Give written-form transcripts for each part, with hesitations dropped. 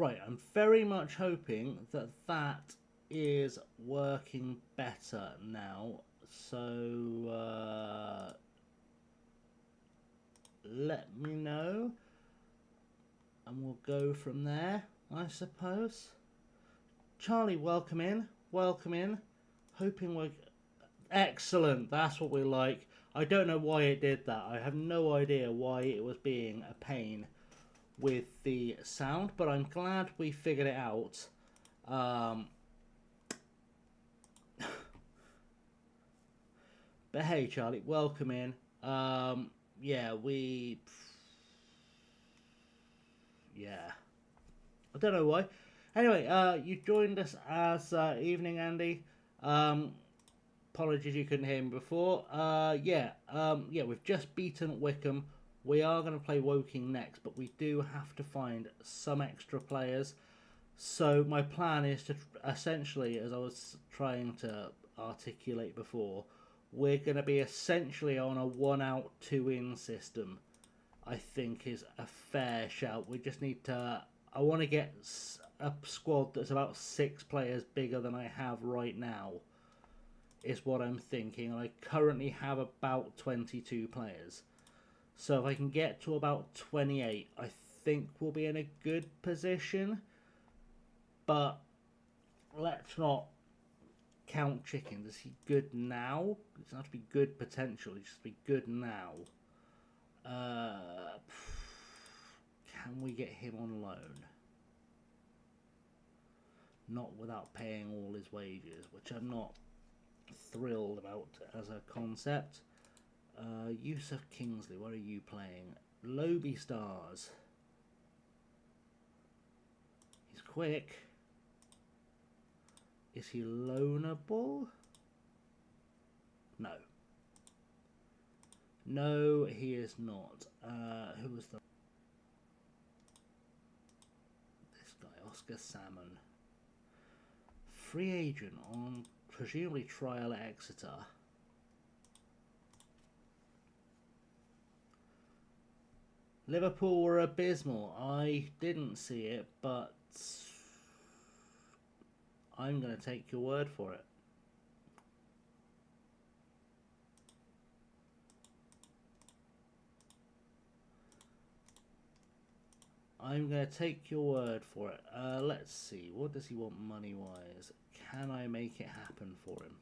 Right, I'm very much hoping that that is working better now. So let me know and we'll go from there, I suppose. Charlie, welcome in. Welcome in. Hoping we're... Excellent, that's what we like. I don't know why it did that. I have no idea why it was being a pain with the sound, but I'm glad we figured it out. But hey, Charlie, welcome in. Yeah, yeah, I don't know why. Anyway, you joined us as evening, Andy. Apologies you couldn't hear me before. Yeah, we've just beaten Wickham. We are going to play Woking next, but we do have to find some extra players. So my plan is to essentially, as I was trying to articulate before, we're going to be essentially on a 1 out, 2 in system. I think is a fair shout. We just need to... I want to get a squad that's about 6 players bigger than I have right now, is what I'm thinking. I currently have about 22 players. So if I can get to about 28, I think we'll be in a good position. But let's not count chickens. Is he good now? He doesn't have to be good potential. He just be good now. Can we get him on loan? Not without paying all his wages, which I'm not thrilled about as a concept. Yusuf Kingsley, what are you playing? Lobie Stars. He's quick. Is he loanable? No. No, he is not. Who was the... This guy, Oscar Salmon. Free agent on presumably trial at Exeter. Liverpool were abysmal. I didn't see it, but I'm going to take your word for it. I'm going to take your word for it. Let's see. What does he want money-wise? Can I make it happen for him?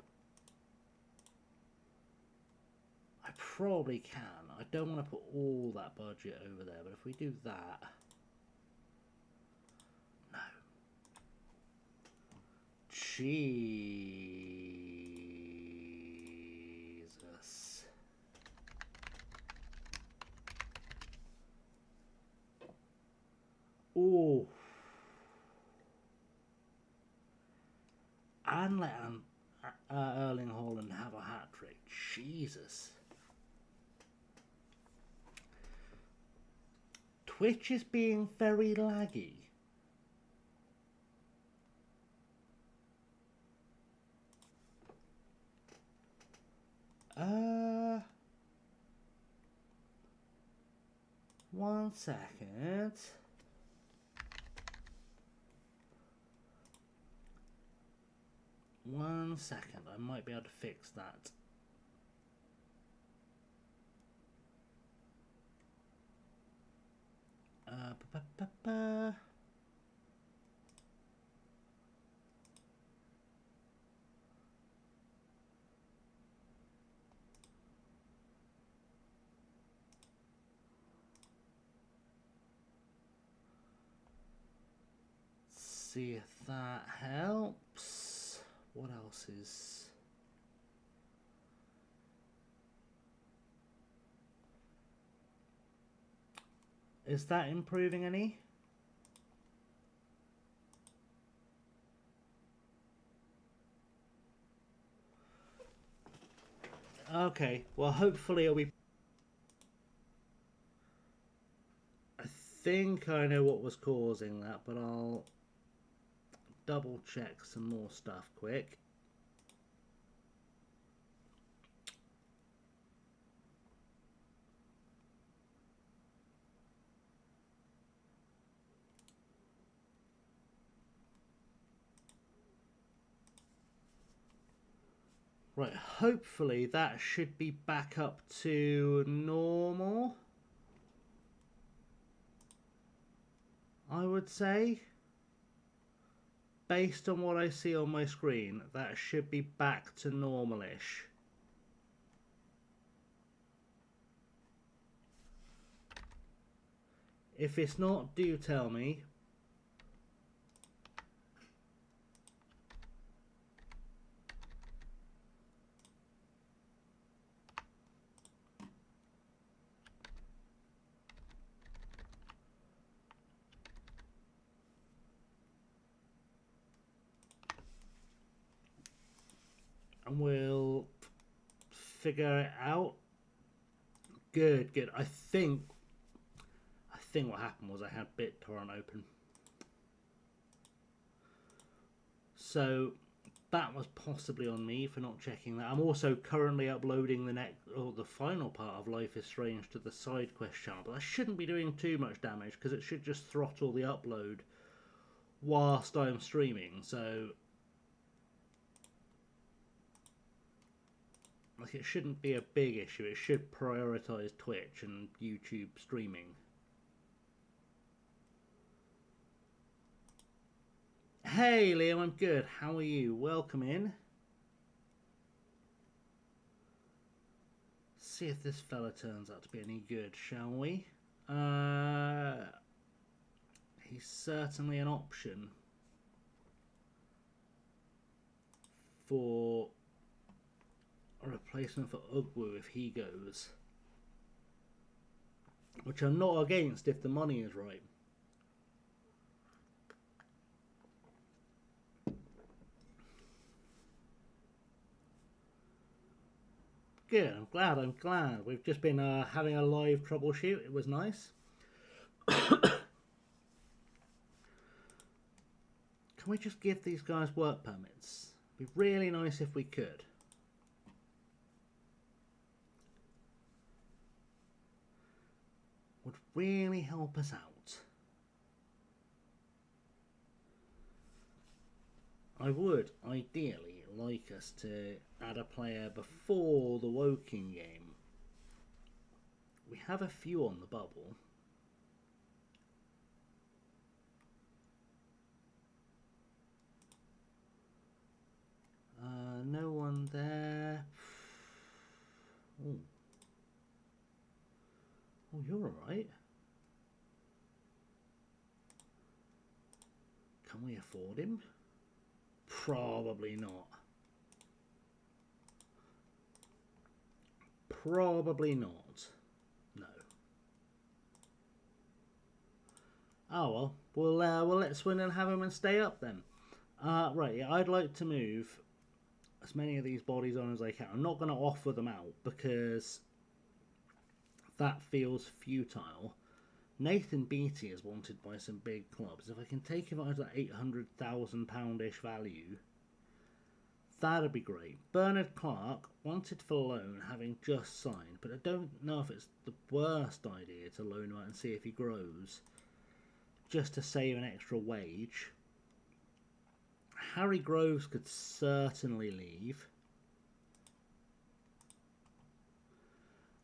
I probably can. I don't want to put all that budget over there, but if we do that... No. Jesus. Oh. And let Erling Haaland have a hat-trick. Jesus. Twitch is being very laggy. One second. One second, I might be able to fix that. See if that helps. What else is... Is that improving any? Okay, well hopefully it'll be... I think I know what was causing that, but I'll double check some more stuff quick. Right, hopefully that should be back up to normal, I would say. Based on what I see on my screen, that should be back to normal-ish. If it's not, do tell me. And we'll figure it out. Good, good. I think what happened was I had BitTorrent open. So that was possibly on me for not checking that. I'm also currently uploading the final part of Life is Strange to the side quest channel, but I shouldn't be doing too much damage because it should just throttle the upload whilst I'm streaming. So like, it shouldn't be a big issue. It should prioritize Twitch and YouTube streaming. Hey Liam, I'm good. How are you? Welcome in. See if this fella turns out to be any good, shall we? He's certainly an option for a replacement for Ugwu if he goes. Which I'm not against if the money is right. Good, I'm glad. We've just been having a live troubleshoot. It was nice. Can we just give these guys work permits? It'd be really nice if we could. Would really help us out. I would ideally like us to add a player before the Woking game. We have a few on the bubble. No one there. Oh, you're alright. Can we afford him? Probably not. Probably not. No. Oh well, we'll let Swindon have him and stay up then. Right, yeah, I'd like to move as many of these bodies on as I can. I'm not going to offer them out because that feels futile. Nathan Beattie is wanted by some big clubs. If I can take him out of that £800,000-ish value, that'd be great. Bernard Clark, wanted for loan, having just signed, but I don't know if it's the worst idea to loan him out and see if he grows, just to save an extra wage. Harry Groves could certainly leave.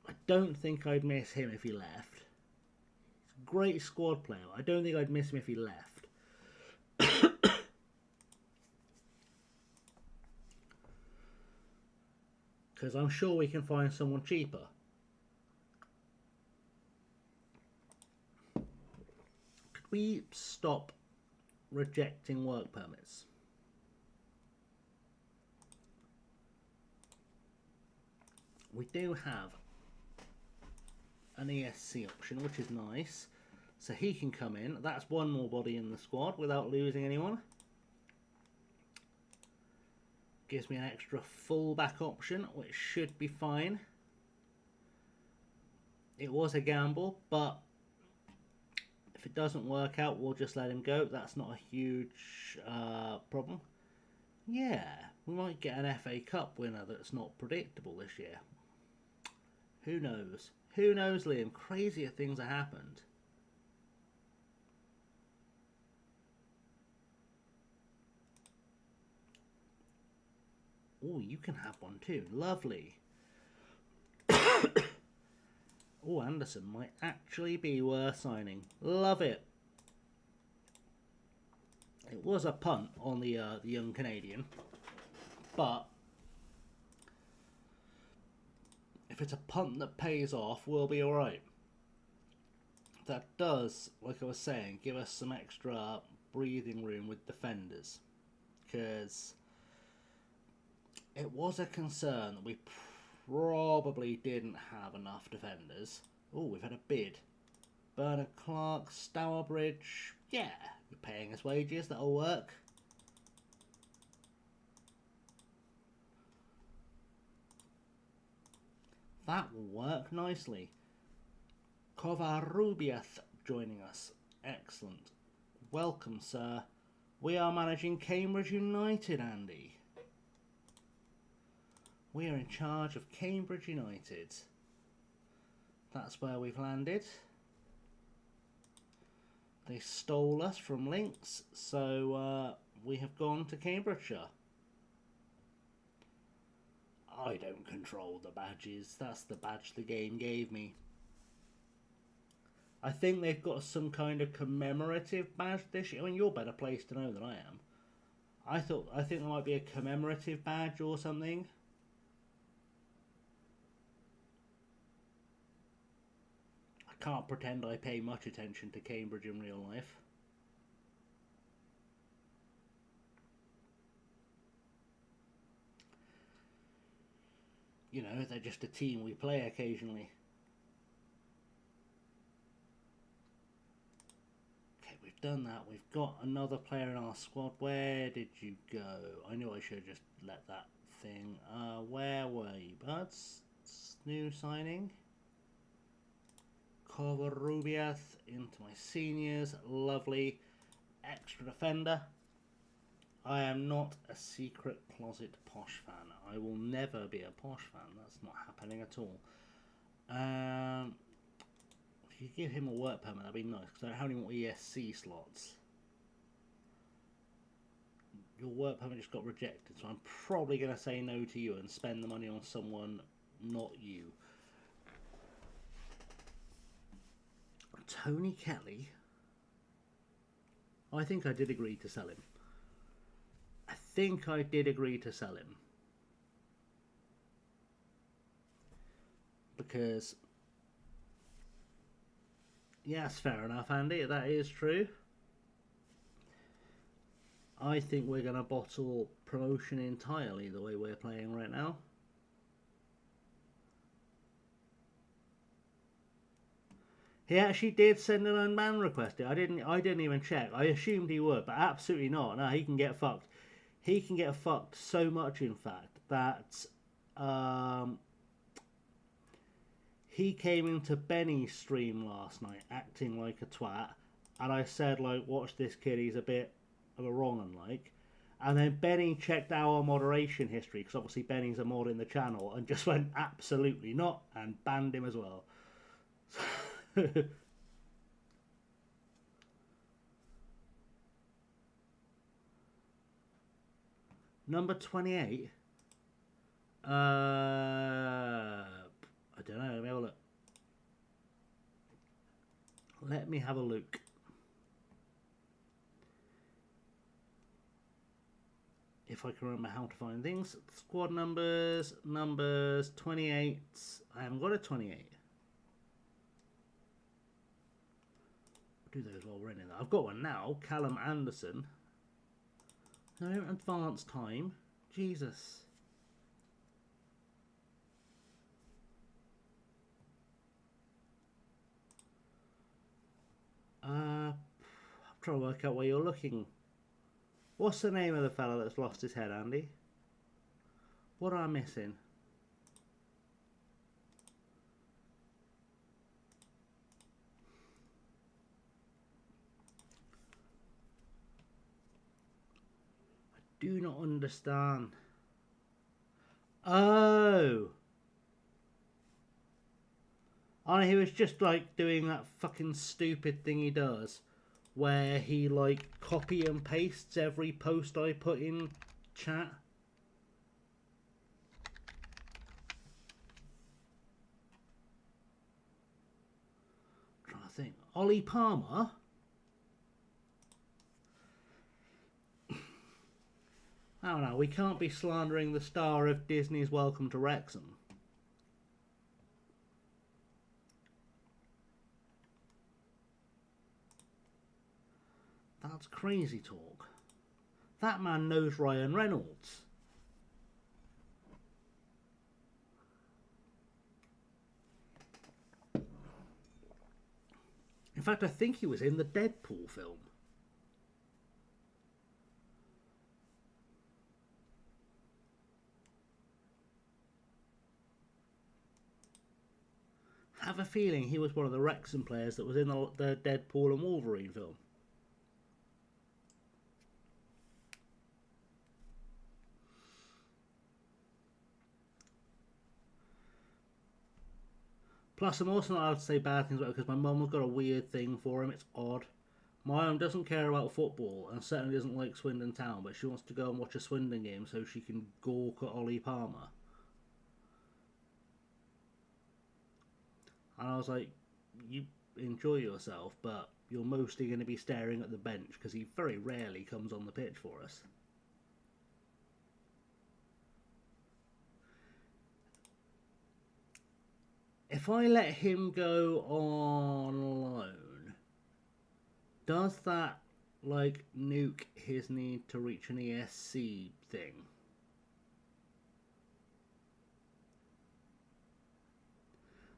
I don't think I'd miss him if he left. He's a great squad player. I don't think I'd miss him if he left. Because I'm sure we can find someone cheaper. Could we stop rejecting work permits? We do have an ESC option, which is nice. So he can come in. That's one more body in the squad without losing anyone. Gives me an extra fullback option, which should be fine. It was a gamble, but if it doesn't work out, we'll just let him go. That's not a huge problem. Yeah, we might get an FA Cup winner that's not predictable this year. Who knows? Who knows, Liam? Crazier things have happened. Oh, you can have one too. Lovely. Oh, Anderson might actually be worth signing. Love it. It was a punt on the young Canadian, but if it's a punt that pays off, we'll be alright. That does, like I was saying, give us some extra breathing room with defenders, because it was a concern that we probably didn't have enough defenders. Oh, we've had a bid. Bernard Clark, Stourbridge. Yeah, you're paying us wages, that'll work. That will work nicely. Covarrubias joining us. Excellent. Welcome, sir. We are managing Cambridge United, Andy. We are in charge of Cambridge United. That's where we've landed. They stole us from Lynx, so we have gone to Cambridgeshire. I don't control the badges. That's the badge the game gave me. I think they've got some kind of commemorative badge this year. I mean, you're better placed to know than I am. I think there might be a commemorative badge or something. I can't pretend I pay much attention to Cambridge in real life. You know, they're just a team we play occasionally. Okay, we've done that. We've got another player in our squad. Where did you go? I knew I should have just let that thing. Where were you, buds? New signing. Covarrubias into my seniors. Lovely. Extra defender. I am not a secret closet posh fan. I will never be a posh fan. That's not happening at all. If you give him a work permit, that'd be nice, because I don't have any more ESC slots. Your work permit just got rejected, so I'm probably going to say no to you and spend the money on someone not you. Tony Kelly. I think I did agree to sell him. I think I did agree to sell him. Because, yes, fair enough, Andy, that is true. I think we're going to bottle promotion entirely the way we're playing right now. He actually did send an unban request. I didn't even check. I assumed he would, but absolutely not. No, he can get fucked. He can get fucked so much, in fact, that he came into Benny's stream last night acting like a twat, and I said, like, watch this kid, he's a bit of a wrong un, like. And then Benny checked our moderation history, because obviously Benny's a mod in the channel, and just went, absolutely not, and banned him as well. Number 28. I don't know. Let me have a look. Let me have a look. If I can remember how to find things. Squad numbers. 28. I haven't got a 28. Do those while we're in it. I've got one now. Callum Anderson. No, advance time. Jesus. I'm trying to work out where you're looking. What's the name of the fella that's lost his head, Andy? What am I missing? Do not understand. Oh. Oh, he was just like doing that fucking stupid thing he does, where he like copy and pastes every post I put in chat. think. Ollie Palmer? Oh no, we can't be slandering the star of Disney's Welcome to Wrexham. That's crazy talk. That man knows Ryan Reynolds. In fact, I think he was in the Deadpool film. I have a feeling he was one of the Wrexham players that was in the Deadpool and Wolverine film. Plus, I'm also not allowed to say bad things about it because my mum has got a weird thing for him. It's odd. My mum doesn't care about football and certainly doesn't like Swindon Town, but she wants to go and watch a Swindon game so she can gawk at Ollie Palmer. And I was like, you enjoy yourself, but you're mostly going to be staring at the bench because he very rarely comes on the pitch for us. If I let him go on loan, does that like nuke his need to reach an ESC thing?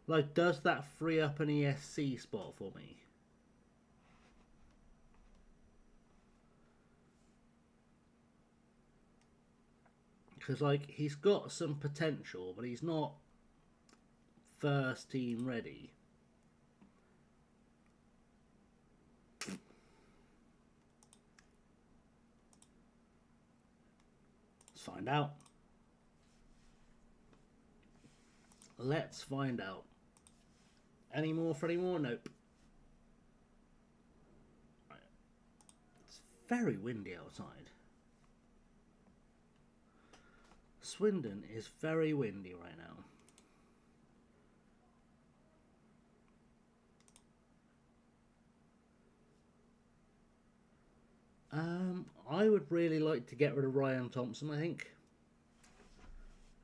Like, does that free up an ESC spot for me? Because, like, he's got some potential, but he's not first team ready. Let's find out. Let's find out. Any more for any more? Nope. It's very windy outside. Swindon is very windy right now. I would really like to get rid of Ryan Thompson, I think.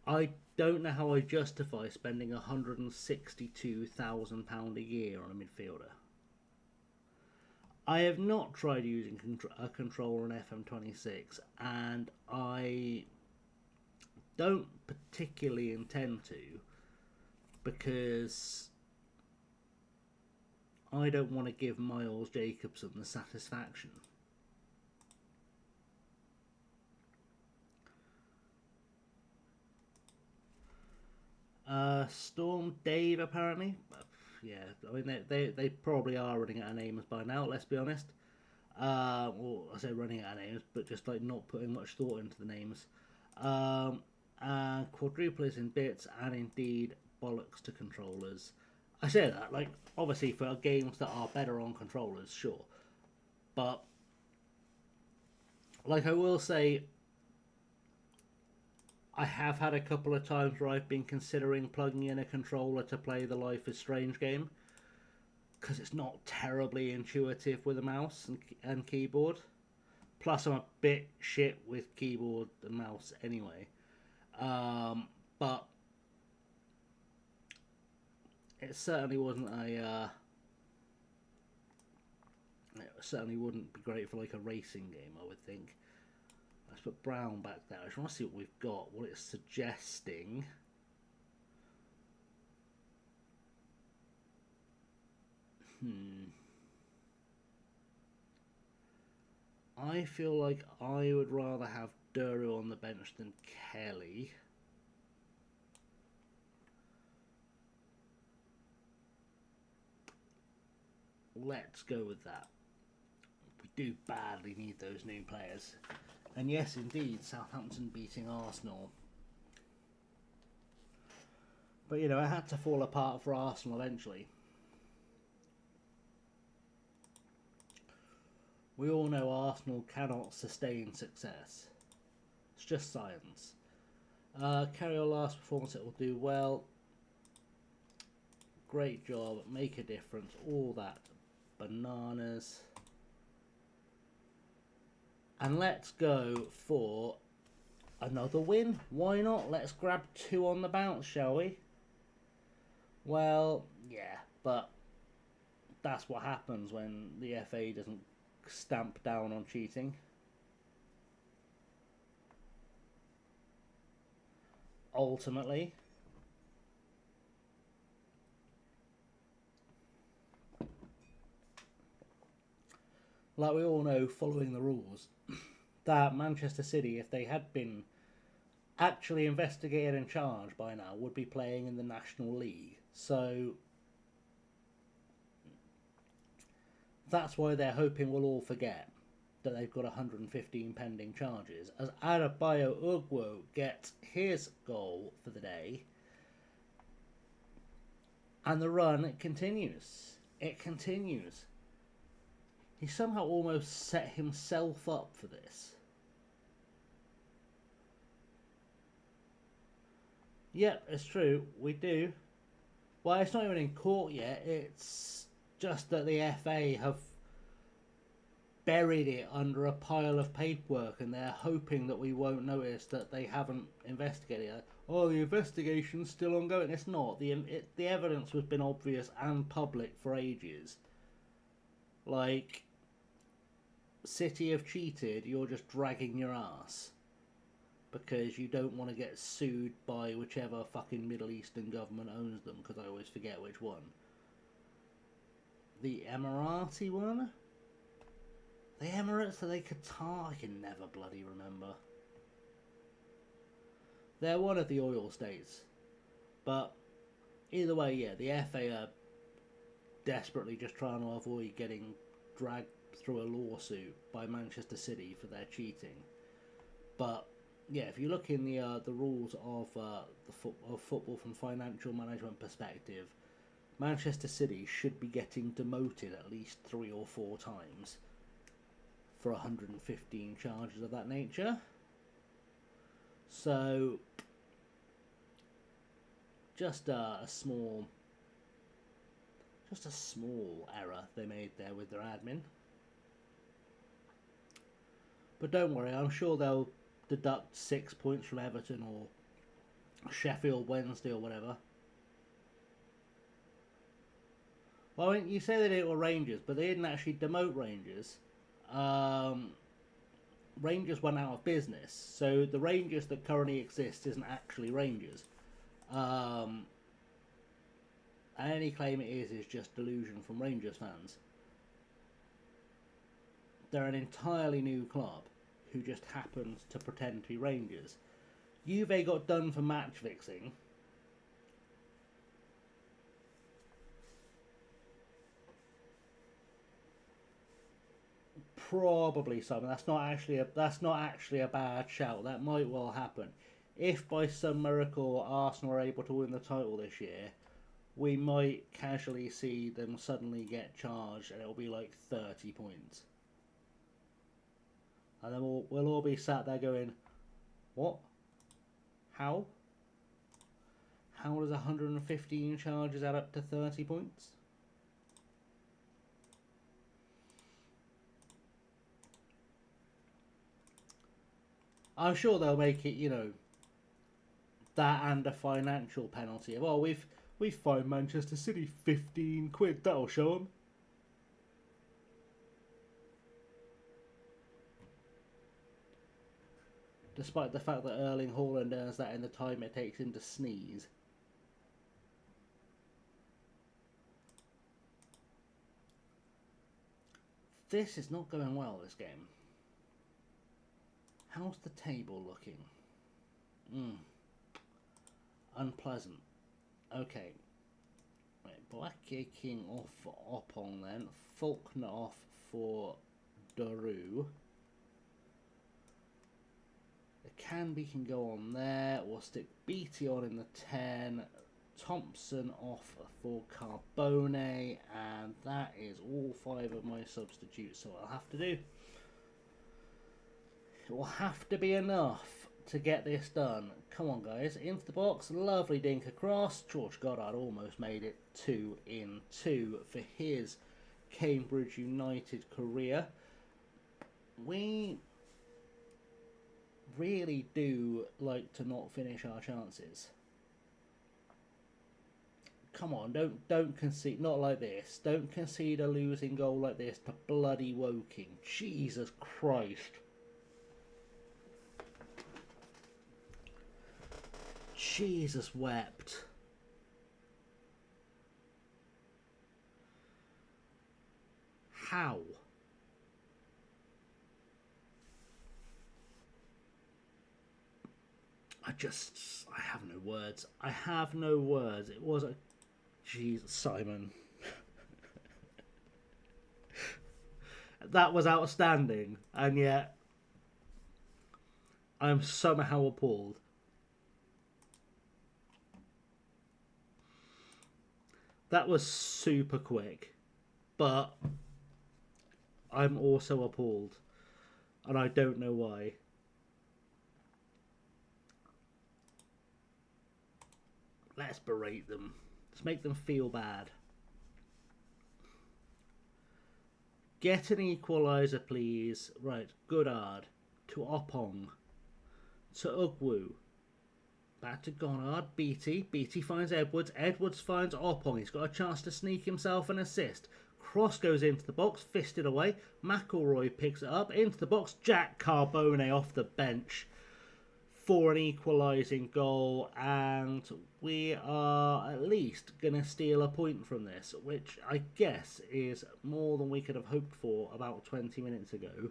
I don't know how I justify spending £162,000 a year on a midfielder. I have not tried using a controller on FM26, and I don't particularly intend to, because I don't want to give Miles Jacobson the satisfaction. Storm Dave, apparently. Yeah, I mean, they probably are running out of names by now, let's be honest. Well, I say running out of names, but just like not putting much thought into the names. Quadruple is in bits, and indeed bollocks to controllers. I say that, like, obviously for games that are better on controllers, sure. But, like, I will say, I have had a couple of times where I've been considering plugging in a controller to play the Life is Strange game, because it's not terribly intuitive with a mouse and keyboard. Plus, I'm a bit shit with keyboard and mouse anyway. But it certainly wasn't a. It certainly wouldn't be great for like a racing game, I would think. Let's put Brown back there. I just want to see what we've got, what it's suggesting. I feel like I would rather have Duru on the bench than Kelly. Let's go with that. We do badly need those new players. And yes, indeed, Southampton beating Arsenal. But, you know, it had to fall apart for Arsenal eventually. We all know Arsenal cannot sustain success. It's just science. Carry our last performance, it will do well. great job, make a difference, all that bananas. And let's go for another win. Why not? Let's grab 2 on the bounce, shall we? Well, yeah, but that's what happens when the FA doesn't stamp down on cheating. Ultimately, like we all know, following the rules, that Manchester City, if they had been actually investigated and charged by now, would be playing in the National League. So that's why they're hoping we'll all forget that they've got 115 pending charges, as Adebayo Ugwo gets his goal for the day. And the run continues. It continues. He somehow almost set himself up for this. Yep, it's true. We do. Well, it's not even in court yet. It's just that the FA have buried it under a pile of paperwork, and they're hoping that we won't notice that they haven't investigated it. Oh, the investigation's still ongoing. It's not. The evidence has been obvious and public for ages. Like, City have cheated, you're just dragging your ass because you don't want to get sued by whichever fucking Middle Eastern government owns them, because I always forget which one. The Emirati one? The Emirates? Are they Qatar? I can never bloody remember. They're one of the oil states. But either way, yeah, the FA are desperately just trying to avoid getting dragged through a lawsuit by Manchester City for their cheating. But yeah, if you look in the rules of of football from financial management perspective, Manchester City should be getting demoted at least 3 or 4 times for 115 charges of that nature. So just a small error they made there with their admin. But don't worry, I'm sure they'll deduct 6 points from Everton or Sheffield Wednesday or whatever. Well, I mean, you say they did it with Rangers, but they didn't actually demote Rangers. Rangers went out of business, so the Rangers that currently exist isn't actually Rangers. Any claim it is just delusion from Rangers fans. They're an entirely new club who just happens to pretend to be Rangers. Juve got done for match fixing. Probably something. That's not actually a bad shout. That might well happen. If by some miracle Arsenal are able to win the title this year, we might casually see them suddenly get charged, and it'll be like 30 points. And then we'll all be sat there going, what? How? How does 115 charges add up to 30 points? I'm sure they'll make it, that and a financial penalty. Well, we've fined Manchester City 15 quid. That'll show them. Despite the fact that Erling Haaland earns that in the time it takes him to sneeze. This is not going well, this game. How's the table looking? Unpleasant. Okay. Right, Black King off for Oppong then. Faulkner off for Daru. The Canby can go on there. We'll stick Beattie on in the 10. Thompson off for Carbone. And that is all 5 of my substitutes. So I'll have to do. It will have to be enough to get this done. Come on, guys. Into the box. Lovely dink across. George Goddard almost made it 2-2 for his Cambridge United career. We really do like to not finish our chances. Come on, don't concede, not like this. Don't concede a losing goal like this to bloody Woking. Jesus Christ. Jesus wept. How? I have no words. I have no words. It was a... Jesus, Simon. That was outstanding, and yet I'm somehow appalled. That was super quick, but I'm also appalled, and I don't know why. Let's berate them. Let's make them feel bad. Get an equaliser, please. Right, Goddard to Oppong to Ugwu. Back to Goddard. Beattie. Beattie finds Edwards. Edwards finds Oppong. He's got a chance to sneak himself an assist. Cross goes into the box, fisted away. McElroy picks it up into the box. Jack Carbone off the bench for an equalising goal, and we are at least going to steal a point from this, which I guess is more than we could have hoped for about 20 minutes ago.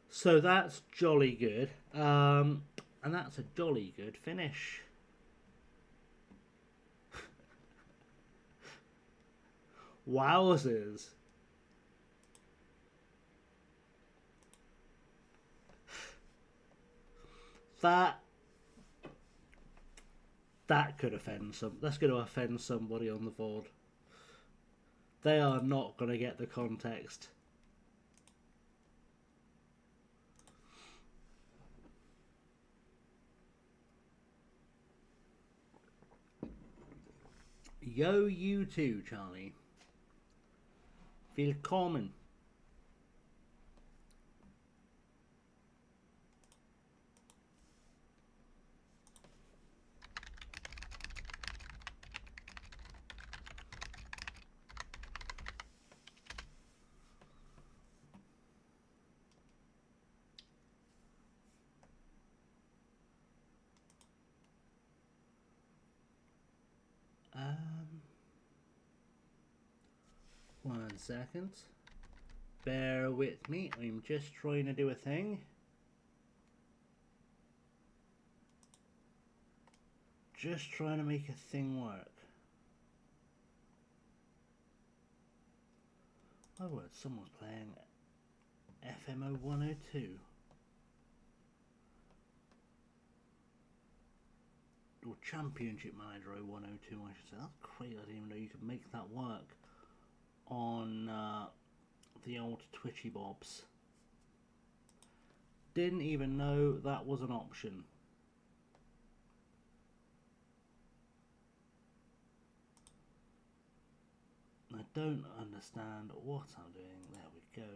So that's jolly good, and that's a jolly good finish. Wowzers. That could offend some. That's going to offend somebody on the board. They are not going to get the context. Yo, you too, Charlie. Willkommen. One second. Bear with me. I'm just trying to do a thing. Just trying to make a thing work. Oh, word, someone's playing FM102. Or Championship Manager 102, I should say. That's crazy. I didn't even know you could make that work on the old Twitchy Bobs. Didn't even know that was an option. I don't understand what I'm doing. There we go.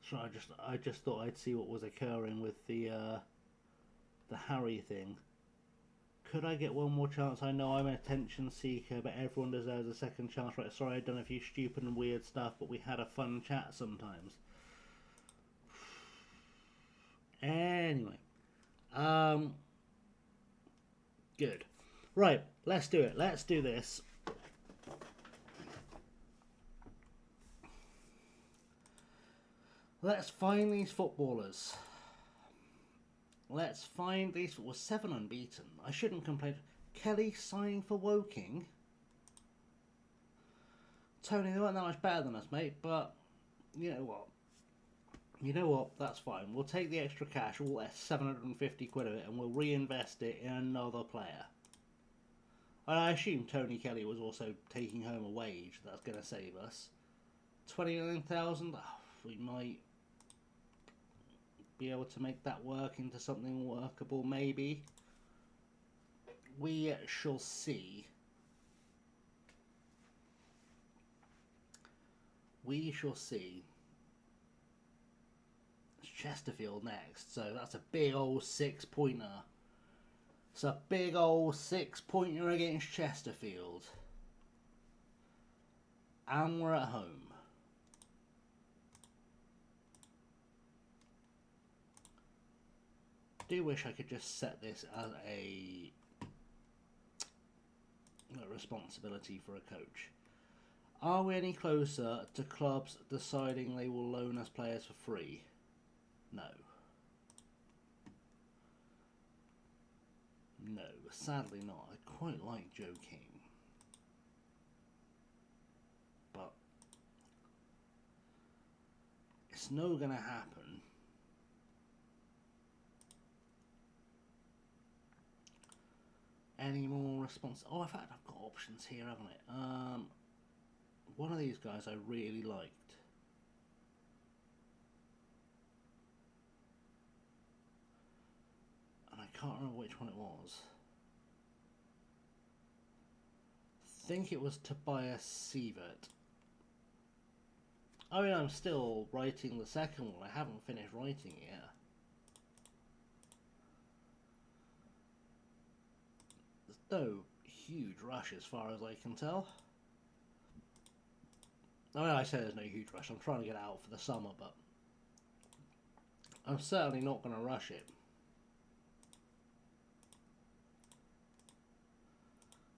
So I just thought I'd see what was occurring with the Harry thing. Could I get one more chance? I know I'm an attention seeker, but everyone deserves a second chance. Right, sorry I've done a few stupid and weird stuff, but we had a fun chat sometimes. Anyway. Good. Right, let's do it. Let's do this. Let's find these footballers. Let's find these. Was 7 unbeaten. I shouldn't complain. Kelly signing for Woking. Tony, they weren't that much better than us, mate. But you know what? You know what? That's fine. We'll take the extra cash, all that 750 quid of it, and we'll reinvest it in another player. I assume Tony Kelly was also taking home a wage that's going to save us. 29,000. Oh, we might be able to make that work into something workable, maybe. We shall see. We shall see. It's Chesterfield next, so that's a big old 6-pointer. It's a big old 6-pointer against Chesterfield. And we're at home. I do wish I could just set this as a responsibility for a coach. Are we any closer to clubs deciding they will loan us players for free? No. No, sadly not. I quite like Joe King. But it's no gonna happen. Any more response? Oh, in fact, I've got options here, haven't I? One of these guys I really liked. And I can't remember which one it was. I think it was Tobias Sievert. I mean, I'm still writing the second one. I haven't finished writing it yet. There's no huge rush as far as I can tell. I mean, I say there's no huge rush. I'm trying to get out for the summer, but I'm certainly not going to rush it.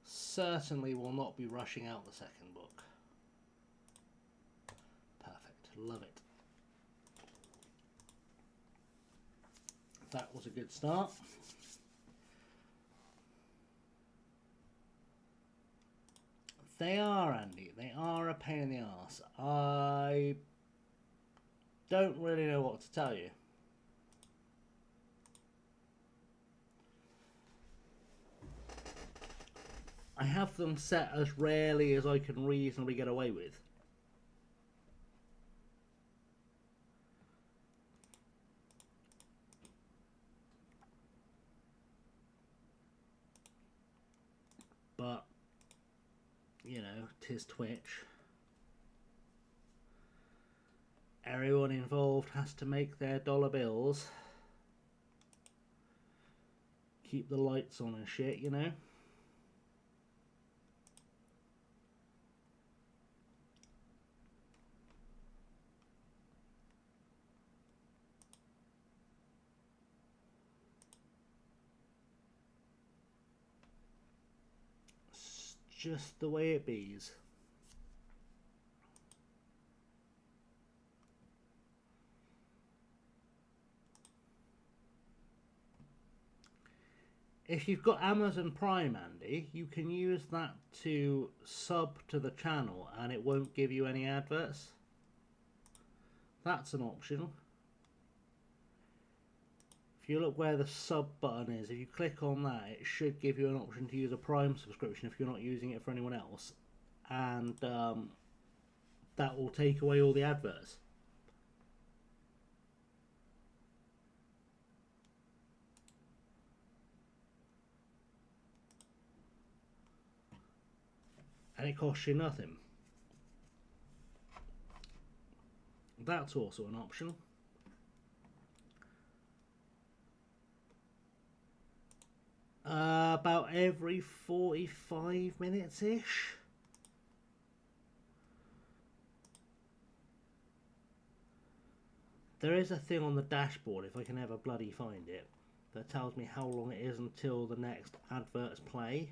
Certainly will not be rushing out the second book. Perfect. Love it. That was a good start. They are, Andy. They are a pain in the arse. I don't really know what to tell you. I have them set as rarely as I can reasonably get away with. But, you know, 'tis Twitch. Everyone involved has to make their dollar bills. Keep the lights on and shit, you know. It's just the way it bees. If you've got Amazon Prime, Andy, you can use that to sub to the channel and it won't give you any adverts. That's an option. If you look where the sub button is, if you click on that, it should give you an option to use a Prime subscription if you're not using it for anyone else. And that will take away all the adverts. And it costs you nothing. That's also an option. About every 45 minutes-ish. There is a thing on the dashboard, if I can ever bloody find it, that tells me how long it is until the next adverts play.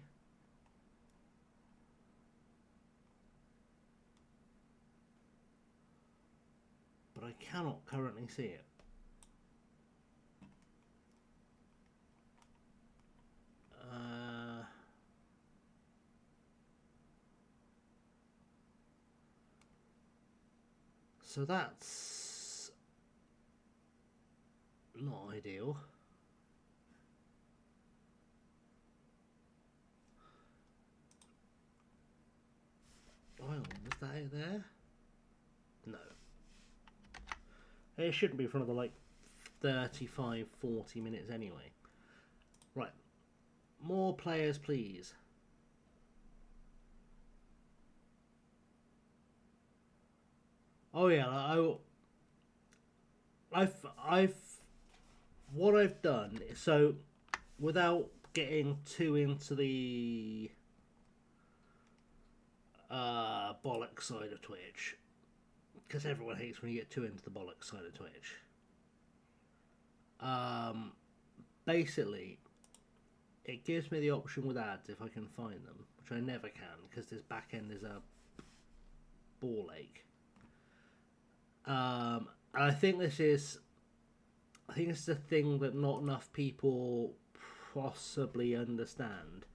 But I cannot currently see it. So that's not ideal. it there? No. It shouldn't be for another like 35, 40 minutes anyway. Right. More players, please. Oh yeah, I've what I've done. So, without getting too into the bollock side of Twitch, because everyone hates when you get too into the bollock side of Twitch. Basically, it gives me the option with ads if I can find them, which I never can because this back end is a ball ache. And I think this is a thing that not enough people possibly understand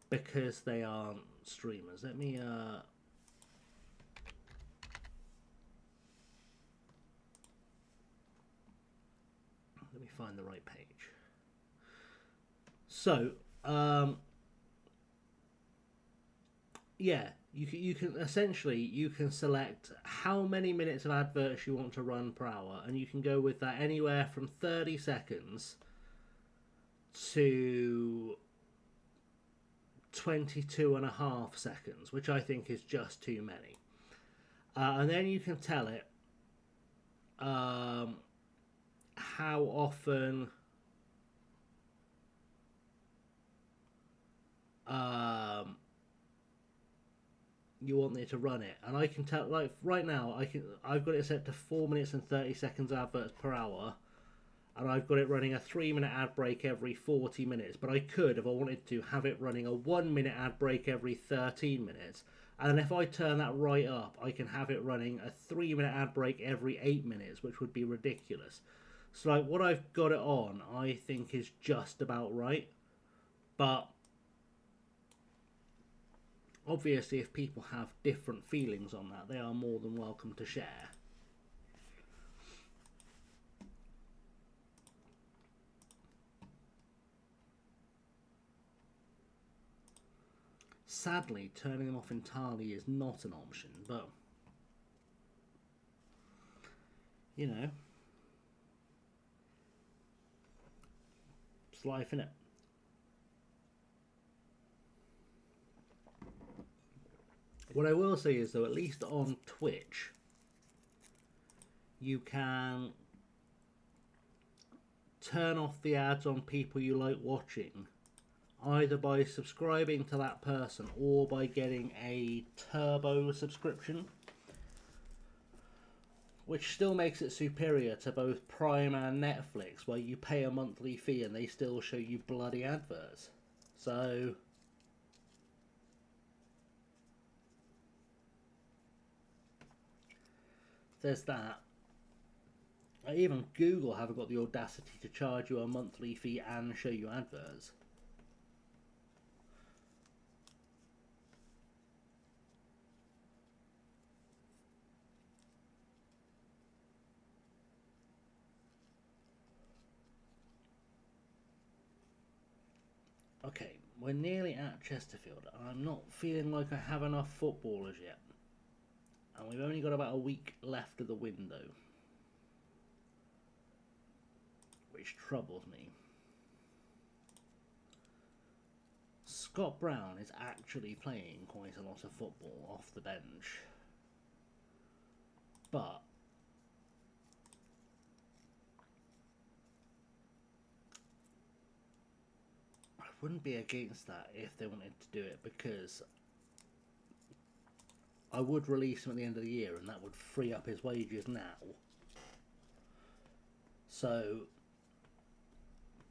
because they aren't streamers. Let me find the right page. So, yeah, you can essentially you can select how many minutes of adverts you want to run per hour, and you can go with that anywhere from 30 seconds to 22.5 seconds, which I think is just too many. And then you can tell it how often you want it to run it, and I can tell, like right now I've got it set to 4 minutes and 30 seconds adverts per hour, and I've got it running a 3-minute ad break every 40 minutes, but I could, if I wanted to, have it running a 1-minute ad break every 13 minutes, and then if I turn that right up, I can have it running a 3-minute ad break every 8 minutes, which would be ridiculous. So like what I've got it on, I think is just about right, but obviously if people have different feelings on that, they are more than welcome to share. Sadly, turning them off entirely is not an option, but you know, it's life, innit? What I will say is, though, at least on Twitch, you can turn off the ads on people you like watching, either by subscribing to that person or by getting a turbo subscription, which still makes it superior to both Prime and Netflix, where you pay a monthly fee and they still show you bloody adverts. So there's that. Even Google haven't got the audacity to charge you a monthly fee and show you adverts. Okay, we're nearly at Chesterfield, and I'm not feeling like I have enough footballers yet. And we've only got about a week left of the window, which troubles me. Scott Brown is actually playing quite a lot of football off the bench, but I wouldn't be against that if they wanted to do it, because I would release him at the end of the year and that would free up his wages now. So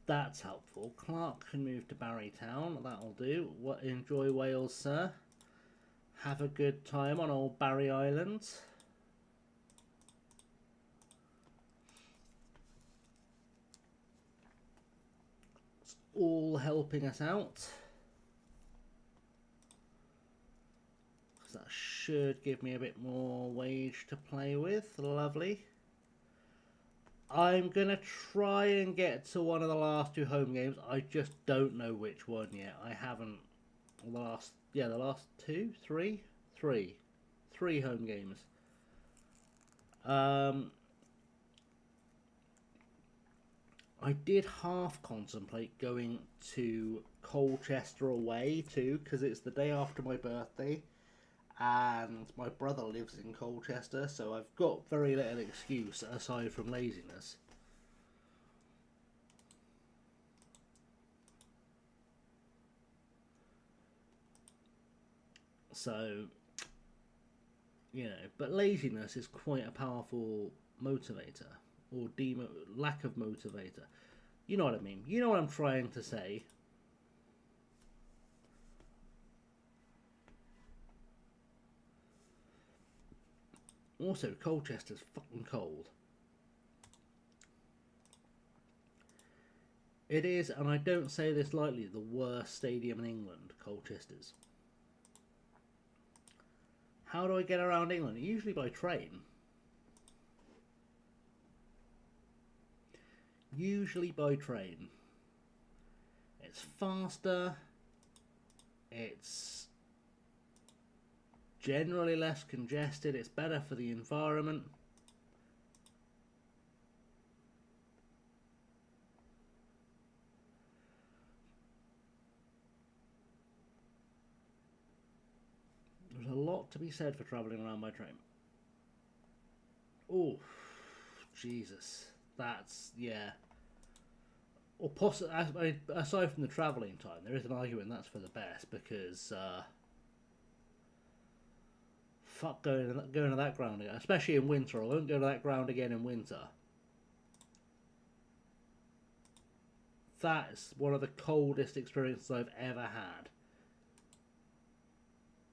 that's helpful. Clark can move to Barrytown, that'll do. Enjoy Wales, sir. Have a good time on old Barry Island. It's all helping us out. That should give me a bit more wage to play with. Lovely. I'm going to try and get to one of the last 2 home games. I just don't know which one yet. I haven't. The last 2? 3? 3 home games. I did half contemplate going to Colchester away too, because it's the day after my birthday, and my brother lives in Colchester, so I've got very little excuse aside from laziness. So, you know, but laziness is quite a powerful motivator, or lack of motivator. You know what I mean? You know what I'm trying to say. Also, Colchester's fucking cold. It is, and I don't say this lightly, the worst stadium in England, Colchester's. How do I get around England? Usually by train. Usually by train. It's faster. It's generally less congested. It's better for the environment. There's a lot to be said for travelling around by train. Oh, Jesus. That's, yeah. Or possibly, aside from the travelling time, there is an argument that's for the best, because fuck going to that ground again, especially in winter. I won't go to that ground again in winter. That's one of the coldest experiences I've ever had,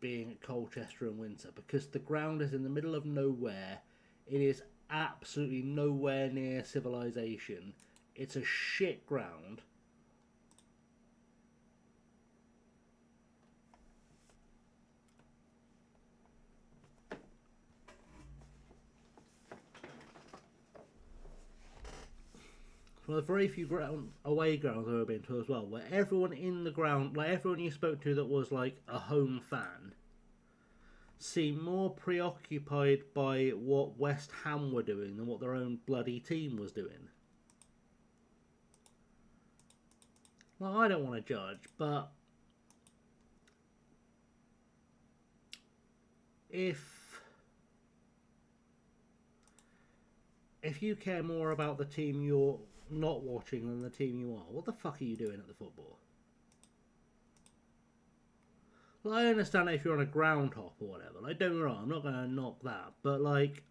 being at Colchester in winter, because the ground is in the middle of nowhere. It is absolutely nowhere near civilization. It's a shit ground. One of the very few away grounds I've ever been to as well, where everyone in the ground, like everyone you spoke to that was like a home fan, seemed more preoccupied by what West Ham were doing than what their own bloody team was doing. Well, I don't want to judge, but if you care more about the team you're not watching than the team you are, what the fuck are you doing at the football? Well, I understand if you're on a ground hop or whatever. Like, don't get me wrong, I'm not going to knock that. But, like,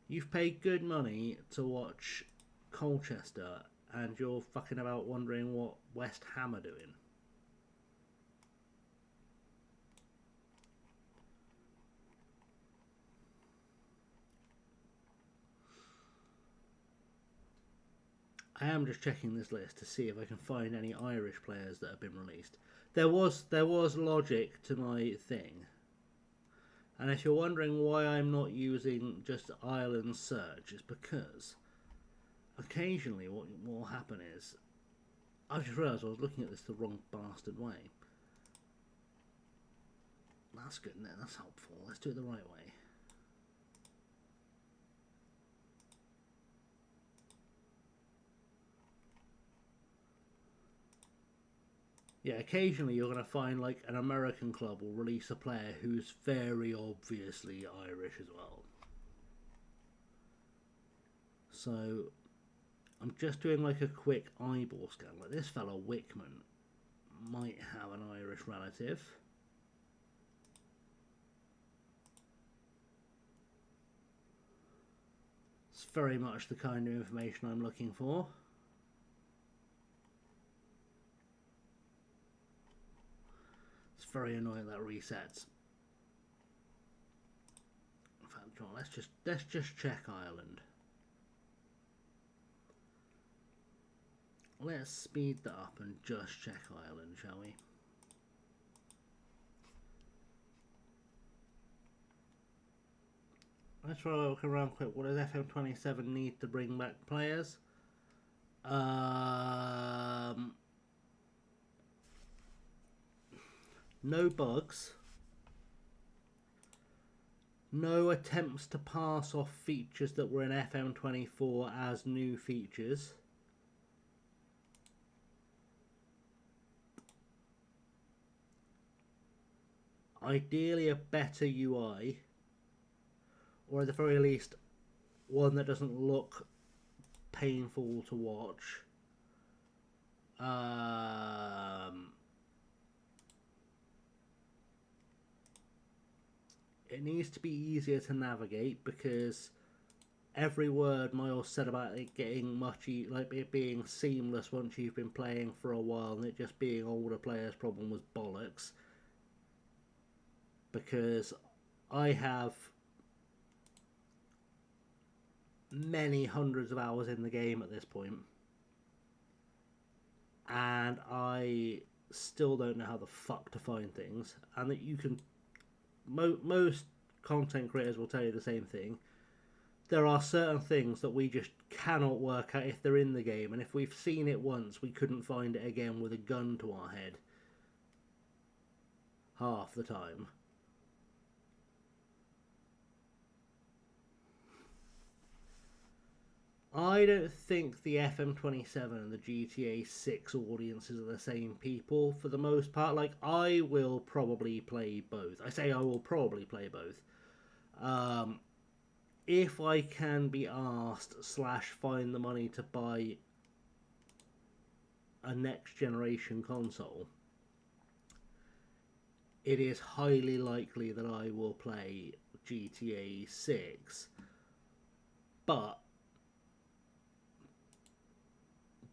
you've paid good money to watch Colchester, and you're fucking about wondering what West Ham are doing. I am just checking this list to see if I can find any Irish players that have been released. There was logic to my thing. And if you're wondering why I'm not using just Ireland search, it's because occasionally what will happen is, I've just realised I was looking at this the wrong bastard way. That's good, isn't it? That's helpful. Let's do it the right way. Yeah, occasionally you're going to find like an American club will release a player who's very obviously Irish as well. So I'm just doing like a quick eyeball scan. Like this fellow Wickman might have an Irish relative. It's very much the kind of information I'm looking for. It's very annoying that resets. In fact, John, let's just check Ireland. Let's speed that up and just check Ireland, shall we? Let's try to look around quick. What does FM27 need to bring back players? No bugs. No attempts to pass off features that were in FM24 as new features. Ideally a better UI, or at the very least one that doesn't look painful to watch. It needs to be easier to navigate, because every word Miles said about it getting much like it being seamless once you've been playing for a while and it just being older players' problem was bollocks. Because I have many hundreds of hours in the game at this point, and I still don't know how the fuck to find things. And that you can, most content creators will tell you the same thing. There are certain things that we just cannot work out if they're in the game, and if we've seen it once, we couldn't find it again with a gun to our head half the time. I don't think the FM27 and the GTA 6 audiences are the same people for the most part. Like, I will probably play both. I say I will probably play both. If I can be asked / find the money to buy a next generation console, it is highly likely that I will play GTA 6. But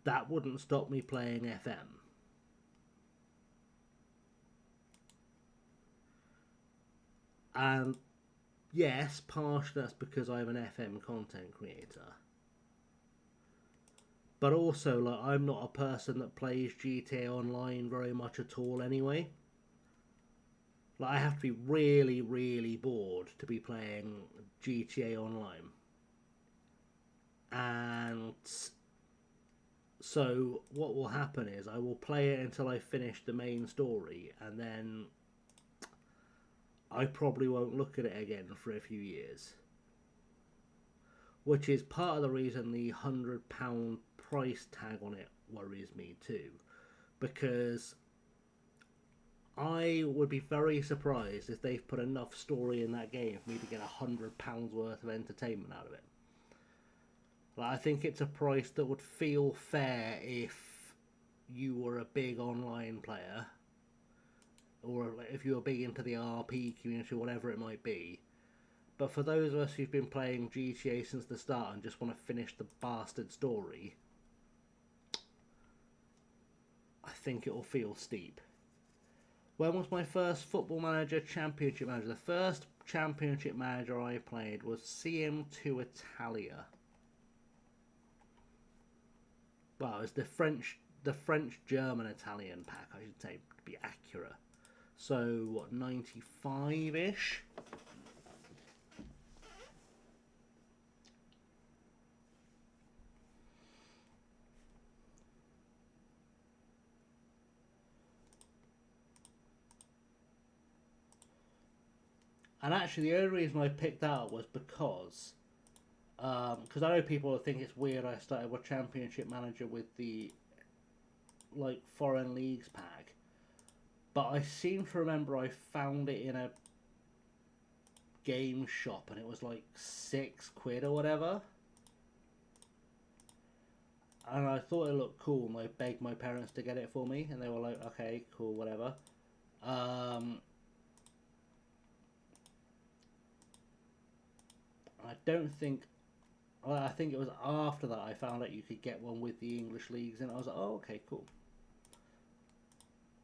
that wouldn't stop me playing FM. And yes, partially that's because I'm an FM content creator. But also, like, I'm not a person that plays GTA Online very much at all anyway. Like, I have to be really, really bored to be playing GTA Online. And so what will happen is I will play it until I finish the main story, and then I probably won't look at it again for a few years. Which is part of the reason the £100 price tag on it worries me too. Because I would be very surprised if they've put enough story in that game for me to get £100 worth of entertainment out of it. Like, I think it's a price that would feel fair if you were a big online player, or if you were big into the RP community, or whatever it might be. But for those of us who've been playing GTA since the start and just want to finish the bastard story, I think it'll feel steep. When was my first Football Manager Championship Manager? The first Championship Manager I played was CM2 Italia. Well, it was the French German Italian pack, I should say, to be accurate. So what, 95-ish? And actually, the only reason I picked that up was because I know people think it's weird I started with Championship Manager with the like Foreign Leagues pack, but I seem to remember I found it in a game shop and it was like £6 or whatever, and I thought it looked cool and I begged my parents to get it for me and they were like, okay, cool, whatever. I don't think, well, I think it was after that I found out you could get one with the English leagues, and I was like, oh, okay, cool.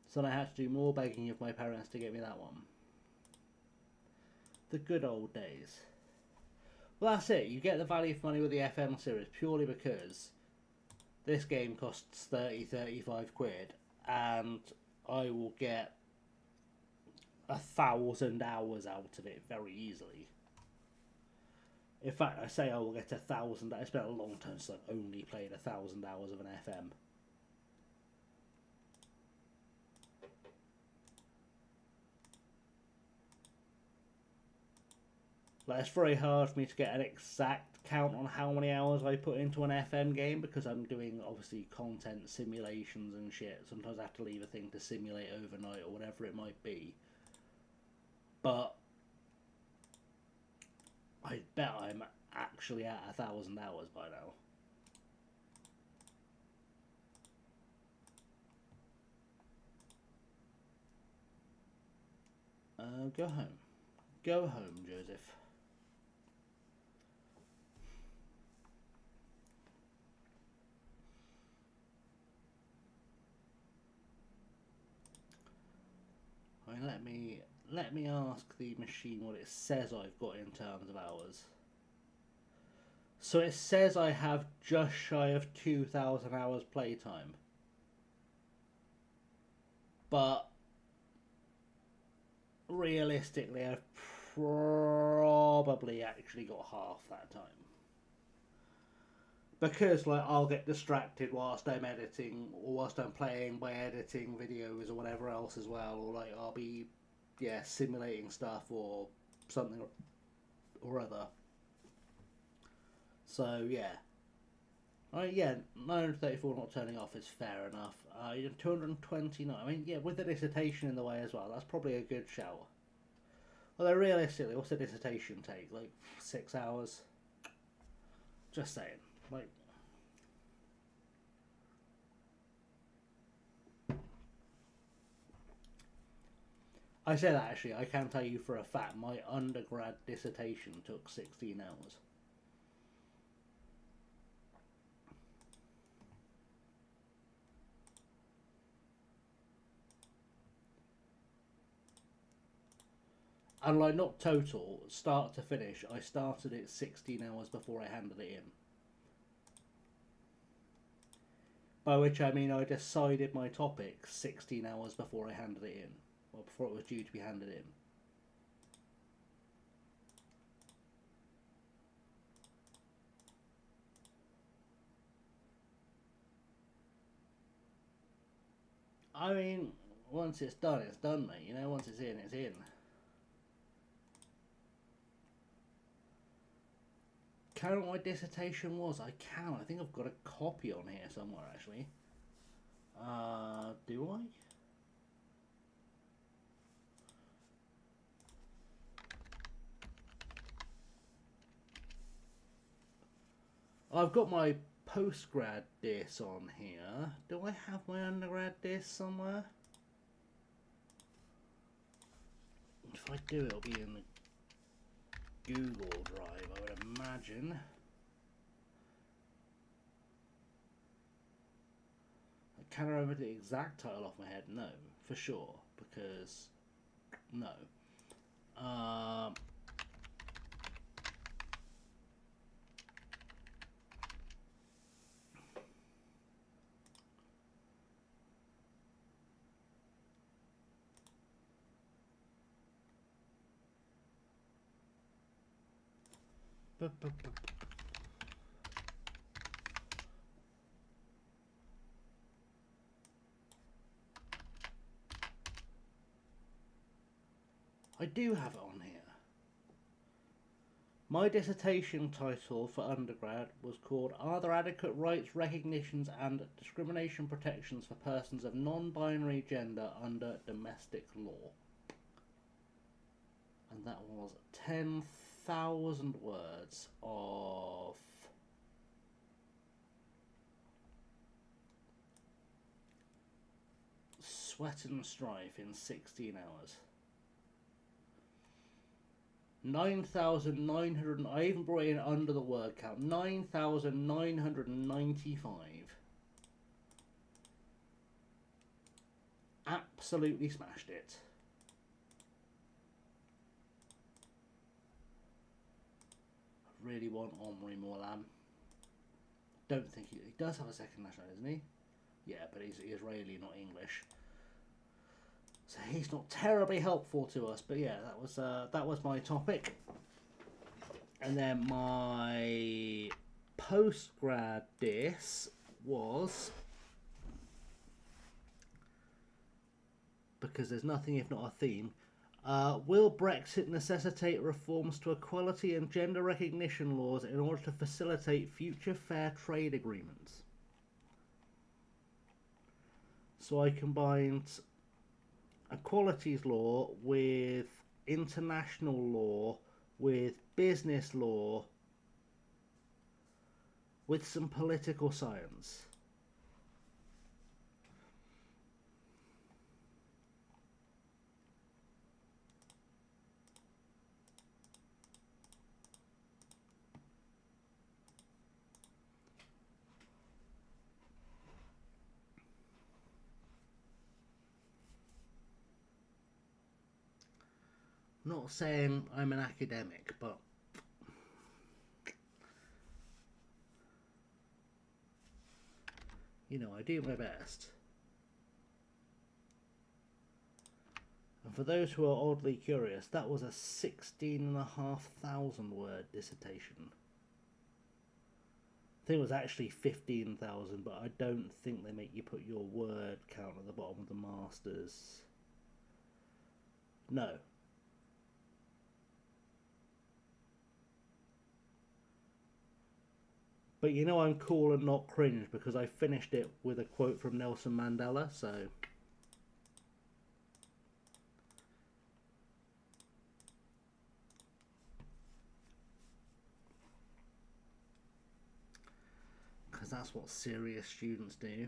So then I had to do more begging of my parents to get me that one. The good old days. Well, that's it. You get the value for money with the FM series purely because this game costs 35 quid, and I will get 1,000 hours out of it very easily. In fact, I say I will get 1,000. It's been a long time since I've only played 1,000 hours of an FM. Like, it's very hard for me to get an exact count on how many hours I put into an FM game because I'm doing, obviously, content simulations and shit. Sometimes I have to leave a thing to simulate overnight or whatever it might be. But I bet I'm actually at 1,000 hours by now. Go home. Go home, Joseph. I mean, let me ask the machine what it says I've got in terms of hours. So it says I have just shy of 2,000 hours playtime. But realistically, I've probably actually got half that time. Because, like, I'll get distracted whilst I'm editing, or whilst I'm playing by editing videos or whatever else as well, or, like, I'll be, yeah, simulating stuff or something or other. So, yeah. Yeah, 934 not turning off is fair enough. 229, I mean, yeah, with the dissertation in the way as well, that's probably a good shout. Although, realistically, what's the dissertation take? Like, 6 hours? Just saying. Like, I say that actually, I can tell you for a fact my undergrad dissertation took 16 hours. And like, not total, start to finish, I started it 16 hours before I handed it in. By which I mean I decided my topic 16 hours before I handed it in. Or before it was due to be handed in. I mean, once it's done, mate. You know, once it's in, it's in. Can I know what my dissertation was? I can. I think I've got a copy on here somewhere, actually. Do I? I've got my postgrad dis on here. Do I have my undergrad dis somewhere? If I do, it'll be in the Google Drive, I would imagine. Can I remember the exact title off my head? No, for sure, because no. I do have it on here. My dissertation title for undergrad was called Are There Adequate Rights, Recognitions and Discrimination Protections for Persons of Non-Binary Gender Under Domestic Law? And that was 10,000 words of sweat and strife in 16 hours. 9,900, I even brought in under the word count, 9,995. Absolutely smashed it. I really want Omri Morlam. Don't think he does have a second nationality, doesn't he? Yeah, but he's Israeli, not English. So he's not terribly helpful to us, but yeah, that was my topic. And then my postgrad dis was, because there's nothing if not a theme, Will Brexit necessitate reforms to equality and gender recognition laws in order to facilitate future fair trade agreements? So I combined equalities law with international law with business law with some political science. Not saying I'm an academic, but you know, I do my best. And for those who are oddly curious, that was a 16,500 word dissertation. I think it was actually 15,000, but I don't think they make you put your word count at the bottom of the masters. No. But you know I'm cool and not cringe because I finished it with a quote from Nelson Mandela, so... because that's what serious students do.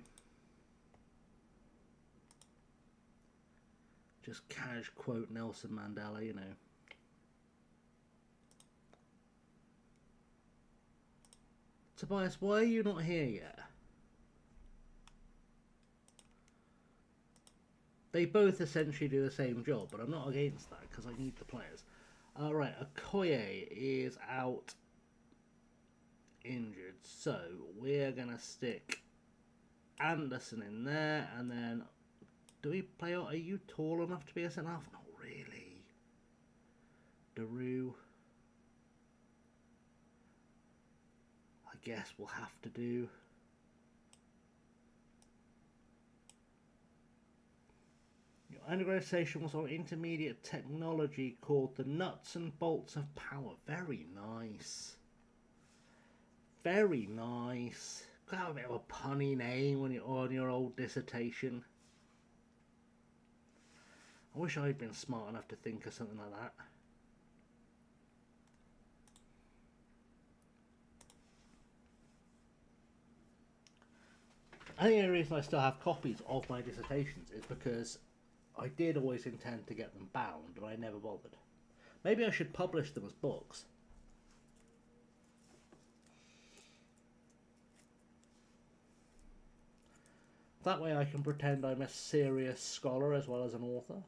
Just cash quote Nelson Mandela, you know. Tobias, why are you not here yet? They both essentially do the same job, but I'm not against that because I need the players. Right, Okoye is out injured, so we're going to stick Anderson in there, and then do we play out? Are you tall enough to be a centre half? Not really. Daru, I guess we'll have to do. Your undergrad station was on intermediate technology called the Nuts and Bolts of Power. Very nice. Very nice. Got a bit of a punny name when you're on your old dissertation. I wish I'd been smart enough to think of something like that. I think the only reason I still have copies of my dissertations is because I did always intend to get them bound, and I never bothered. Maybe I should publish them as books. That way I can pretend I'm a serious scholar as well as an author.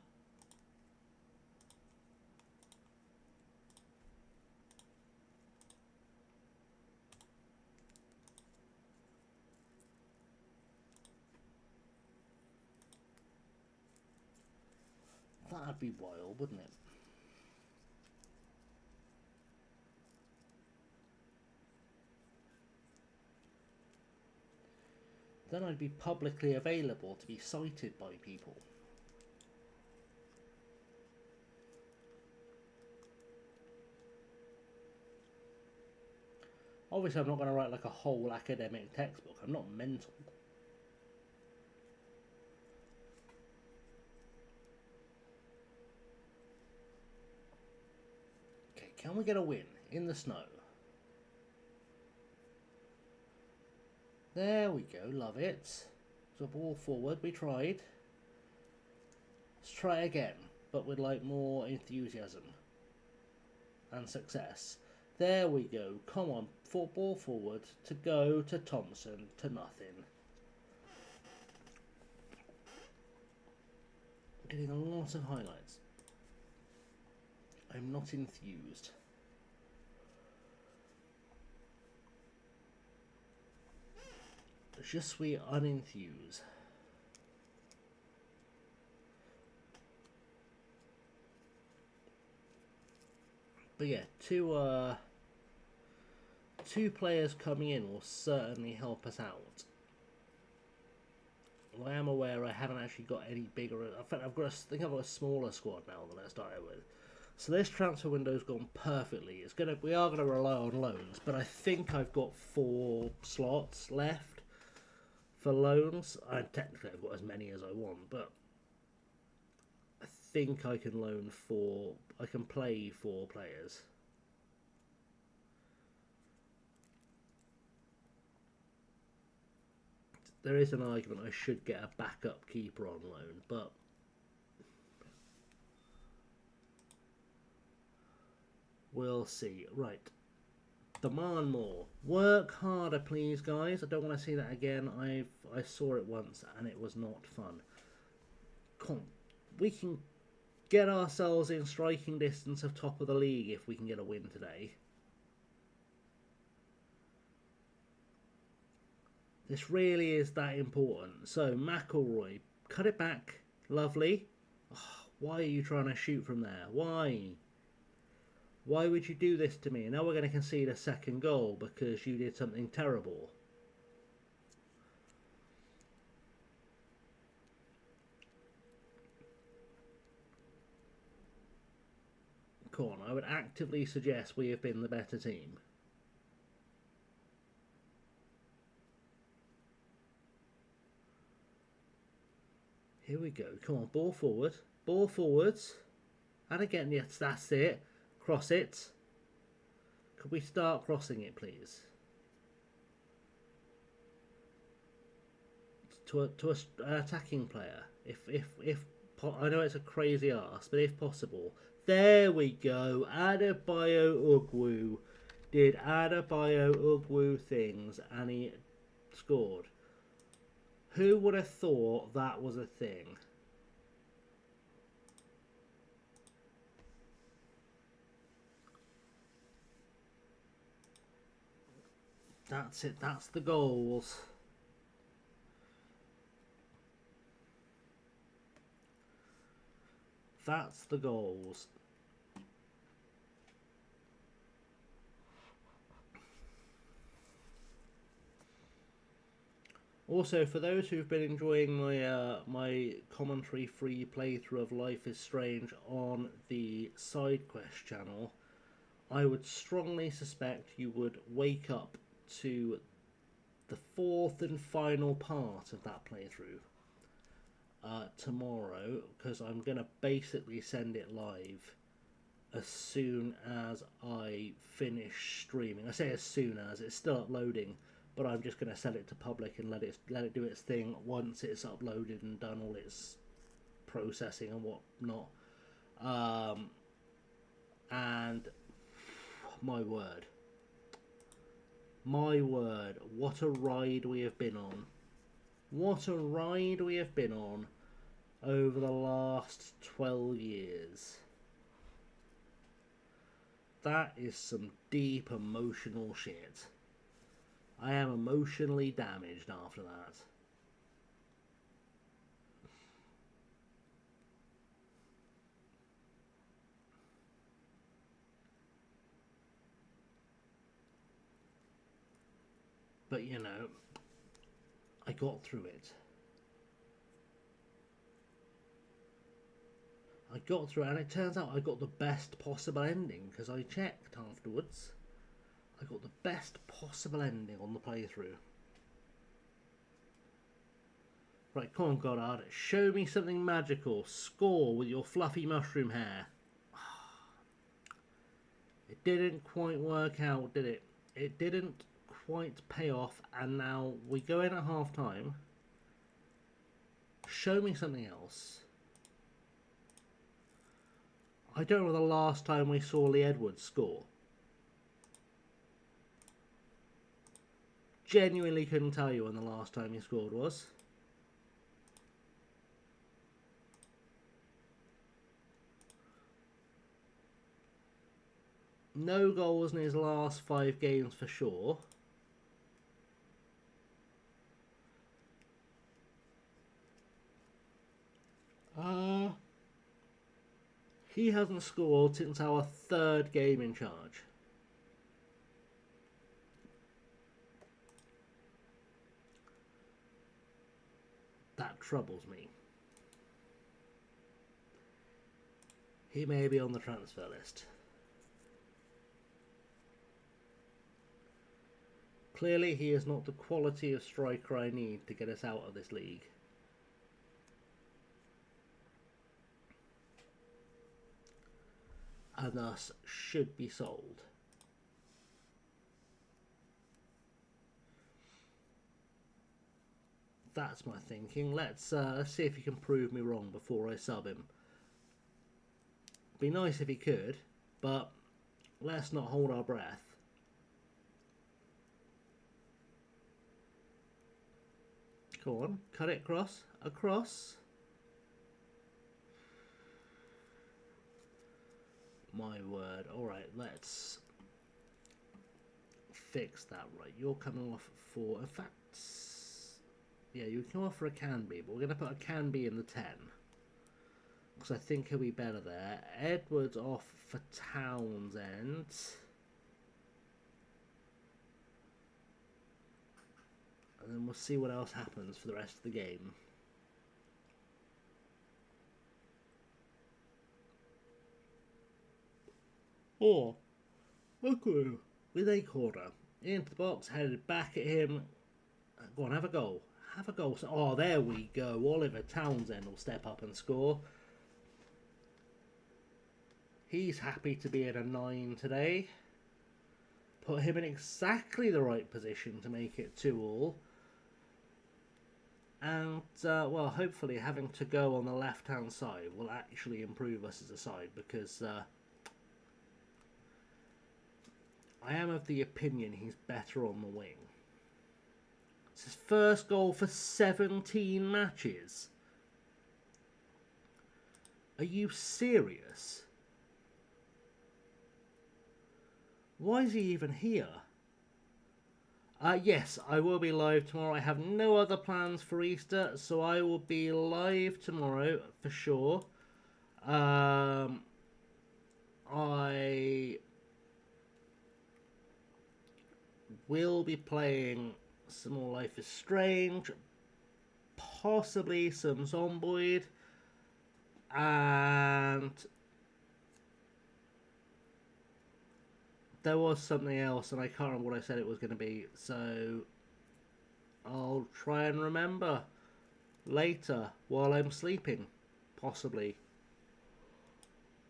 That'd be wild, wouldn't it? Then I'd be publicly available to be cited by people. Obviously I'm not going to write like a whole academic textbook. I'm not mental. Okay, can we get a win in the snow? There we go, love it. So ball forward, we tried. Let's try again, but with like more enthusiasm and success. There we go, come on, ball forward, to go to Thompson, to nothing. Getting a lot of highlights. I'm not enthused. Je suis unenthused. But yeah, two players coming in will certainly help us out I am aware I haven't actually got any bigger. In fact, I think I've got a smaller squad now than I started with. So this transfer window's gone perfectly. We are gonna rely on loans, but I think I've got 4 slots left for loans. Technically I've got as many as I want, but I think I can loan 4. I can play 4 players. There is an argument I should get a backup keeper on loan, but we'll see. Right. Demand more. Work harder, please, guys. I don't want to see that again. I saw it once and it was not fun. Come on. We can get ourselves in striking distance of top of the league if we can get a win today. This really is that important. So, McElroy, cut it back. Lovely. Oh, why are you trying to shoot from there? Why? Why would you do this to me? And now we're going to concede a second goal because you did something terrible. Come on, I would actively suggest we have been the better team. Here we go. Come on, ball forward. Ball forwards. And again, yes, that's it. Cross it. Could we start crossing it, please? To an attacking player. If I know it's a crazy arse, but if possible. There we go. Adebayo Ugwu did Adebayo Ugwu things, and he scored. Who would have thought that was a thing? That's it. That's the goals. That's the goals. Also, for those who've been enjoying my commentary-free playthrough of Life is Strange on the Side Quest channel, I would strongly suspect you would wake up to the 4th and final part of that playthrough tomorrow, because I'm going to basically send it live as soon as I finish streaming. I say as soon as, it's still uploading, but I'm just going to send it to public and let it do its thing once it's uploaded and done all its processing and whatnot. And my word, what a ride we have been on. What a ride we have been on over the last 12 years. That is some deep emotional shit. I am emotionally damaged after that. But you know, I got through it. I got through it, and it turns out I got the best possible ending, because I checked afterwards. I got the best possible ending on the playthrough. Right, come on, Goddard. Show me something magical. Score with your fluffy mushroom hair. It didn't quite work out, did it? It didn't quite pay off, and now we go in at half time. Show me something else. I don't know the last time we saw Lee Edwards score. Genuinely couldn't tell you when the last time he scored was. No goals in his last 5 games for sure. He hasn't scored since our 3rd game in charge. That troubles me. He may be on the transfer list. Clearly, he is not the quality of striker I need to get us out of this league. And thus should be sold. That's my thinking. Let's see if he can prove me wrong before I sub him. Be nice if he could, but let's not hold our breath. Go on, cut it across. Across. My word. Alright, let's fix that right. You're coming off for... In fact, yeah, you can come off for a can be, but we're going to put a can be in the 10. Because I think he'll be better there. Edwards off for Townsend. And then we'll see what else happens for the rest of the game. Oh, look with a corner into the box, headed back at him. Go on, have a goal. Have a goal. Oh, there we go. Oliver Townsend will step up and score. He's happy to be at a 9 today. Put him in exactly the right position to make it 2-2. And, well, hopefully having to go on the left-hand side will actually improve us as a side, because I am of the opinion he's better on the wing. It's his first goal for 17 matches. Are you serious? Why is he even here? Yes, I will be live tomorrow. I have no other plans for Easter, so I will be live tomorrow for sure. I will be playing some more Life is Strange, possibly some Zomboid, and there was something else, and I can't remember what I said it was going to be, so I'll try and remember later while I'm sleeping, possibly.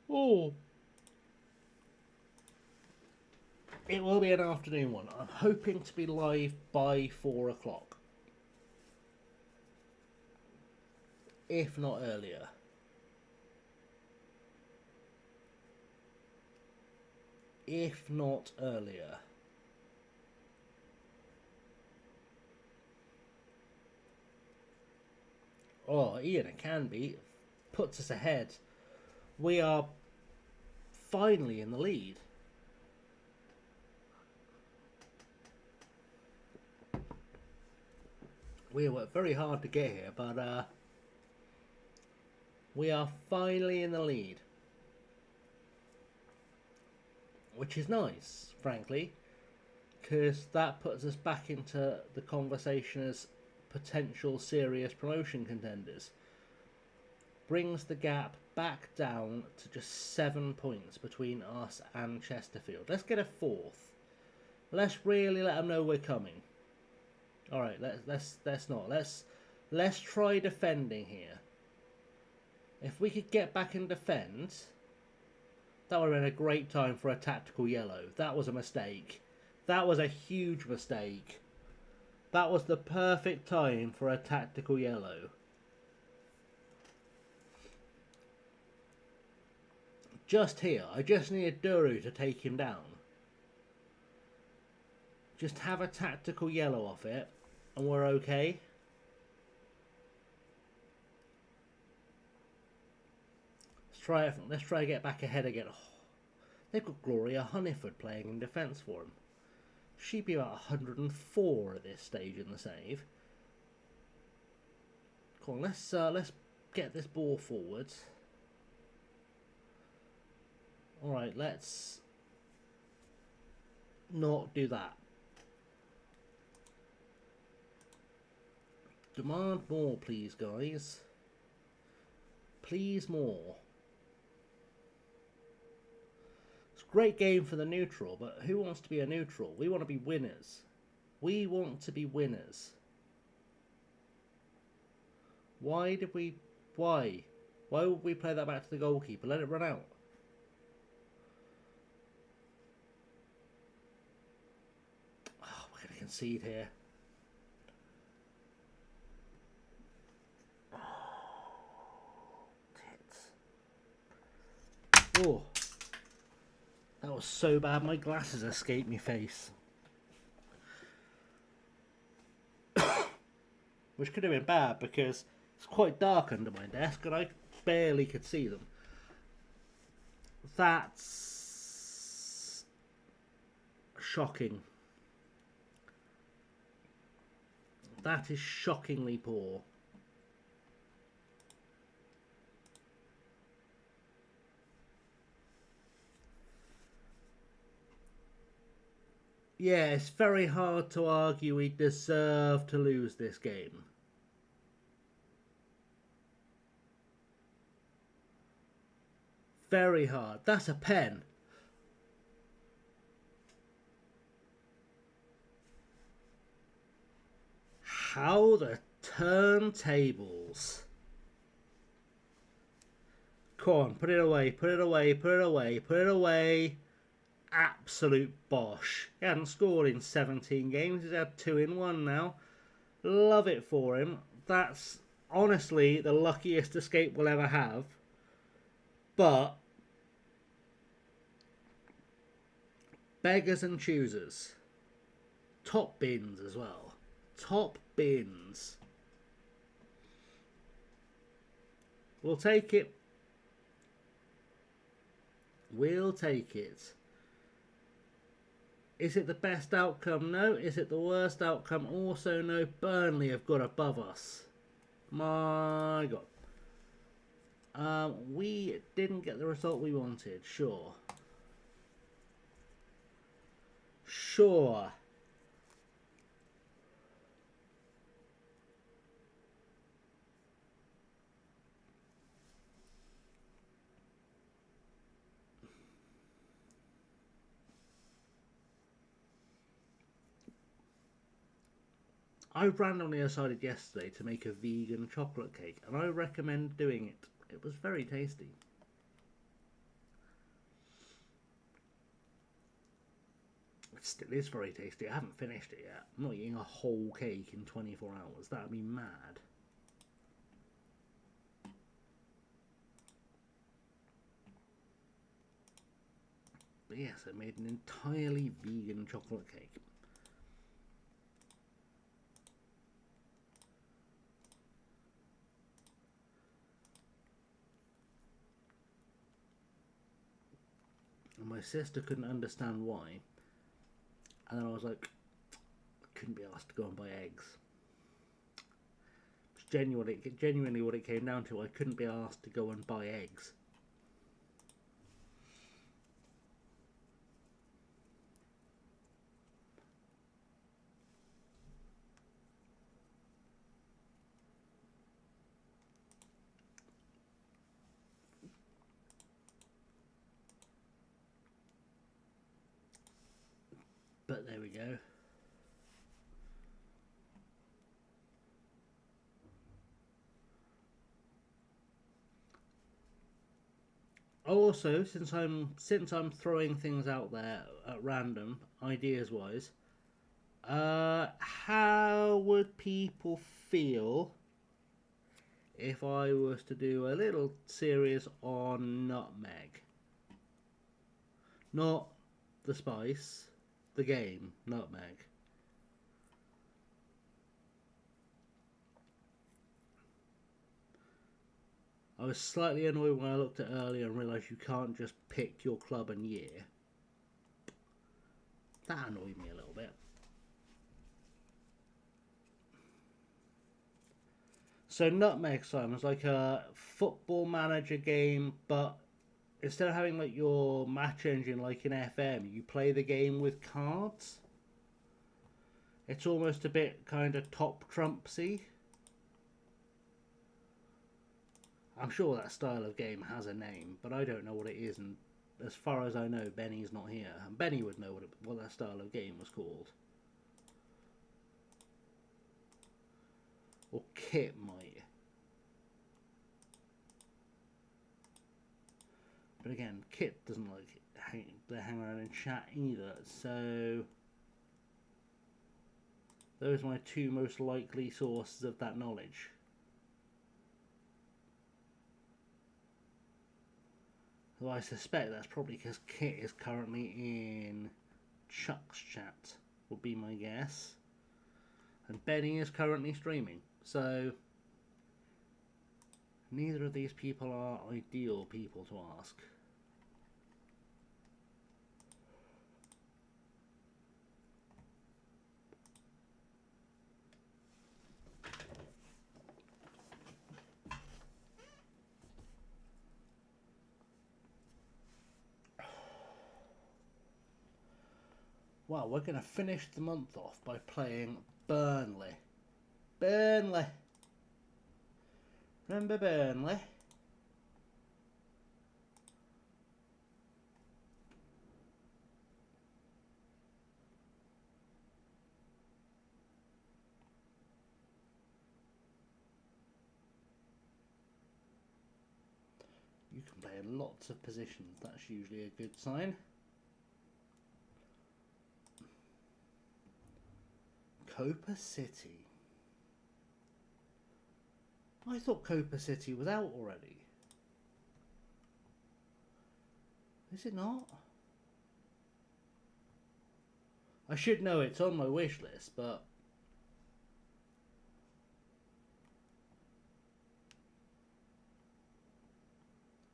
Oh, it will be an afternoon one. I'm hoping to be live by 4 o'clock, if not earlier. If not earlier. Oh, Ian, it can be. Puts us ahead. We are finally in the lead. We worked very hard to get here, but we are finally in the lead. Which is nice, frankly, because that puts us back into the conversation as potential serious promotion contenders. Brings the gap back down to just 7 points between us and Chesterfield. Let's get a 4th. Let's really let them know we're coming. All right, let's try defending here. If we could get back and defend, that would have been a great time for a tactical yellow. That was a mistake. That was a huge mistake. That was the perfect time for a tactical yellow. Just here. I just needed Duru to take him down. Just have a tactical yellow off it, and we're okay. Let's try to get back ahead again. Oh, they've got Gloria Honeyford playing in defence for them. She'd be about 104 at this stage in the save. Come on, let's get this ball forwards. All right, let's not do that. Demand more, please, guys. Please more. It's a great game for the neutral, but who wants to be a neutral? We want to be winners. We want to be winners. Why did we... Why? Why would we play that back to the goalkeeper? Let it run out. Oh, we're going to concede here. Oh, that was so bad. My glasses escaped my face. Which could have been bad because it's quite dark under my desk and I barely could see them. That's shocking. That is shockingly poor. Yeah, it's very hard to argue we deserve to lose this game. Very hard. That's a pen. How the turntables. Come on, put it away, put it away, put it away, put it away. Absolute bosh. He hadn't scored in 17 games. He's had 2 in 1 now. Love it for him. That's honestly the luckiest escape we'll ever have. But beggars and choosers. Top bins as well. Top bins. We'll take it. We'll take it. Is it the best outcome? No. Is it the worst outcome? Also no. Burnley have got above us. My God. We didn't get the result we wanted. Sure. Sure. I randomly decided yesterday to make a vegan chocolate cake, and I recommend doing it. It was very tasty. It still is very tasty. I haven't finished it yet. I'm not eating a whole cake in 24 hours. That would be mad. But yes, I made an entirely vegan chocolate cake. And my sister couldn't understand why. And then I was like, I couldn't be asked to go and buy eggs. It's genuinely what it came down to. I couldn't be asked to go and buy eggs. But there we go. Also, since I'm throwing things out there at random, ideas wise, how would people feel if I was to do a little series on nutmeg? Not the spice. The game, nutmeg. I was slightly annoyed when I looked at it earlier and realised you can't just pick your club and year. That annoyed me a little bit. So Nutmeg, Simon's like a football manager game, but instead of having like your match engine like in FM, you play the game with cards. It's almost a bit kind of top trumpsy. I'm sure that style of game has a name, but I don't know what it is, and as far as I know, Benny's not here. And Benny would know what that style of game was called. Or Kit might. But again, Kit doesn't like to hang around and chat either, so those are my two most likely sources of that knowledge. Though I suspect that's probably because Kit is currently in Chuck's chat, would be my guess. And Benny is currently streaming, so neither of these people are ideal people to ask. Well, we're going to finish the month off by playing Burnley. Burnley. Remember Burnley? You can play lots of positions. That's usually a good sign. Copa City. I thought Copa City was out already. Is it not? I should know, it's on my wish list, but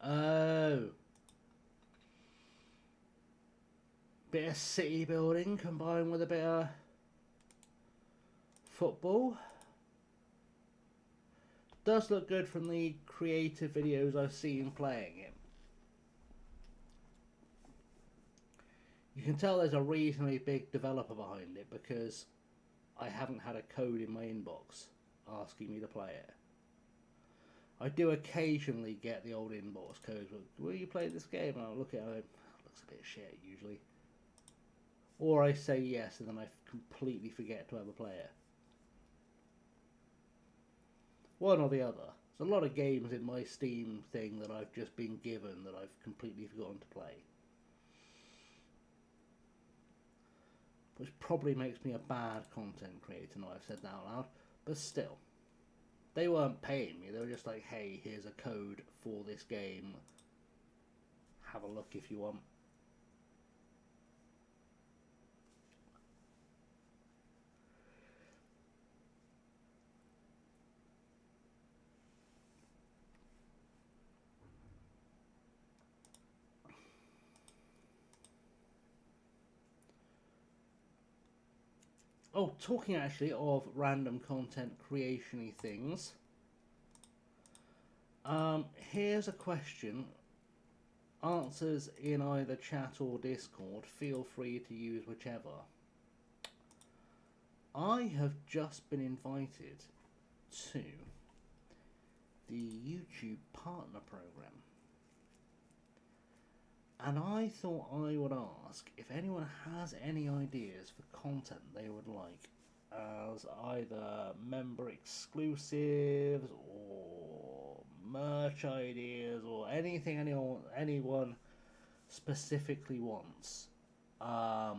oh, bit of city building combined with a bit of football. Does look good from the creative videos I've seen playing it. You can tell there's a reasonably big developer behind it because I haven't had a code in my inbox asking me to play it. I do occasionally get the old inbox codes. Will you play this game? And I'll look at it. It looks a bit shit usually. Or I say yes and then I completely forget to ever play it. One or the other. There's a lot of games in my Steam thing that I've just been given that I've completely forgotten to play. Which probably makes me a bad content creator now I've said that out loud. But still. They weren't paying me. They were just like, hey, here's a code for this game. Have a look if you want. Oh, talking actually of random content creation-y things. Here's a question. Answers in either chat or Discord. Feel free to use whichever. I have just been invited to the YouTube Partner Program. And I thought I would ask if anyone has any ideas for content they would like as either member exclusives or merch ideas or anything anyone specifically wants. I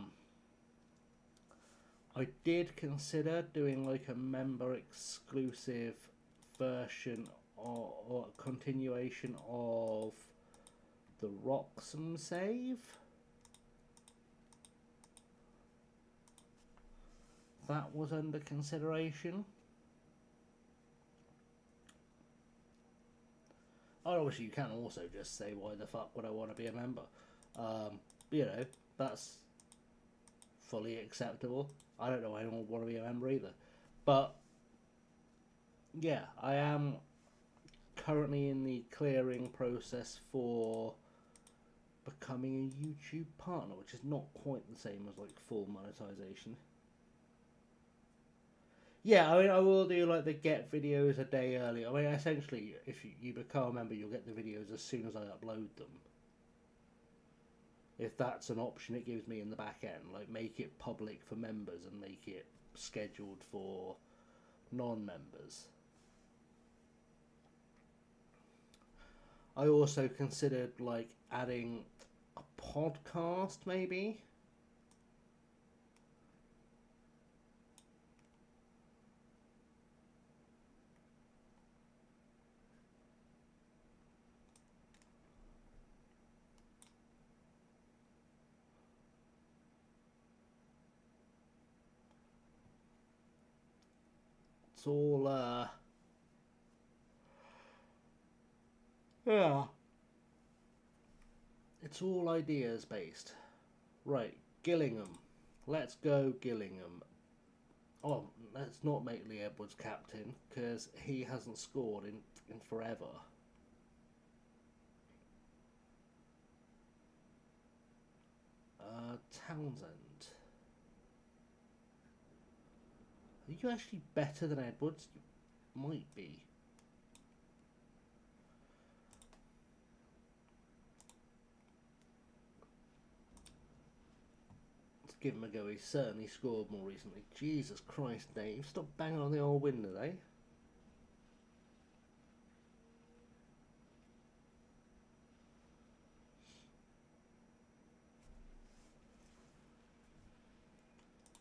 did consider doing like a member exclusive version or continuation of the Roxham save. That was under consideration. Obviously you can also just say why the fuck would I want to be a member. You know, that's fully acceptable. I don't know why anyone would want to be a member either. But yeah, I am currently in the clearing process for becoming a YouTube partner, which is not quite the same as like full monetization. Yeah, I mean, I will do like the get videos a day early. I mean, essentially, if you become a member, you'll get the videos as soon as I upload them. If that's an option it gives me in the back end, like make it public for members and make it scheduled for non-members. I also considered like adding a podcast, maybe. It's all yeah, it's all ideas based. Right, Gillingham. Let's go Gillingham. Oh, let's not make Lee Edwards captain because he hasn't scored in forever. Townsend. Are you actually better than Edwards? You might be. Let's give him a go. He's certainly scored more recently. Jesus Christ, Dave. Stop banging on the old window, eh?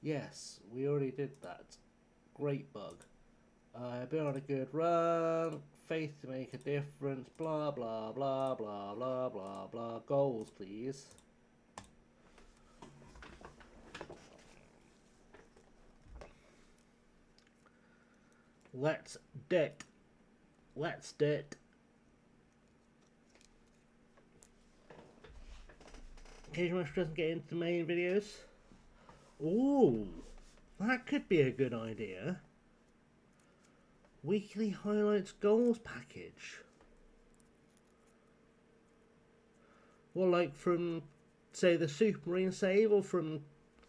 Yes, we already did that. Great bug. Been on a good run. Faith to make a difference. Blah, blah, blah, blah, blah, blah, blah. Goals, please. Let's do it. Let's do it. Occasionally doesn't get into the main videos. Ooh, that could be a good idea. Weekly highlights goals package. Well, like from, say, the Supermarine save, or from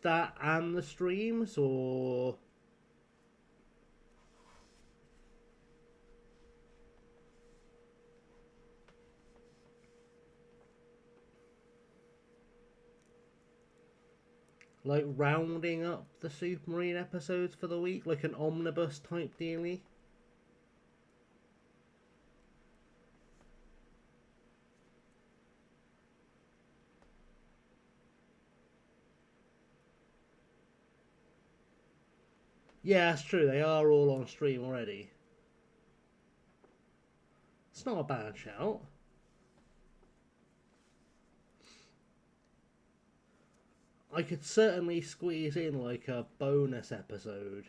that and the streams, or... like rounding up the Supermarine episodes for the week, like an omnibus type dealie. Yeah, that's true. They are all on stream already. It's not a bad shout. I could certainly squeeze in like a bonus episode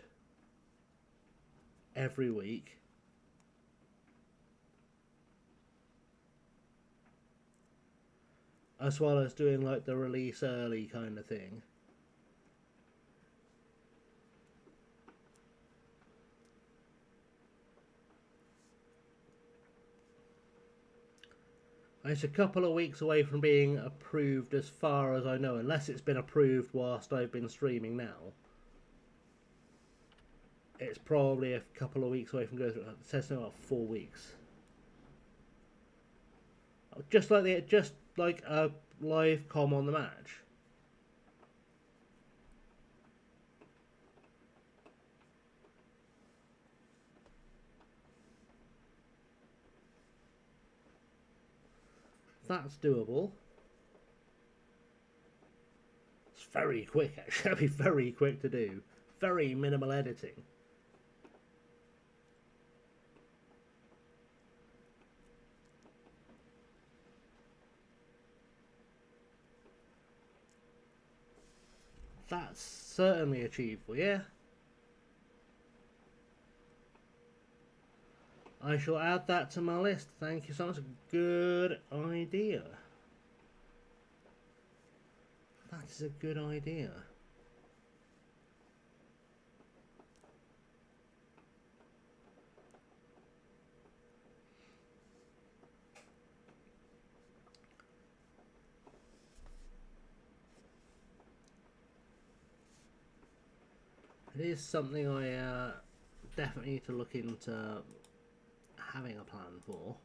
every week. As well as doing like the release early kind of thing. It's a couple of weeks away from being approved as far as I know, unless it's been approved whilst I've been streaming now. It's probably a couple of weeks away from going through. It says something about 4 weeks. Just like a live com on the match. That's doable. It's very quick, actually. That'd be very quick to do. Very minimal editing. That's certainly achievable, yeah. I shall add that to my list. Thank you so much. Good idea. That is a good idea. It is something I definitely need to look into having a plan for.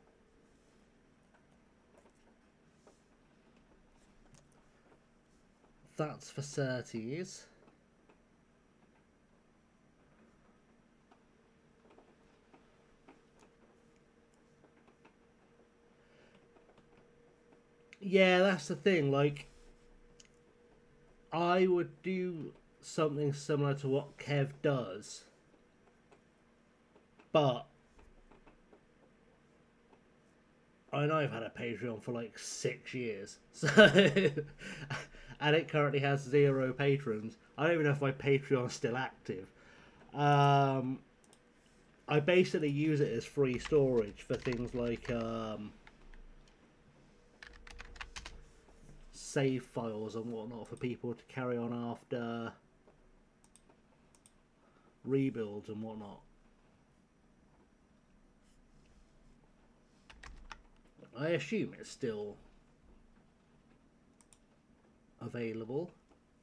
That's for certies. Yeah, that's the thing. Like, I would do something similar to what Kev does, but I know I've had a Patreon for like 6 years, so and it currently has 0 patrons. I don't even know if my Patreon's still active. I basically use it as free storage for things like save files and whatnot for people to carry on after rebuilds and whatnot. I assume it's still available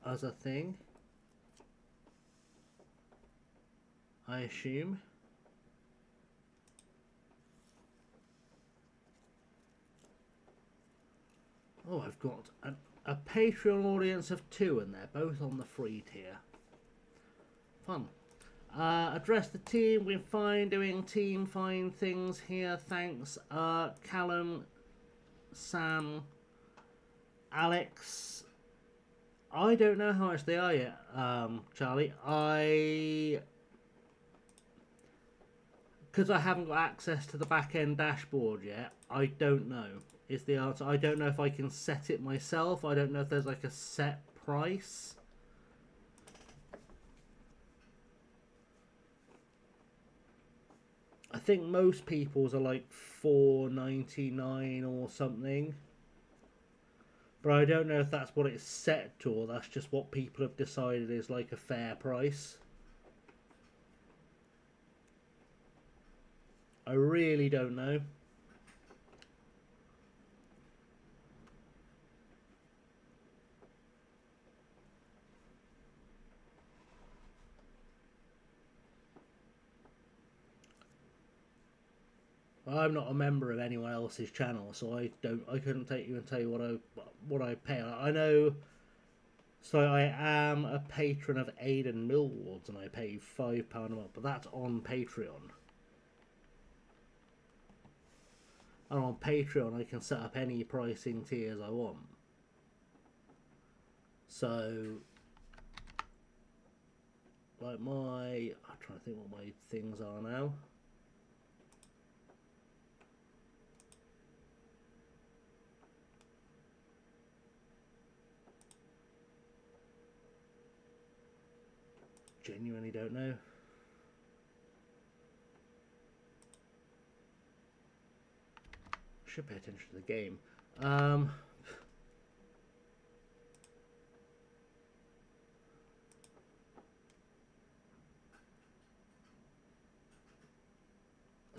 as a thing. I assume. Oh, I've got a Patreon audience of 2 and they're both on the free tier. Fun. Address the team. We're fine doing team fine things here. Thanks. Callum, Sam, Alex. I don't know how much they are yet, Charlie. Because I haven't got access to the back end dashboard yet, I don't know, is the answer. I don't know if I can set it myself. I don't know if there's like a set price. I think most people's are like $4.99 or something. But I don't know if that's what it's set to, or that's just what people have decided is like a fair price. I really don't know. I'm not a member of anyone else's channel, so I couldn't even tell you what I pay. I know. So I am a patron of Aidan Millwards, and I pay £5 a month, but that's on Patreon. And on Patreon, I can set up any pricing tiers I want. So, like I'm trying to think what my things are now. Genuinely don't know. Should pay attention to the game.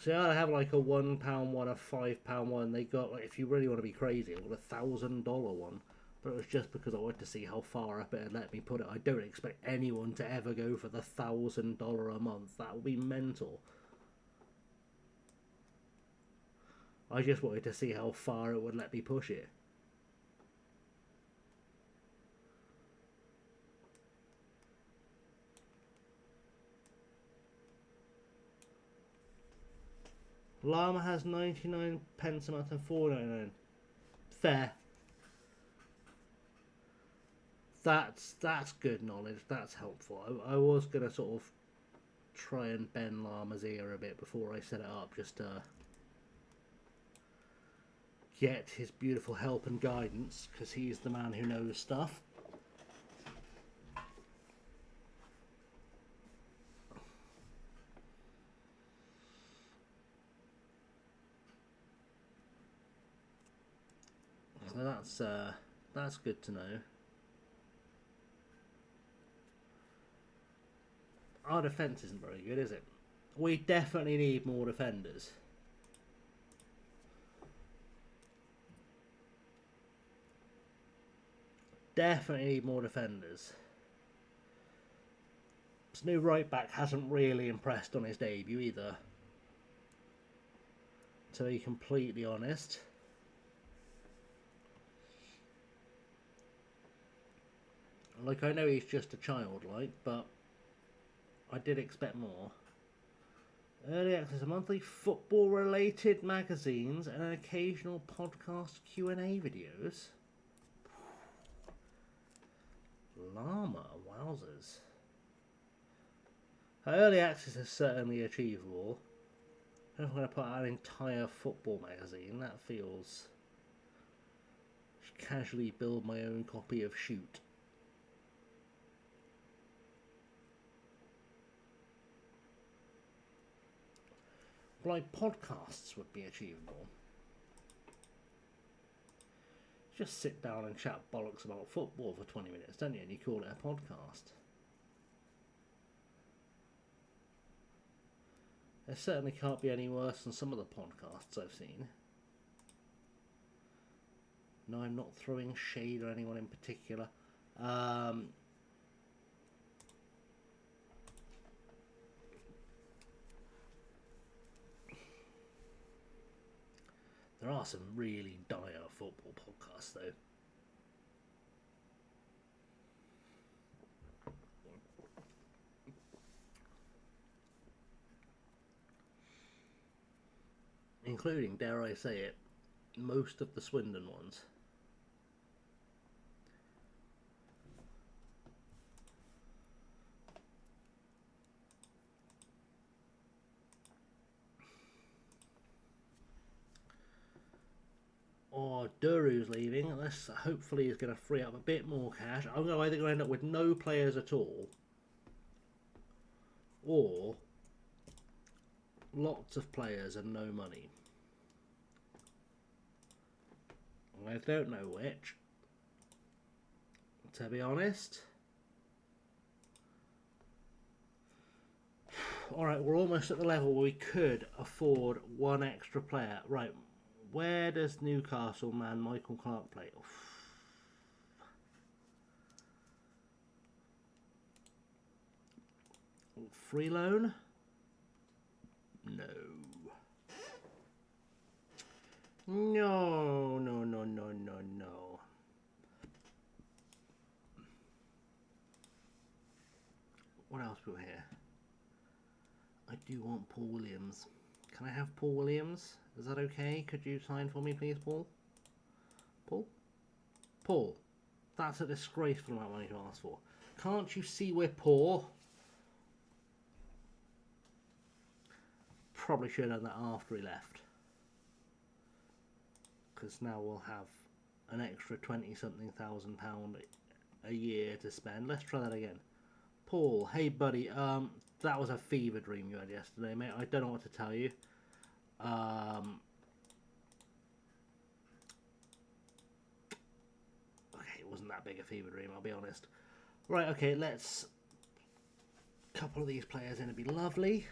So I have like a £1 one, a £5 one. They got, like, if you really want to be crazy, I got a $1,000 one. But it was just because I wanted to see how far up it had let me put it. I don't expect anyone to ever go for the $1,000 a month. That would be mental. I just wanted to see how far it would let me push it. Llama has 99 pence a month and £4.99. Fair. That's good knowledge. That's helpful. I was going to sort of try and bend Llama's ear a bit before I set it up, just to get his beautiful help and guidance, because he's the man who knows stuff. So that's good to know. Our defence isn't very good, is it? We definitely need more defenders. Definitely need more defenders. This new right back hasn't really impressed on his debut either, to be completely honest. Like, I know he's just a child, like, but I did expect more. Early access to monthly football-related magazines and an occasional podcast Q&A videos. Llama, wowzers. Early access is certainly achievable. I don't know if I'm going to put out an entire football magazine. That feels... Just casually build my own copy of Shoot. Like, podcasts would be achievable. Just sit down and chat bollocks about football for 20 minutes, don't you? And you call it a podcast. It certainly can't be any worse than some of the podcasts I've seen. No, I'm not throwing shade at anyone in particular. There are some really dire football podcasts, though. Including, dare I say it, most of the Swindon ones. Or Duru's leaving. This hopefully is going to free up a bit more cash. I'm either going to end up with no players at all, or lots of players and no money. I don't know which, to be honest. Alright, we're almost at the level where we could afford one extra player. Right, where does Newcastle man Michael Clark play? Free loan? No. No, no, no, no, no, no. What else we got here? I do want Paul Williams. Can I have Paul Williams? Is that okay? Could you sign for me, please, Paul? Paul? Paul. That's a disgraceful amount of money to ask for. Can't you see we're poor? Probably should have done that after he left. Because now we'll have an extra 20-something thousand pound a year to spend. Let's try that again. Paul, hey buddy, that was a fever dream you had yesterday, mate. I don't know what to tell you. Okay, it wasn't that big a fever dream, I'll be honest. Right, okay, let's... A couple of these players in, it'd be lovely.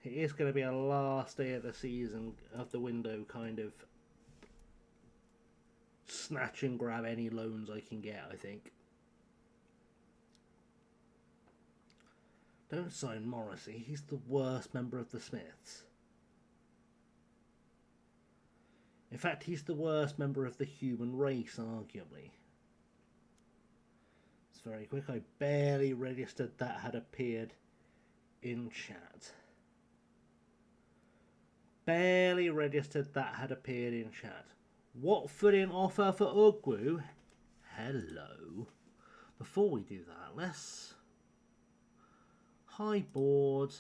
It is going to be a last day of the season, of the window, kind of snatch and grab any loans I can get, I think. Don't sign Morrissey, he's the worst member of the Smiths. In fact, he's the worst member of the human race, arguably. It's very quick, I barely registered that had appeared in chat. Barely registered that had appeared in chat. Watford in offer for Ugwu? Hello. Before we do that, let's... Hi, board.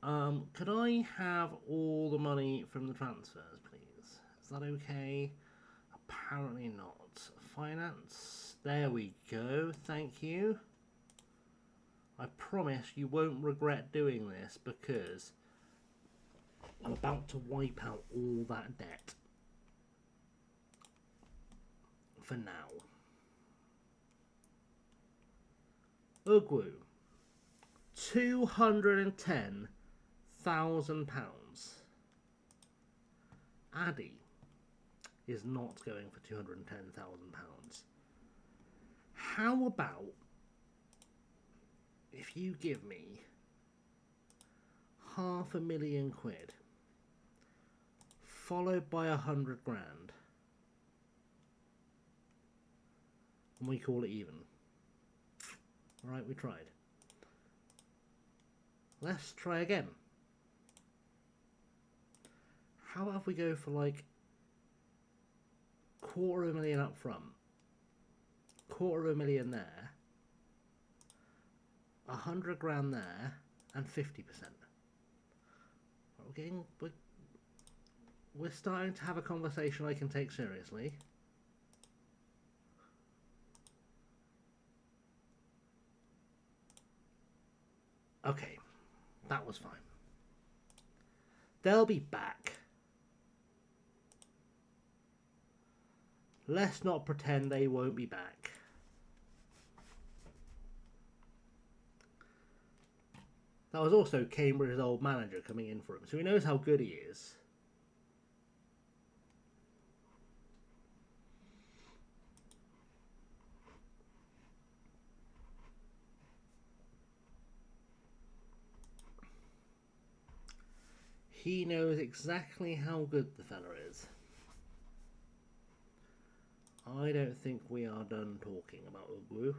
Could I have all the money from the transfers, please? Is that okay? Apparently not. Finance. There we go. Thank you. I promise you won't regret doing this because... I'm about to wipe out all that debt. For now. Ugwu. £210,000. Addy is not going for £210,000. How about if you give me £500,000 followed by 100 grand, and we call it even. Alright, we tried. Let's try again. How about if we go for like $250,000 up front, $250,000 there, 100 grand there, and 50%. We're starting to have a conversation I can take seriously. Okay, that was fine. They'll be back. Let's not pretend they won't be back. That was also Cambridge's old manager coming in for him, so he knows how good he is. He knows exactly how good the fella is. I don't think we are done talking about Ugu.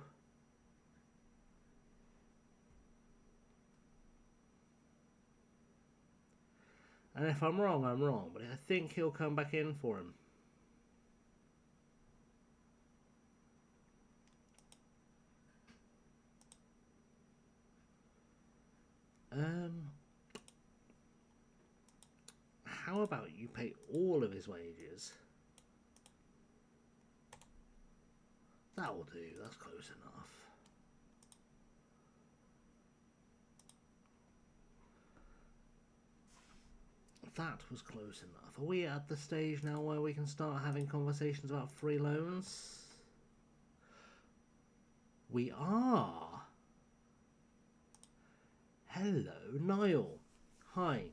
And if I'm wrong, I'm wrong, but I think he'll come back in for him. How about you pay all of his wages? That will do, that's close enough. That was close enough. Are we at the stage now where we can start having conversations about free loans? We are. Hello, Niall. Hi.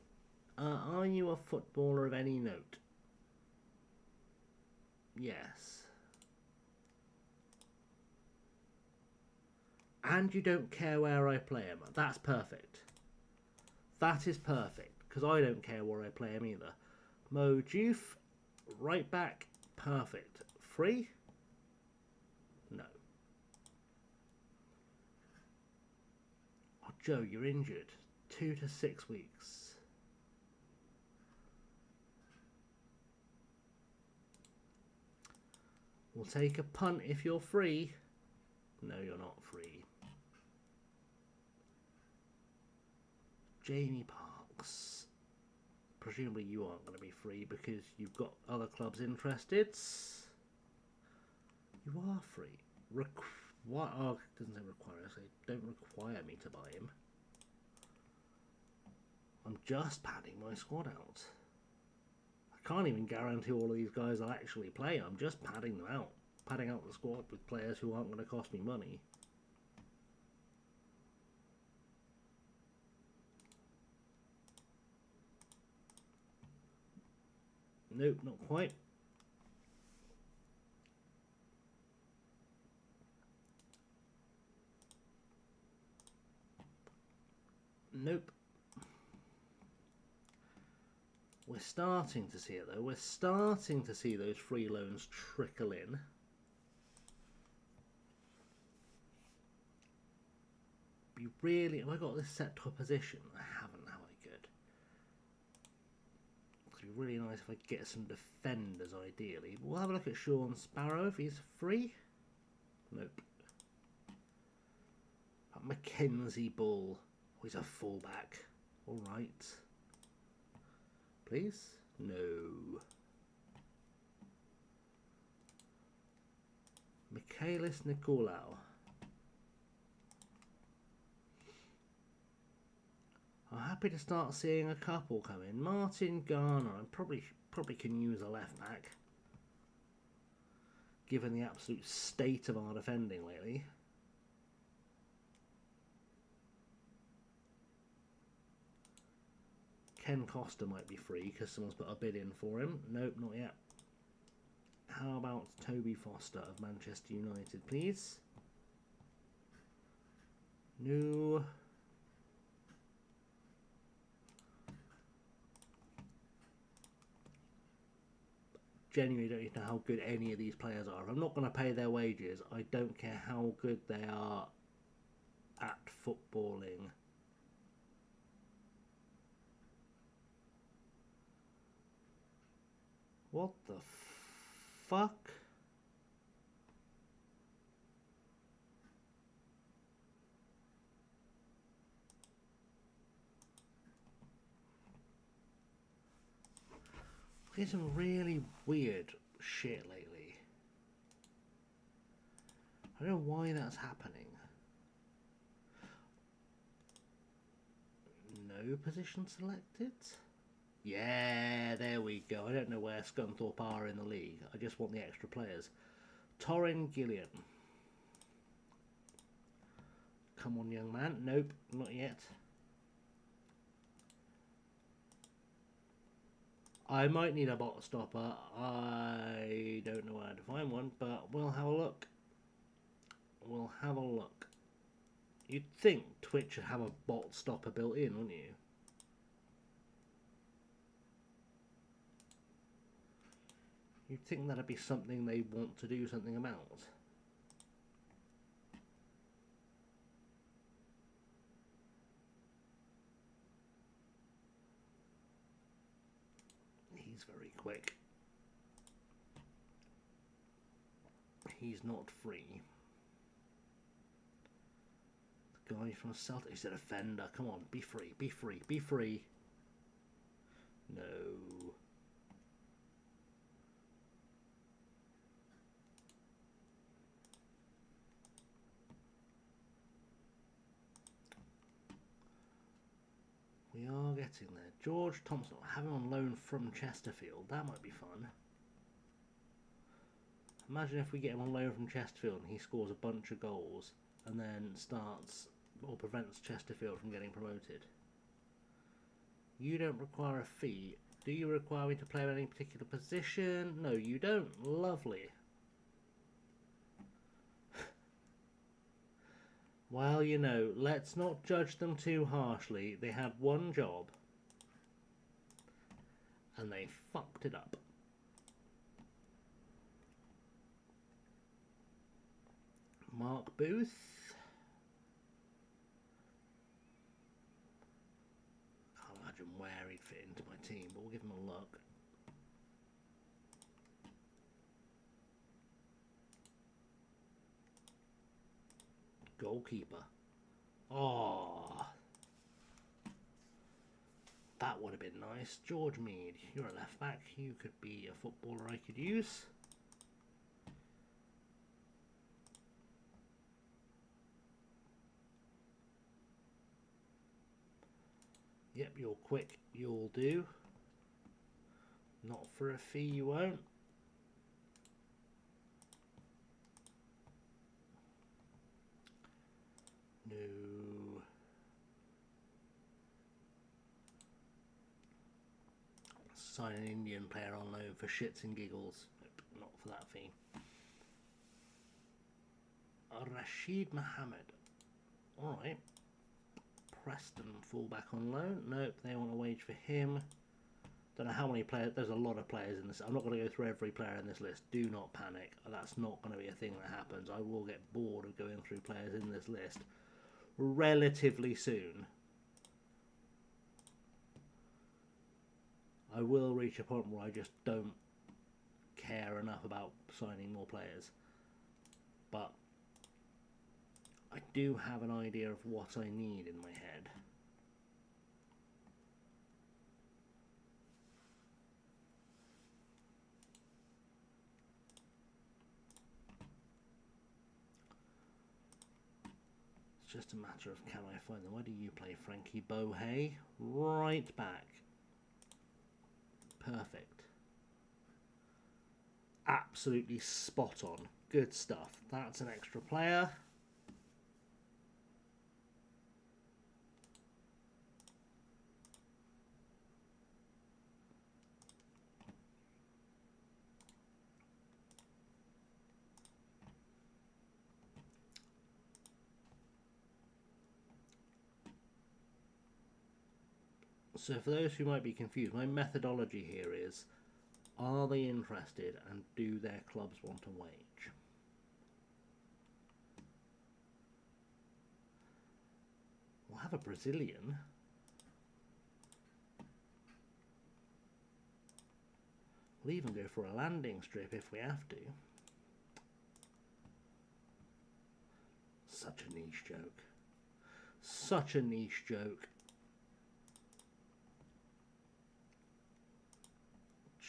Are you a footballer of any note? Yes. And you don't care where I play him. That's perfect. That is perfect. Because I don't care where I play him either. Mo Diouf, right back, perfect. Free? No. Oh, Joe, you're injured. 2 to 6 weeks. We'll take a punt if you're free. No, you're not free. Jamie Parks. Presumably you aren't going to be free because you've got other clubs interested. You are free. What? Oh, it doesn't say require. So don't require me to buy him. I'm just padding my squad out. I can't even guarantee all of these guys will actually play. I'm just padding them out. Padding out the squad with players who aren't going to cost me money. Nope, not quite. Nope. We're starting to see it though. We're starting to see those free loans trickle in. You really, have I got this set to a position? I haven't, have I? Good. It'd be really nice if I get some defenders ideally. We'll have a look at Sean Sparrow if he's free. Nope. Mackenzie Bull. Oh, he's a fullback. Alright. Please? No. Michaelis Nicolau. I'm happy to start seeing a couple come in. Martin Garner. I probably can use a left back, given the absolute state of our defending lately. Ken Costa might be free because someone's put a bid in for him. Nope, not yet. How about Toby Foster of Manchester United, please? No. Genuinely don't even know how good any of these players are. If I'm not going to pay their wages, I don't care how good they are at footballing. What the fuck? There's some really weird shit lately. I don't know why that's happening. No position selected? Yeah, there we go. I don't know where Scunthorpe are in the league. I just want the extra players. Torrin Gillian. Come on, young man. Nope, not yet. I might need a bot stopper. I don't know where to find one, but we'll have a look. We'll have a look. You'd think Twitch should have a bot stopper built in, wouldn't you? You'd think that'd be something they want to do something about. He's very quick. He's not free. The guy from Celtic, he's a defender. Come on, be free, be free, be free. No. We are getting there. George Thompson, have him on loan from Chesterfield. That might be fun. Imagine if we get him on loan from Chesterfield and he scores a bunch of goals and then starts or prevents Chesterfield from getting promoted. You don't require a fee. Do you require me to play in any particular position? No, you don't. Lovely. Well, you know, let's not judge them too harshly. They had one job and they fucked it up. Mark Booth. Can't imagine where he'd fit into my team, but we'll give him a look. Goalkeeper. Oh, that would have been nice. George Mead, you're a left back. You could be a footballer I could use. Yep, you're quick. You'll do. Not for a fee, you won't. No. Sign an Indian player on loan for shits and giggles. Nope, not for that fee. Rashid Mohammed. Alright. Preston fullback on loan. Nope, they want a wage for him. Don't know how many players. There's a lot of players in this. I'm not going to go through every player in this list. Do not panic. That's not going to be a thing that happens. I will get bored of going through players in this list relatively soon. I will reach a point where I just don't care enough about signing more players. But I do have an idea of what I need in my head. It's just a matter of can I find them. Where do you play, Frankie Bohey? Right back. Perfect. Absolutely spot on. Good stuff. That's an extra player. So for those who might be confused, my methodology here is, are they interested and do their clubs want a wage? We'll have a Brazilian. We'll even go for a landing strip if we have to. Such a niche joke. Such a niche joke.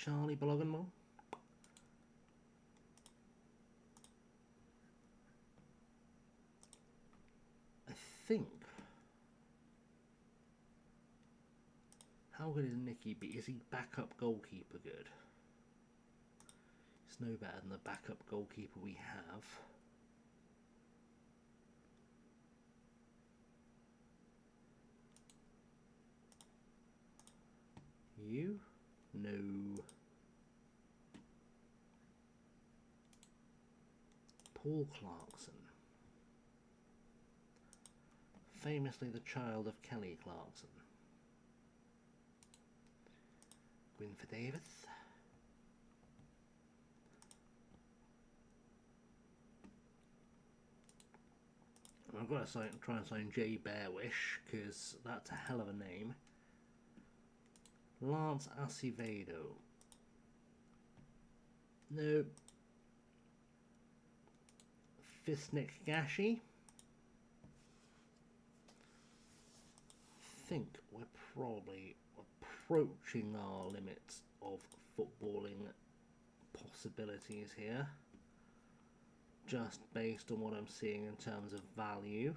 Charlie Bloggenmore. I think. How good is Nicky B? Is he backup goalkeeper good? It's no better than the backup goalkeeper we have. You? No. Paul Clarkson. Famously the child of Kelly Clarkson. Gwynfor Davis. I've got to try and sign Jay Bearwish, because that's a hell of a name. Lance Acevedo. No. Fisnik Gashi. I think we're probably approaching our limits of footballing possibilities here, just based on what I'm seeing in terms of value.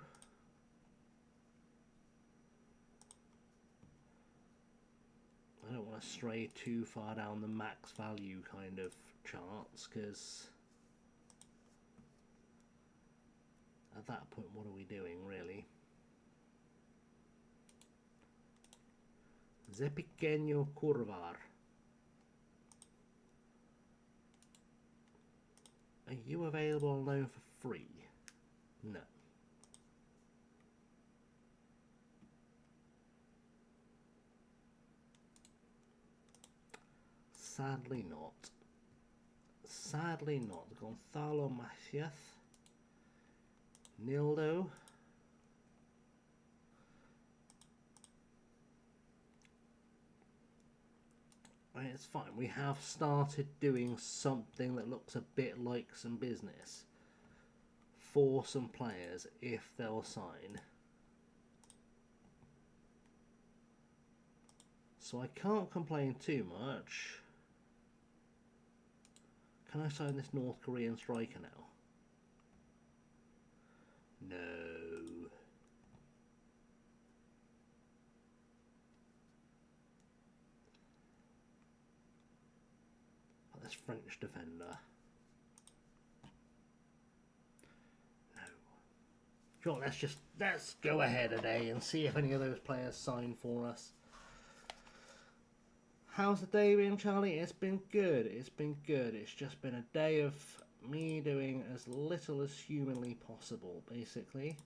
I don't want to stray too far down the max value kind of charts, because at that point, what are we doing really? Ze pequeño curvar. Are you available on loan for free? No. Sadly not. Sadly not. Gonzalo Macias. Nildo. It's fine. We have started doing something that looks a bit like some business for some players if they'll sign. So I can't complain too much. Can I sign this North Korean striker now? No. This French defender. No. Sure, let's go ahead a day and see if any of those players sign for us. How's the day been, Charlie? It's been good. It's been good. It's just been a day of me doing as little as humanly possible, basically.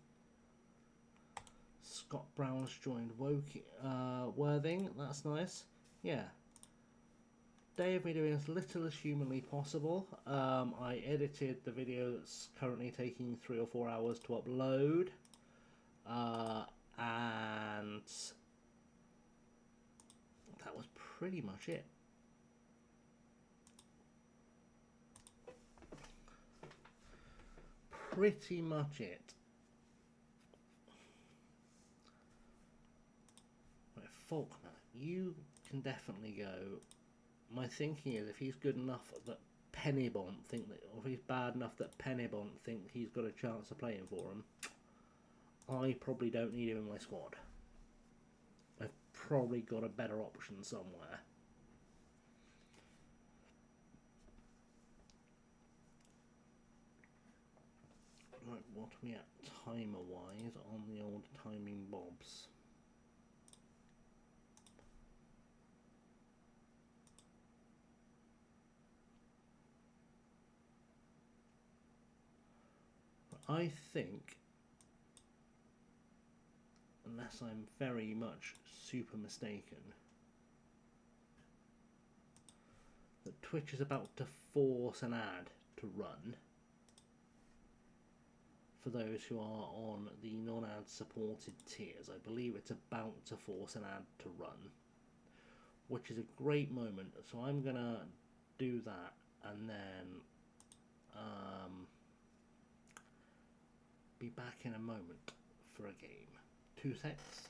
Scott Brown's joined Worthing. That's nice. Yeah. Day of me doing as little as humanly possible. I edited the video that's currently taking 3 or 4 hours to upload. And that was pretty much it. Pretty much it. Right, Faulkner, you can definitely go. My thinking is, if he's good enough that Pennybont think that, or if he's bad enough that Pennybont think he's got a chance of playing for him, I probably don't need him in my squad. I've probably got a better option somewhere. Right, what are we at timer-wise on the old timing bobs? I think, unless I'm very much super mistaken, that Twitch is about to force an ad to run for those who are on the non-ad supported tiers. I believe it's about to force an ad to run, which is a great moment. So I'm gonna do that and then be back in a moment for a game. 2 secs.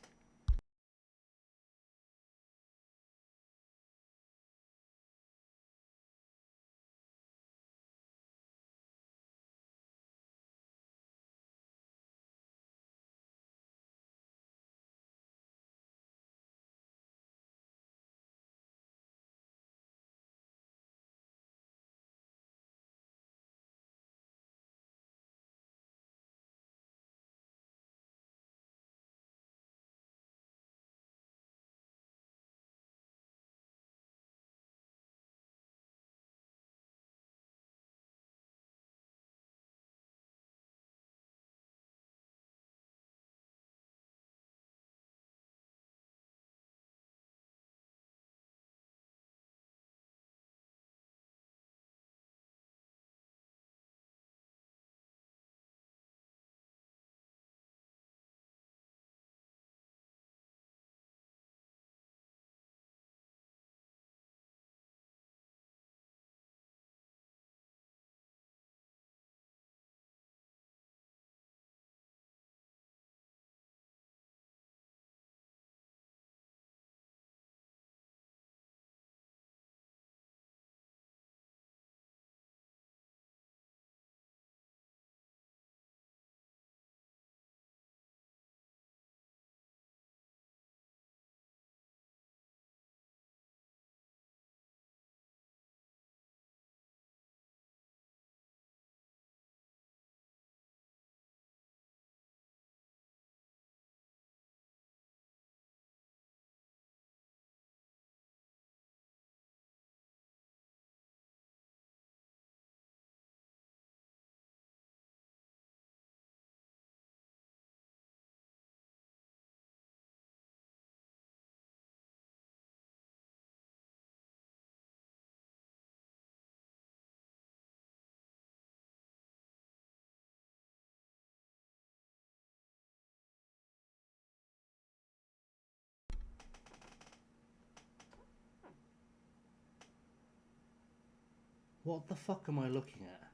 What the fuck am I looking at?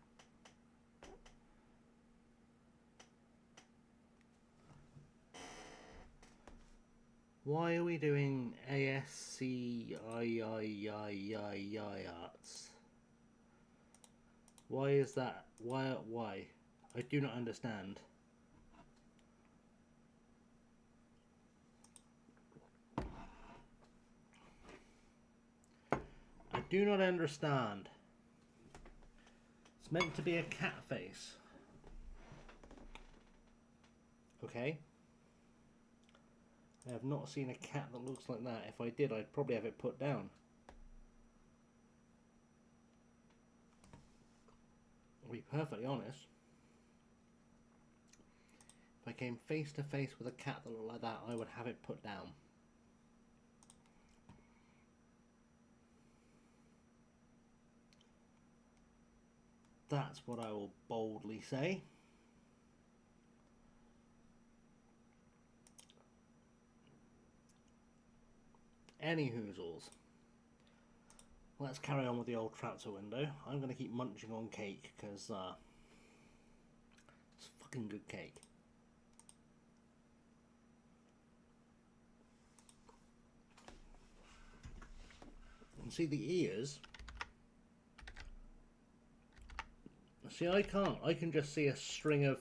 Why are we doing arts? Why is that? Why? I do not understand. I do not understand. It's meant to be a cat face. Okay. I have not seen a cat that looks like that. If I did, I'd probably have it put down. I'll be perfectly honest. If I came face to face with a cat that looked like that, I would have it put down. That's what I will boldly say. Any hoozles. Let's carry on with the old transfer window. I'm going to keep munching on cake because it's fucking good cake. And see the ears. See, I can't. I can just see a string of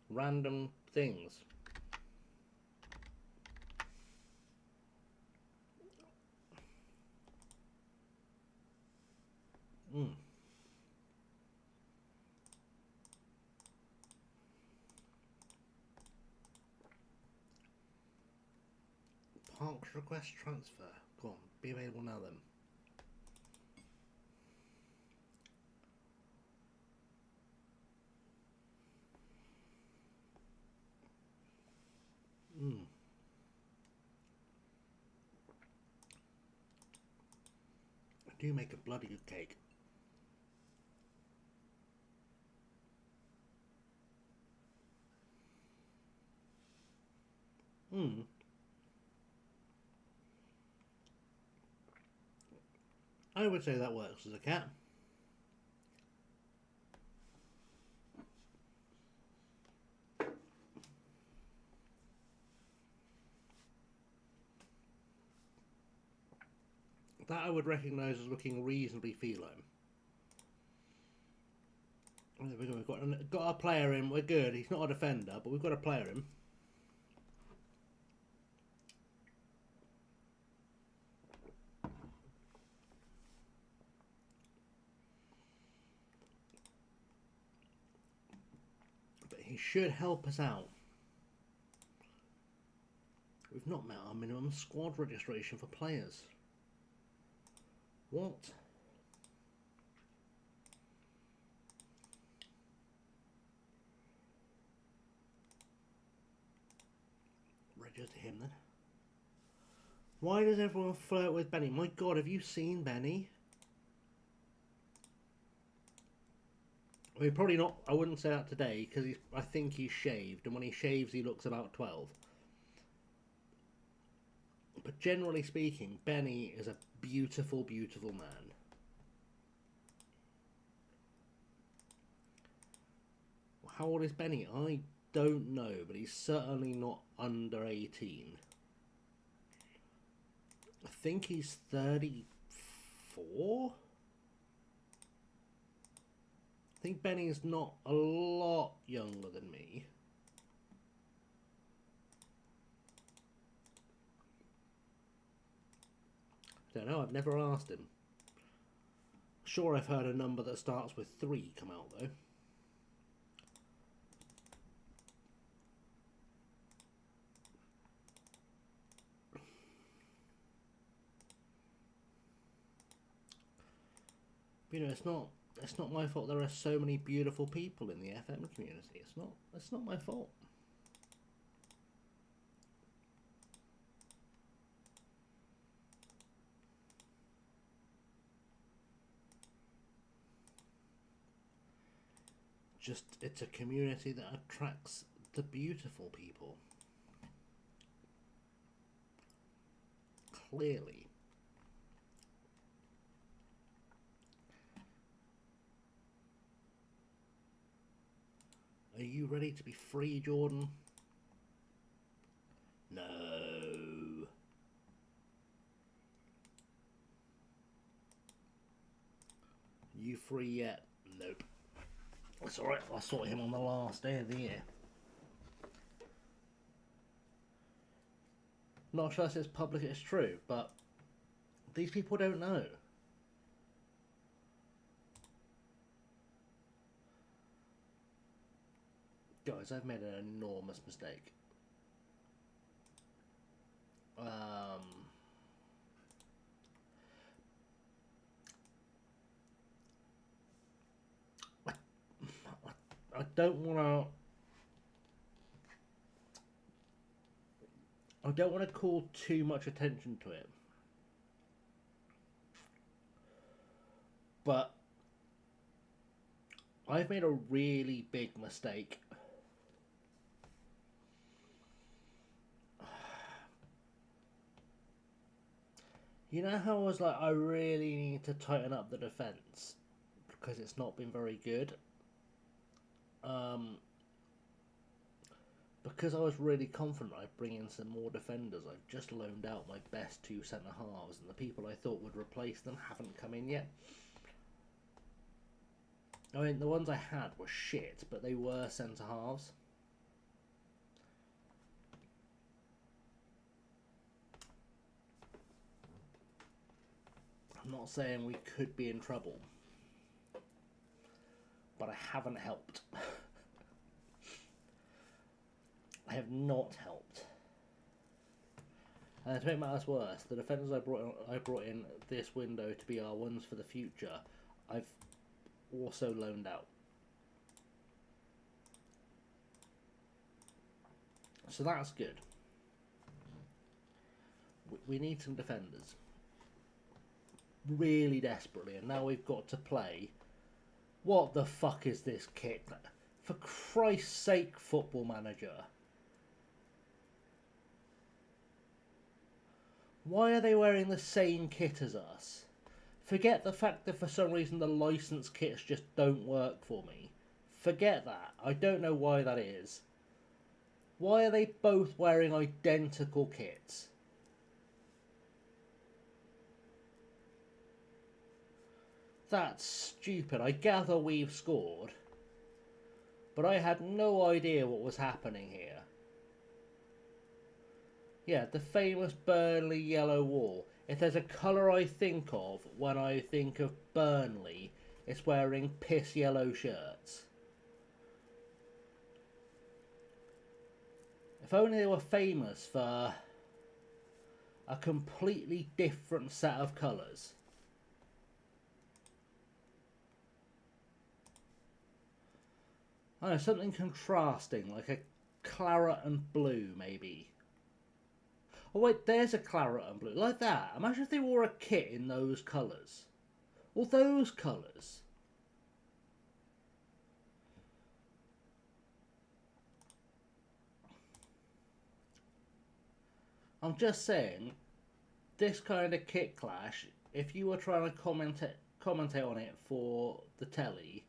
random things. Parks request transfer. Go on, be available now then. I do make a bloody good cake. I would say that works as a cat. That I would recognise as looking reasonably feline. There we go. We've got our player in. We're good. He's not a defender, but we've got a player in. But he should help us out. We've not met our minimum squad registration for players. What? Register him then. Why does everyone flirt with Benny? My God, have you seen Benny? I mean, probably not. I wouldn't say that today because I think he's shaved, and when he shaves, he looks about 12. But generally speaking, Benny is a beautiful, beautiful man. How old is Benny? I don't know, but he's certainly not under 18. I think he's 34? I think Benny's not a lot younger than me. I don't know, I've never asked him. Sure, I've heard a number that starts with 3 come out though. But, you know, it's not my fault there are so many beautiful people in the FM community. It's not my fault. Just, it's a community that attracts the beautiful people. Clearly. Are you ready to be free, Jordan? No. You free yet? Nope. That's alright, I saw him on the last day of the year. Not sure if it's public, it's true, but these people don't know. Guys, I've made an enormous mistake. I don't want to call too much attention to it. But I've made a really big mistake. You know how I was like, I really need to tighten up the defence because it's not been very good. Because I was really confident I'd bring in some more defenders, I've just loaned out my best 2 centre-halves, and the people I thought would replace them haven't come in yet. I mean, the ones I had were shit, but they were centre-halves. I'm not saying we could be in trouble, but I haven't helped. I have not helped. And to make matters worse, the defenders I brought in this window to be our ones for the future, I've also loaned out. So that's good. we need some defenders. Really desperately, and now we've got to play. What the fuck is this kit? For Christ's sake, Football Manager. Why are they wearing the same kit as us? Forget the fact that for some reason the licensed kits just don't work for me. Forget that. I don't know why that is. Why are they both wearing identical kits? That's stupid. I gather we've scored, but I had no idea what was happening here. Yeah, the famous Burnley yellow wall. If there's a colour I think of when I think of Burnley, it's wearing piss yellow shirts. If only they were famous for a completely different set of colours. I don't know, something contrasting, like a claret and blue, maybe. Oh wait, there's a claret and blue, like that. Imagine if they wore a kit in those colours. Or those colours. I'm just saying, this kind of kit clash, if you were trying to commentate on it for the telly,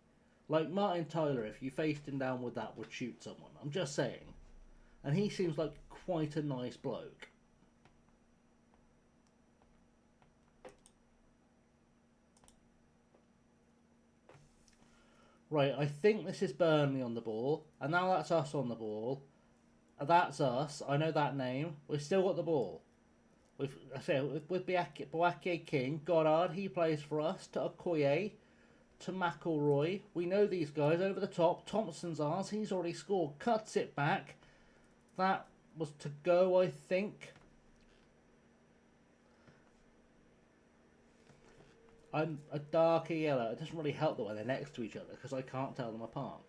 like Martin Tyler, if you faced him down with that, would shoot someone. I'm just saying. And he seems like quite a nice bloke. Right, I think this is Burnley on the ball. And now that's us on the ball. That's us. I know that name. We've still got the ball. With Boakye King, Goddard, he plays for us. To Okoye, to McElroy. We know these guys over the top. Thompson's ours. He's already scored. Cuts it back. That was to go, I think. I'm a darker yellow. It doesn't really help the way they're next to each other because I can't tell them apart.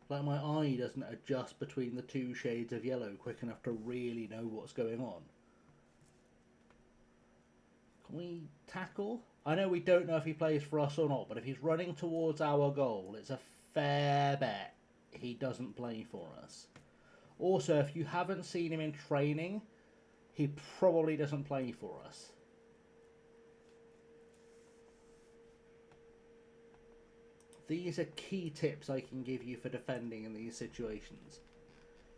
Like my eye doesn't adjust between the two shades of yellow quick enough to really know what's going on. Can we tackle? I know we don't know if he plays for us or not, but if he's running towards our goal, it's a fair bet he doesn't play for us. Also, if you haven't seen him in training, he probably doesn't play for us. These are key tips I can give you for defending in these situations.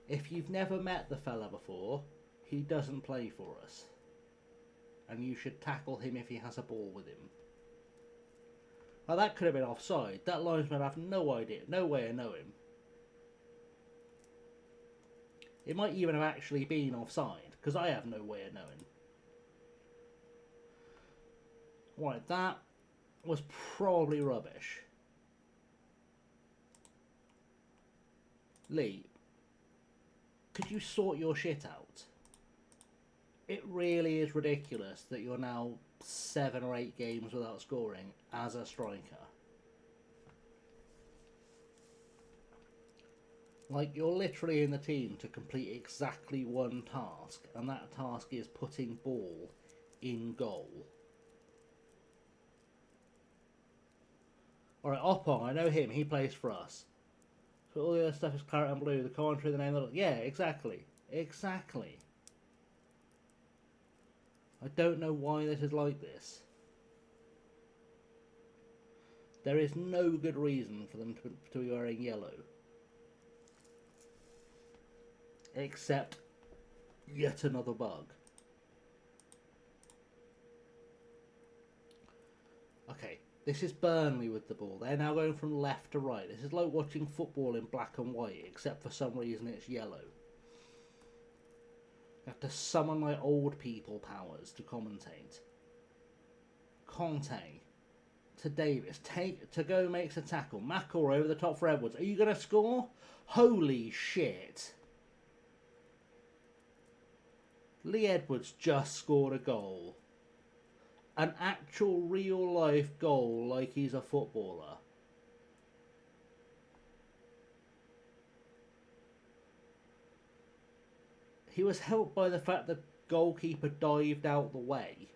If you've never met the fella before, he doesn't play for us. And you should tackle him if he has a ball with him. Now that could have been offside. That linesman have no idea, no way of knowing. It might even have actually been offside, because I have no way of knowing. Right, that was probably rubbish. Lee, could you sort your shit out? It really is ridiculous that you're now 7 or 8 games without scoring as a striker. Like, you're literally in the team to complete exactly one task, and that task is putting ball in goal. Alright, Oppong, I know him, he plays for us. So all the other stuff is claret and blue, the commentary, the name of the... Yeah, exactly. Exactly. I don't know why this is like this. There is no good reason for them to be wearing yellow. Except yet another bug. Okay, this is Burnley with the ball. They're now going from left to right. This is like watching football in black and white, except for some reason it's yellow. I have to summon my old people powers to commentate. Conte to Davis. To go makes a tackle. McElroy over the top for Edwards. Are you going to score? Holy shit. Lee Edwards just scored a goal. An actual real life goal like he's a footballer. He was helped by the fact the goalkeeper dived out the way.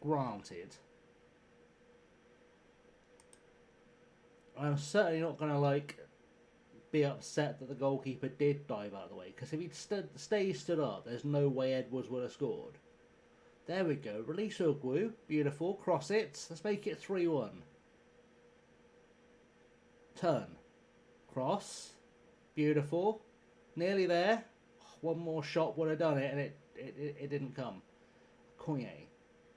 Granted. I'm certainly not going to, be upset that the goalkeeper did dive out of the way. Because if he'd stood up, there's no way Edwards would have scored. There we go. Release Ugwu. Beautiful. Cross it. Let's make it 3-1. Turn. Cross. Beautiful. Nearly there. One more shot would have done it, and it didn't come. Koye.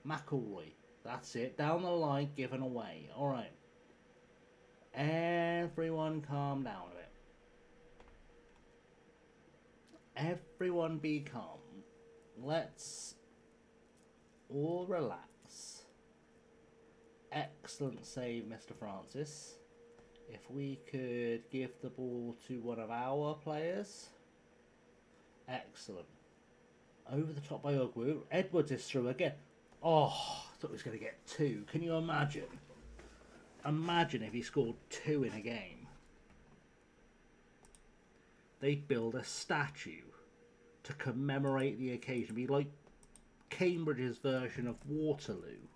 McElroy. That's it. Down the line, given away. Alright. And 3-1, calm down a bit. Everyone be calm. Let's all relax. Excellent save, Mr. Francis. If we could give the ball to one of our players. Excellent. Over the top by Ugwu. Edwards is through again. Oh, I thought he was going to get 2. Can you imagine? Imagine if he scored 2 in a game. They'd build a statue to commemorate the occasion. It'd be like Cambridge's version of Waterloo.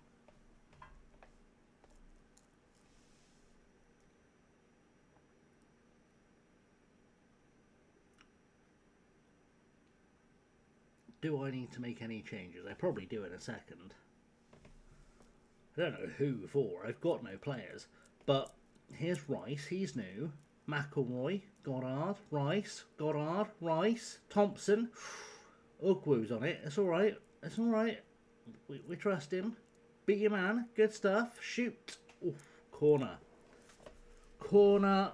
Do I need to make any changes? I probably do in a second. I don't know who for. I've got no players. But here's Rice. He's new. McElroy. Goddard. Rice. Goddard. Rice. Thompson. Ugwu's on it. It's alright. It's alright. We trust him. Beat your man. Good stuff. Shoot. Oof. Corner. Corner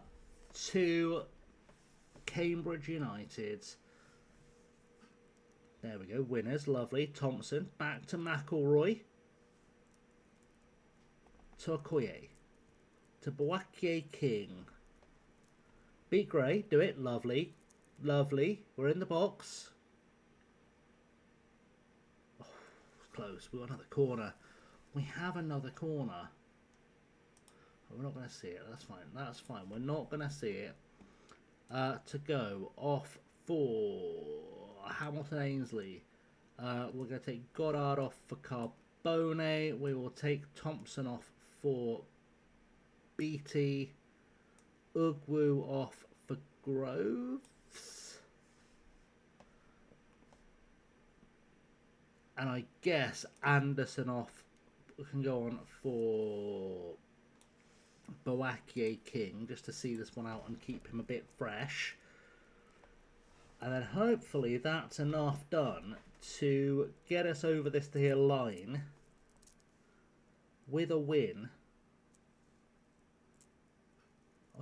to Cambridge United. There we go. Winners. Lovely. Thompson. Back to McElroy. To Okoye. To Boakye King. Beat Gray. Do it. Lovely. Lovely. We're in the box. Oh, close. We've got another corner. We have another corner. Oh, we're not going to see it. That's fine. That's fine. We're not going to see it. To go off for Hamilton Ainsley. We're going to take Goddard off for Carbone. We will take Thompson off for Beattie. Ugwu off for Groves. And I guess Anderson off. We can go on for Boakye King just to see this one out and keep him a bit fresh. And then hopefully that's enough done to get us over this here line with a win.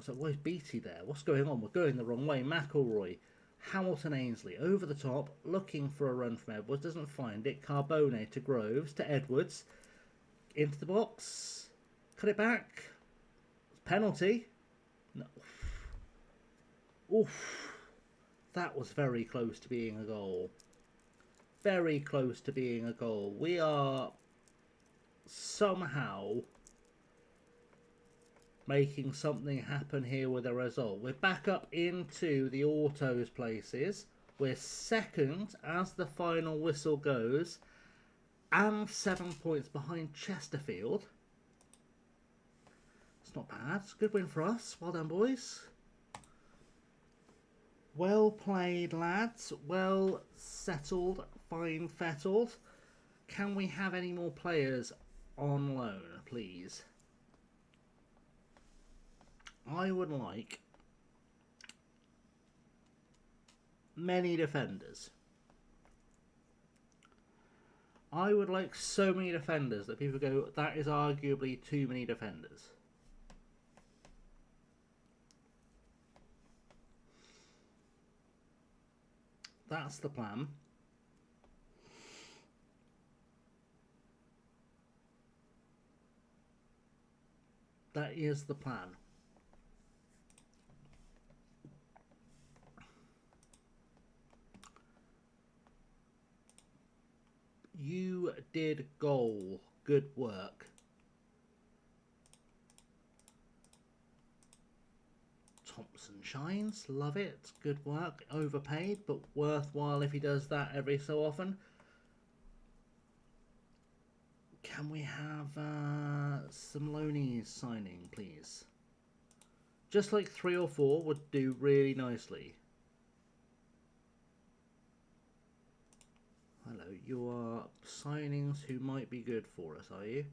So where's Beattie there? What's going on? We're going the wrong way. McElroy. Hamilton Ainsley over the top, looking for a run from Edwards. Doesn't find it. Carbone to Groves to Edwards. Into the box. Cut it back. Penalty. No. Oof. That was very close to being a goal. Very close to being a goal. We are somehow making something happen here with a result. We're back up into the autos places. We're second as the final whistle goes. And 7 points behind Chesterfield. It's not bad. It's a good win for us. Well done, boys. Well played, lads. Well settled. Fine fettled. Can we have any more players on loan, please? I would like many defenders. I would like so many defenders that people go, that is arguably too many defenders. That's the plan. That is the plan. You did goal. Good work. Thompson shines. Love it. Good work. Overpaid, but worthwhile if he does that every so often. Can we have some loanies signing, please? Just like 3 or 4 would do really nicely. Hello, you are signings who might be good for us, are you?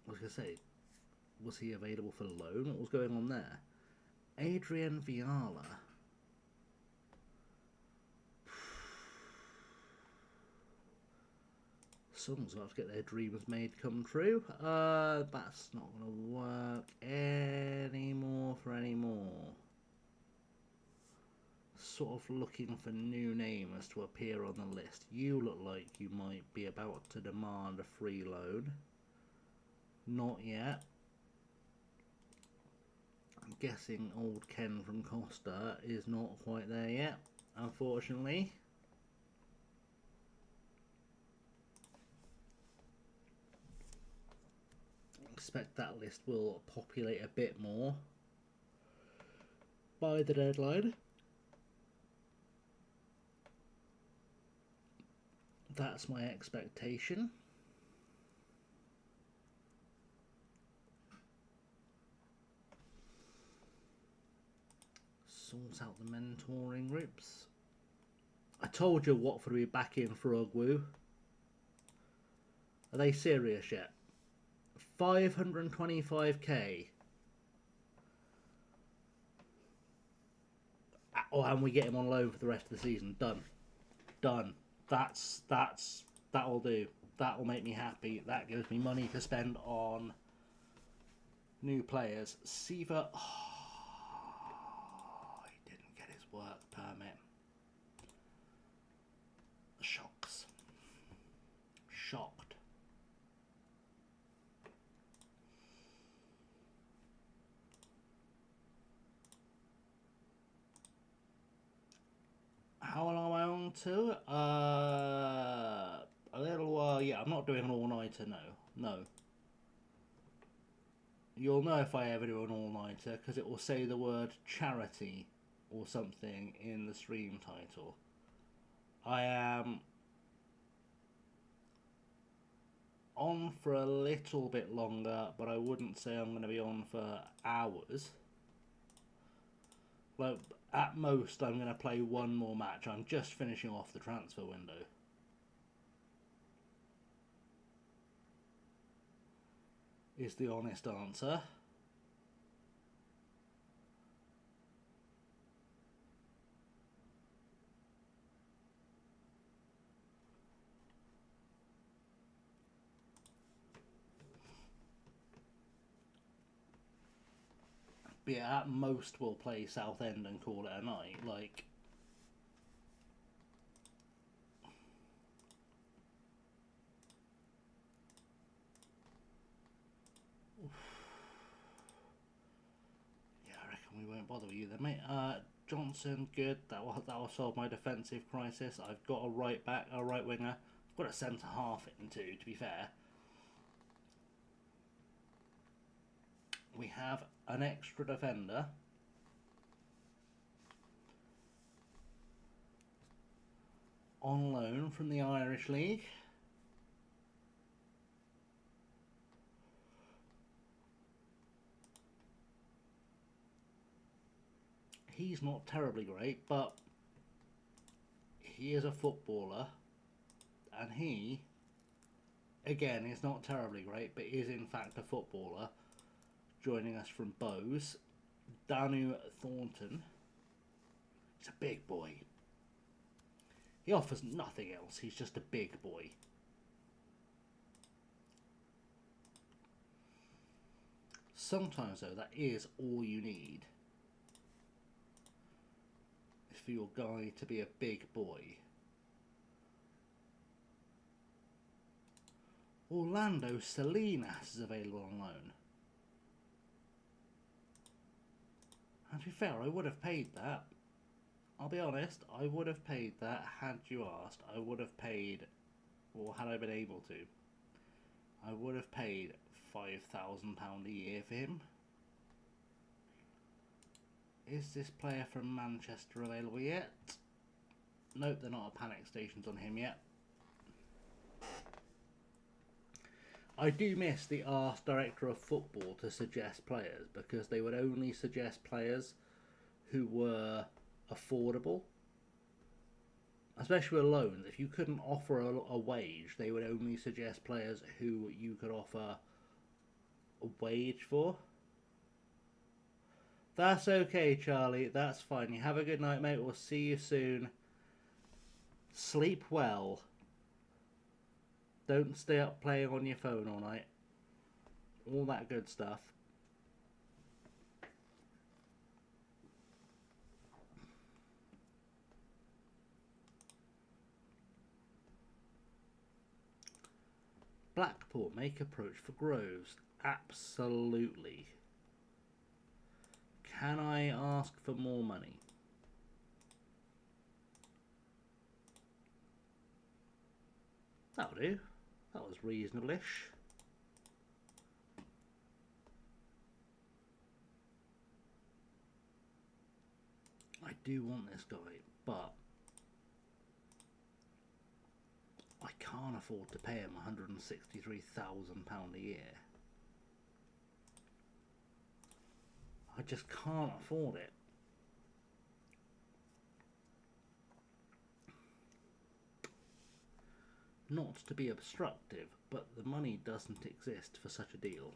I was going to say, was he available for loan? What was going on there? Adrian Viala. Someone's got to get their dreams made come true. That's not going to work anymore for any more. Sort of looking for new names to appear on the list. You look like you might be about to demand a free loan. Not yet. I'm guessing old Ken from Costa is not quite there yet, unfortunately. Expect that list will populate a bit more by the deadline. That's my expectation. Sort out the mentoring groups. I told you Watford would be back in for Ogwu. Are they serious yet? 525k. Oh, and we get him on loan for the rest of the season. Done. That'll do. That'll make me happy. That gives me money to spend on new players. Siva. Oh, he didn't get his work permit. Shocks. Shocked. How long am I on to? A little while. Yeah, I'm not doing an all-nighter. No. You'll know if I ever do an all-nighter because it will say the word charity or something in the stream title. I am on for a little bit longer, but I wouldn't say I'm going to be on for hours. Well, at most, I'm going to play one more match. I'm just finishing off the transfer window. Is the honest answer. But yeah, at most we'll play Southend and call it a night. Like, yeah, I reckon we won't bother with you then, mate. Johnson, good. That will solve my defensive crisis. I've got a right back, a right winger. I've got a centre half in too, to be fair. We have an extra defender. On loan from the Irish League. He's not terribly great, but he is a footballer. And he, again, is not terribly great, but is in fact a footballer. Joining us from Bowes, Danu Thornton. He's a big boy. He offers nothing else. He's just a big boy. Sometimes, though, that is all you need. Is for your guy to be a big boy. Orlando Salinas is available on loan. And to be fair, I would have paid that. I'll be honest, I would have paid that had you asked. I would have paid or had I been able to, I would have paid £5,000 a year for him. Is this player from Manchester available yet? Nope, they're not at panic stations on him yet. I do miss the Ask Director of Football to suggest players, because they would only suggest players who were affordable. Especially with loans, if you couldn't offer a wage, they would only suggest players who you could offer a wage for. That's okay, Charlie. That's fine. You have a good night, mate. We'll see you soon. Sleep well. Don't stay up playing on your phone all night. All that good stuff. Blackpool, make approach for Groves. Absolutely. Can I ask for more money? That'll do. That was reasonable-ish. I do want this guy, but I can't afford to pay him £163,000 a year. I just can't afford it. Not to be obstructive, but the money doesn't exist for such a deal.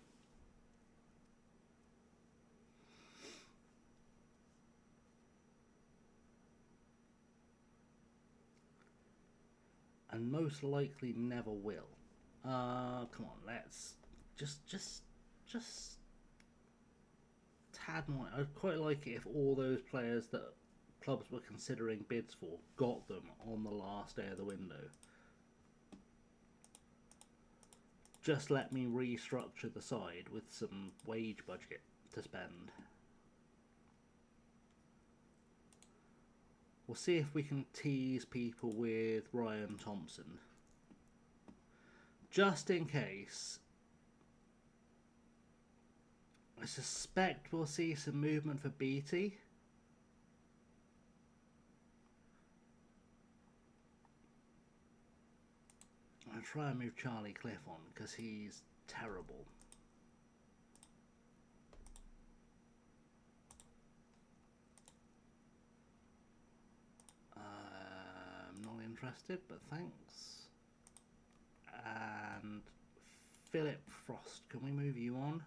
And most likely never will. Come on, let's just tad more. I'd quite like it if all those players that clubs were considering bids for got them on the last day of the window. Just let me restructure the side with some wage budget to spend. We'll see if we can tease people with Ryan Thompson. Just in case. I suspect we'll see some movement for Beattie. I'll try and move Charlie Cliff on because he's terrible. Not interested, but thanks. And Philip Frost, can we move you on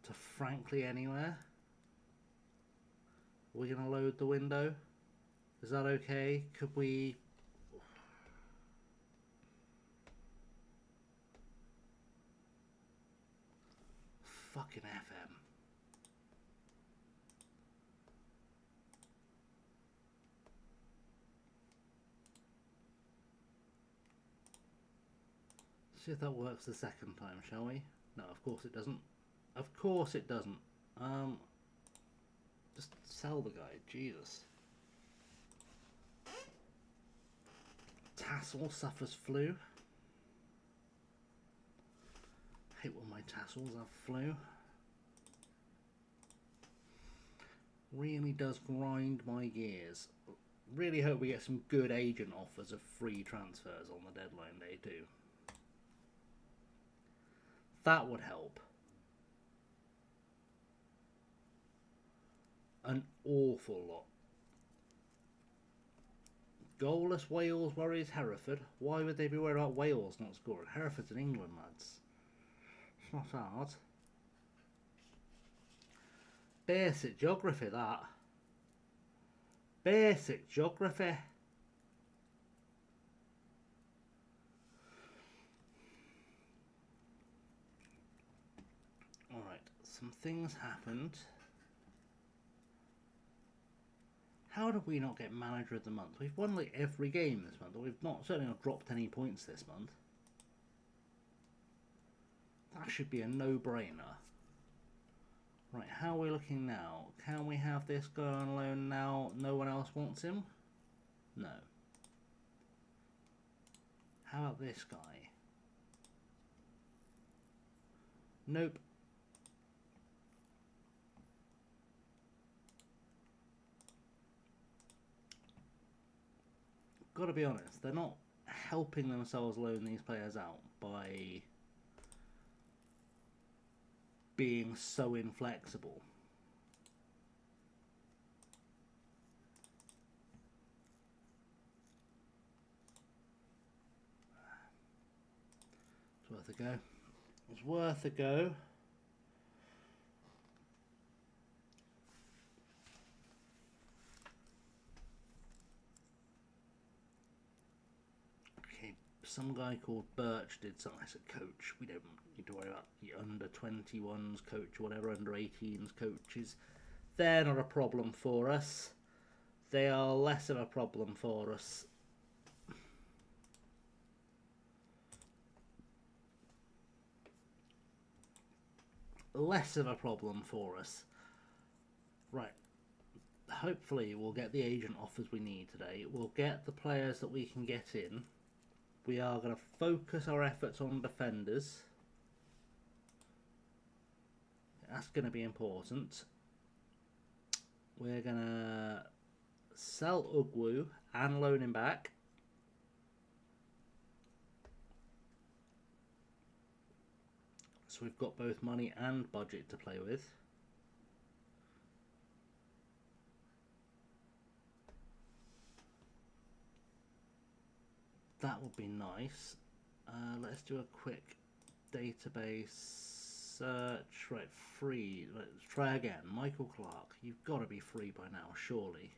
to frankly anywhere? Are we going to load the window? Is that okay? Could we... Fucking FM. See if that works the second time, shall we? No, of course it doesn't. Of course it doesn't. Just sell the guy, Jesus. Tassel suffers flu. Hate when my tassels have flu. Really does grind my gears. Really hope we get some good agent offers of free transfers on the deadline day too. That would help. An awful lot. Goalless Wales worries Hereford. Why would they be worried about Wales not scoring? Hereford's in England, lads. It's not hard. Basic geography, that. Basic geography. Alright, some things happened. How did we not get manager of the month? We've won like every game this month, or we've certainly not dropped any points this month. That should be a no-brainer. Right, how are we looking now? Can we have this guy on loan now? No one else wants him? No. How about this guy? Nope. Gotta be honest, they're not helping themselves loan these players out by being so inflexible. It's worth a go. It's worth a go. Okay, some guy called Birch did something. I said, coach, we don't need to worry about the under 21s coach or whatever, under 18s coaches. They're not a problem for us. They are less of a problem for us. Less of a problem for us. Right. Hopefully we'll get the agent offers we need today. We'll get the players that we can get in. We are going to focus our efforts on defenders. That's going to be important. We're going to sell Ugwu and loan him back. So we've got both money and budget to play with. That would be nice. Let's do a quick database search. Right, free. Let's try again. Michael Clark. You've got to be free by now, surely.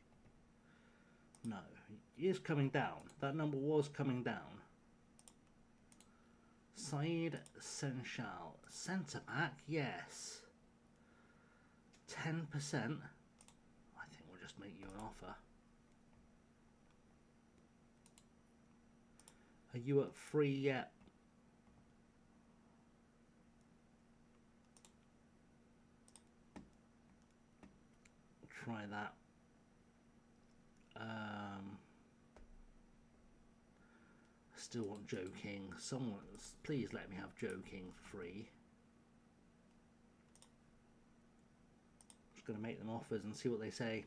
No, he is coming down. That number was coming down. Saeed Senchal. Centre back, yes. 10%. I think we'll just make you an offer. Are you at free yet? Try that. Still want joking. Someone, please let me have joking for free. Just going to make them offers and see what they say.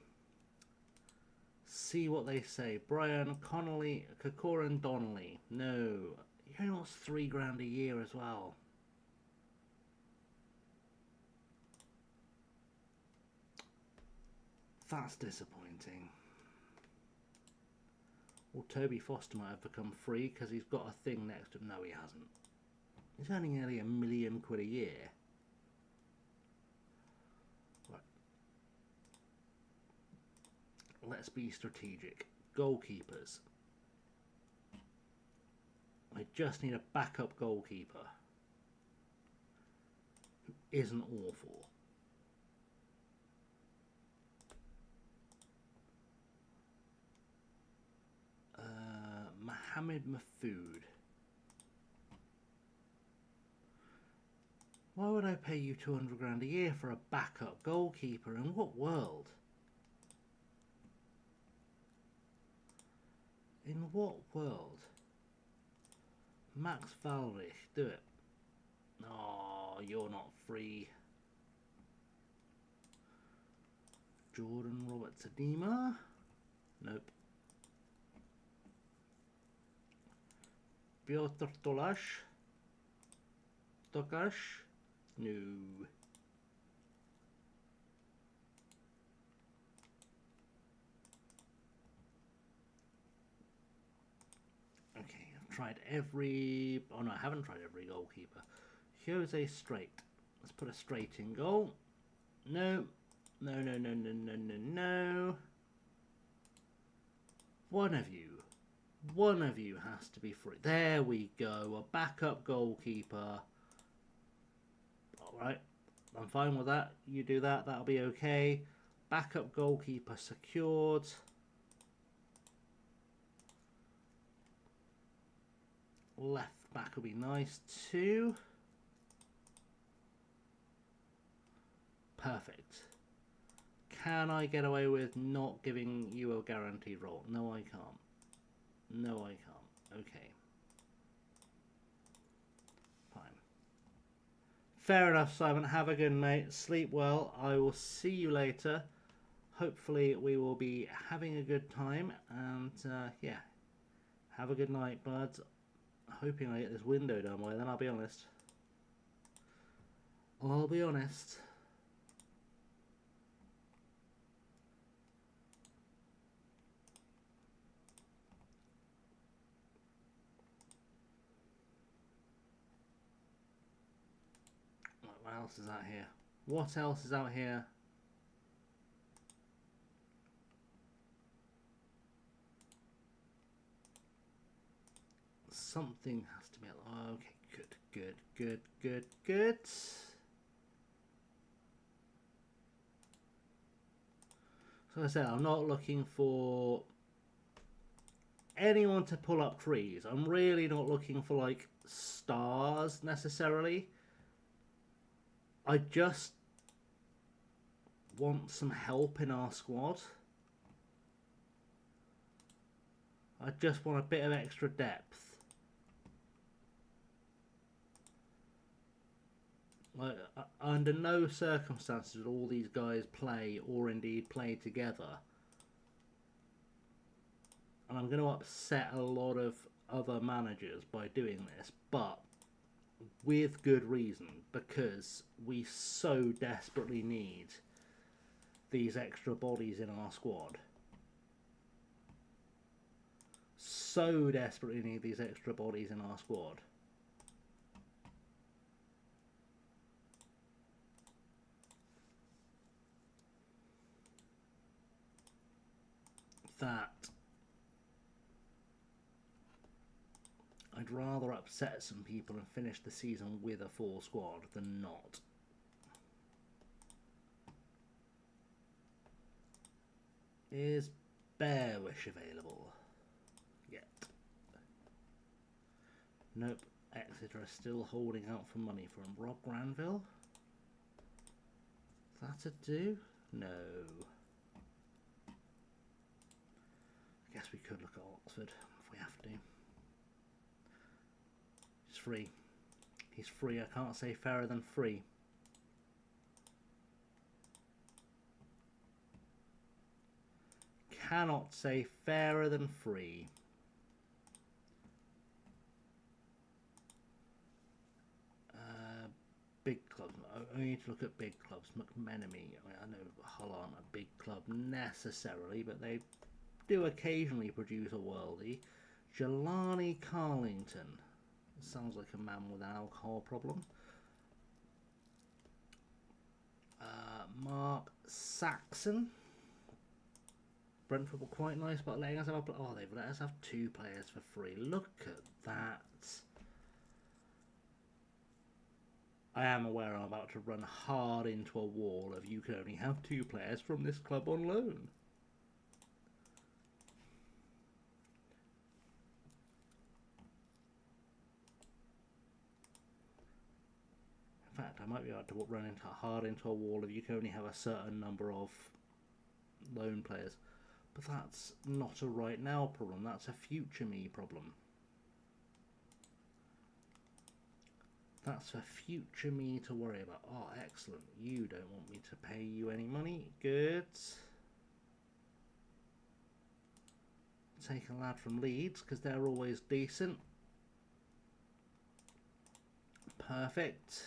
See what they say. Brian Connolly, Kokoran Donnelly. No, he only wants $3 grand a year as well. That's disappointing. Well, Toby Foster might have become free because he's got a thing next to him. No, he hasn't. He's earning nearly £1 million a year. Right. Let's be strategic. Goalkeepers. I just need a backup goalkeeper who isn't awful. Mohammed Mahfoud. Why would I pay you 200 grand a year for a backup goalkeeper? In what world? In what world? Max Valrich, do it. Oh, you're not free. Jordan Roberts Adema? Nope. Piotr Tokash? No. Okay, I've tried every... Oh no, I haven't tried every goalkeeper. Jose Straight. Let's put a straight in goal. No. No, no, no, no, no, no, no. One of you has to be free. There we go. A backup goalkeeper. Alright. I'm fine with that. You do that. That'll be okay. Backup goalkeeper secured. Left back will be nice too. Perfect. Can I get away with not giving you a guaranteed role? No, I can't. No, I can't. Okay. Fair enough, Simon. Have a good night. Sleep well. I will see you later. Hopefully we will be having a good time. And yeah, have a good night, bud. Hoping I get this window done by then, I'll be honest. I'll be honest. What else is out here? What else is out here? Something has to be... Oh, okay, good, good, good, good, good. So I said, I'm not looking for anyone to pull up trees. I'm really not looking for, like, stars, necessarily. I just want some help in our squad. I just want a bit of extra depth. Like, under no circumstances would all these guys play or indeed play together. And I'm going to upset a lot of other managers by doing this, but with good reason, because we so desperately need these extra bodies in our squad. So desperately need these extra bodies in our squad. That I'd rather upset some people and finish the season with a full squad than not. Is Bear Wish available? Yet. Nope. Exeter are still holding out for money from Rob Granville. That a do? No. I guess we could look at Oxford if we have to. He's free. He's free. I can't say fairer than free. Cannot say fairer than free. Big clubs. I need to look at big clubs. McMenemy. I know Hull aren't a big club necessarily, but they do occasionally produce a worldie. Jelani Carlington. Sounds like a man with an alcohol problem. Mark Saxon. Brentford were quite nice about letting us have they've let us have 2 players for free. Look at that. I am aware I'm about to run hard into a wall of you can only have 2 players from this club on loan. In fact, I might be able to run hard into a wall of you can only have a certain number of loan players. But that's not a right now problem, that's a future me problem. That's for future me to worry about. Oh, excellent. You don't want me to pay you any money. Good. Take a lad from Leeds, because they're always decent. Perfect.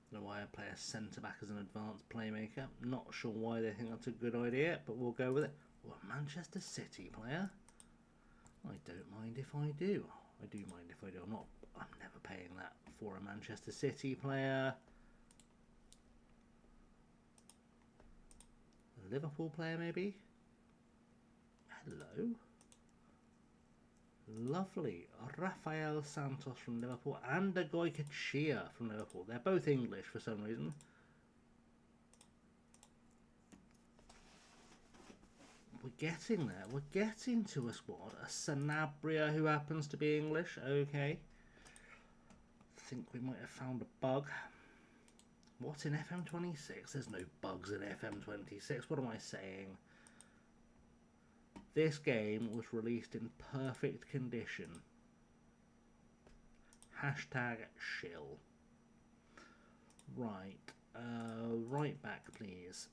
I don't know why I play a centre-back as an advanced playmaker. Not sure why they think that's a good idea, but we'll go with it. Oh, a Manchester City player? I don't mind if I do. I do mind if I do. I'm never paying that for a Manchester City player. A Liverpool player, maybe? Hello. Lovely. Rafael Santos from Liverpool and Goika Chia from Liverpool. They're both English for some reason. We're getting there. We're getting to a squad. A Sanabria who happens to be English. Okay. Think we might have found a bug. What, in FM26? There's no bugs in FM26. What am I saying? This game was released in perfect condition. Hashtag shill. Right. Right back, please.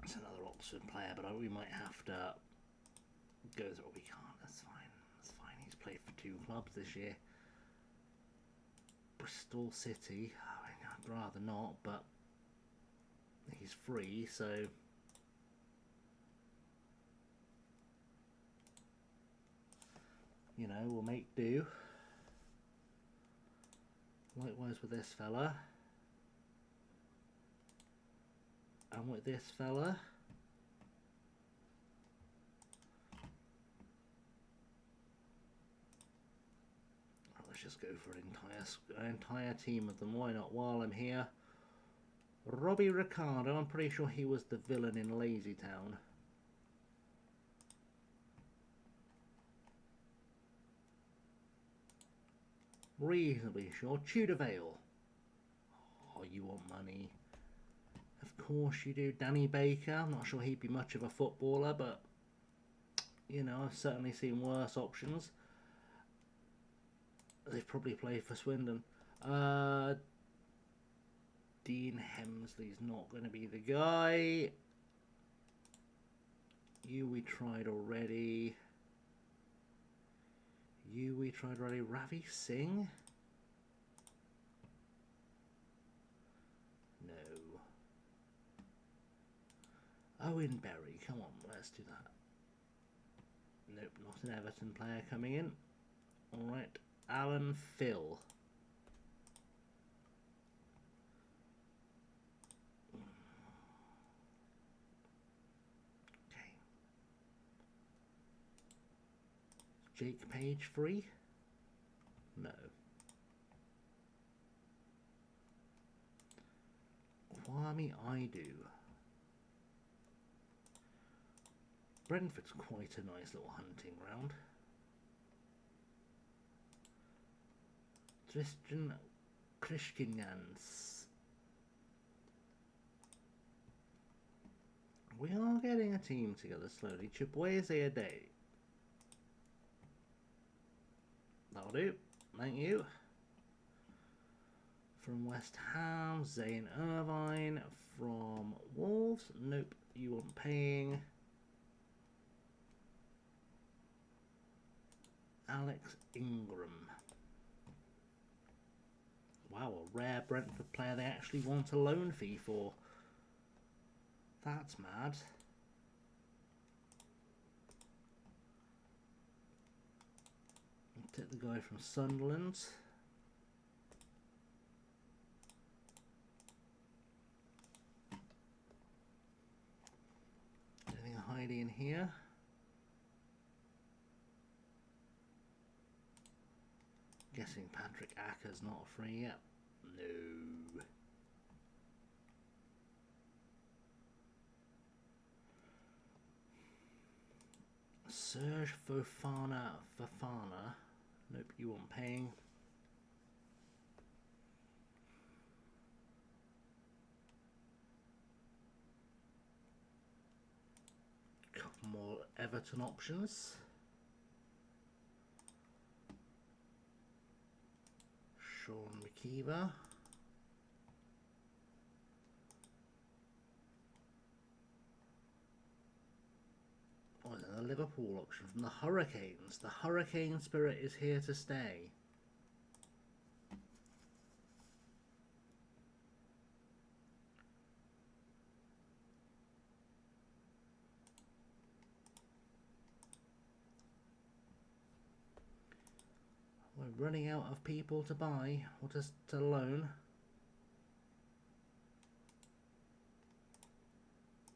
It's another Oxford player, but we might have to go through. We can't. That's fine. That's fine. He's played for 2 clubs this year. Bristol City. I mean, I'd rather not, but he's free, so you know, we'll make do. Likewise with this fella. And with this fella. Let's just go for an entire team of them. Why not? While I'm here. Robbie Ricardo. I'm pretty sure he was the villain in Lazy Town. Reasonably sure. Tudor Vale. Oh, you want money. Of course you do. Danny Baker. I'm not sure he'd be much of a footballer, but you know, I've certainly seen worse options. They've probably played for Swindon. Dean Hemsley's not going to be the guy. You we tried already. Ravi Singh? No. Owen Berry. Come on, let's do that. Nope, not an Everton player coming in. Alright. Alan Phil. Okay. Jake Page free? No. Kwame Idu. Brentford's quite a nice little hunting ground. Tristan Krishkinans. We are getting a team together slowly. Chibueze a day. That'll do. Thank you. From West Ham, Zane Irvine. From Wolves, nope, you weren't paying. Alex Ingram. Wow, a rare Brentford player they actually want a loan fee for. That's mad. I'll take the guy from Sunderland. Anything hiding in here? Guessing Patrick Acker's not free yet. No. Serge Fofana. Nope, you weren't paying. Couple more Everton options. Sean McKeever. Oh, and a Liverpool option from the Hurricanes. The Hurricane spirit is here to stay. We're running out of people to buy or just to loan.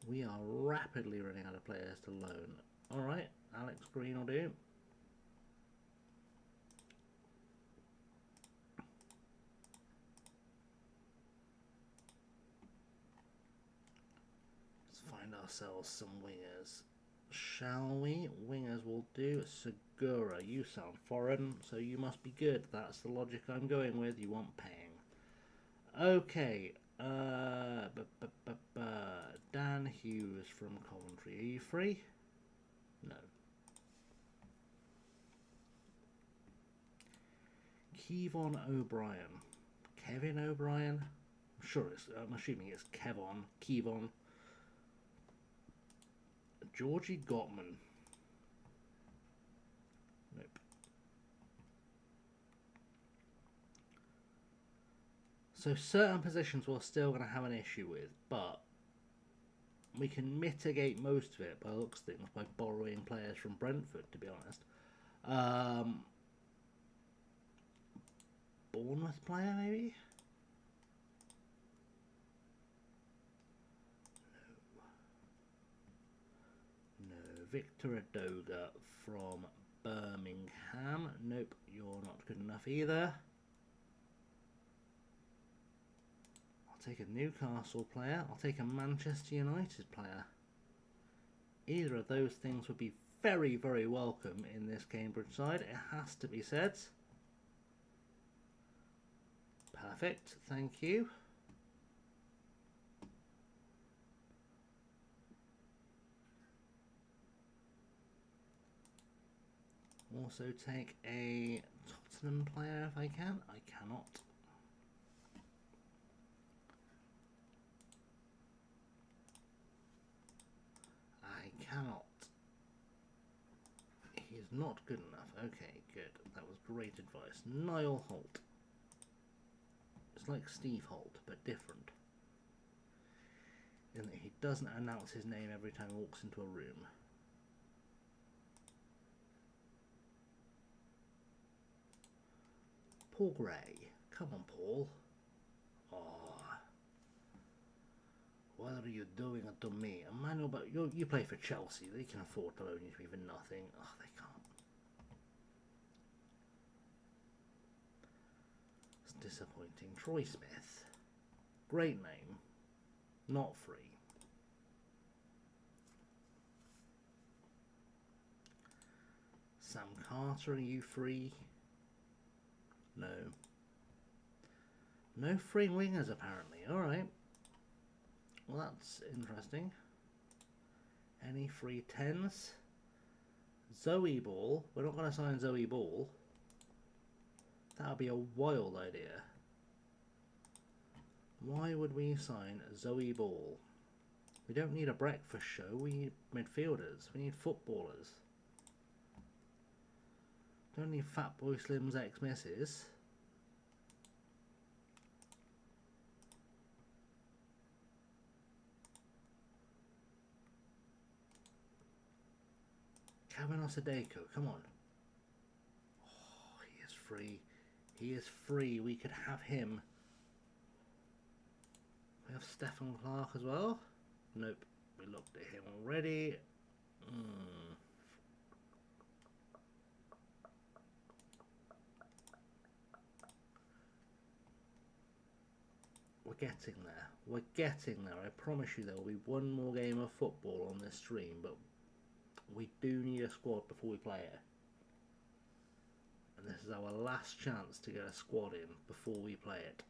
We are rapidly running out of players to loan. Alright, Alex Green will do. Let's find ourselves some wingers. Shall we? Wingers will do. Segura, you sound foreign, so you must be good. That's the logic I'm going with. You want paying. Okay, Dan Hughes from Coventry. Are you free? No. Kevon O'Brien. Kevin O'Brien? I'm assuming it's Kevon. Georgie Gottman. Nope. So certain positions we're still going to have an issue with, but we can mitigate most of it by the looks of things by borrowing players from Brentford, to be honest. Bournemouth player, maybe? No. Victor Adoga from Birmingham. Nope, you're not good enough either. I'll take a Newcastle player. I'll take a Manchester United player. Either of those things would be very, very welcome in this Cambridge side, it has to be said. Perfect, thank you. Also take a Tottenham player if I can. I cannot. I cannot. He is not good enough. Okay, good. That was great advice. Niall Holt. It's like Steve Holt, but different. In that he doesn't announce his name every time he walks into a room. Paul Gray. Come on, Paul. Oh. What are you doing to me? Emmanuel, but you play for Chelsea. They can afford to loan you to me for nothing. Oh, they can't. It's disappointing. Troy Smith. Great name. Not free. Sam Carter, are you free? No. No free wingers apparently. Alright. Well, that's interesting. Any free 10s? Zoe Ball. We're not going to sign Zoe Ball. That would be a wild idea. Why would we sign Zoe Ball? We don't need a breakfast show. We need midfielders. We need footballers. Don't need Fatboy Slim's ex-missus. Kevin Osadeko, come on. Oh, he is free. He is free. We could have him. We have Stefan Clark as well. Nope. We looked at him already. We're getting there. We're getting there. I promise you there will be one more game of football on this stream, but we do need a squad before we play it. And this is our last chance to get a squad in before we play it.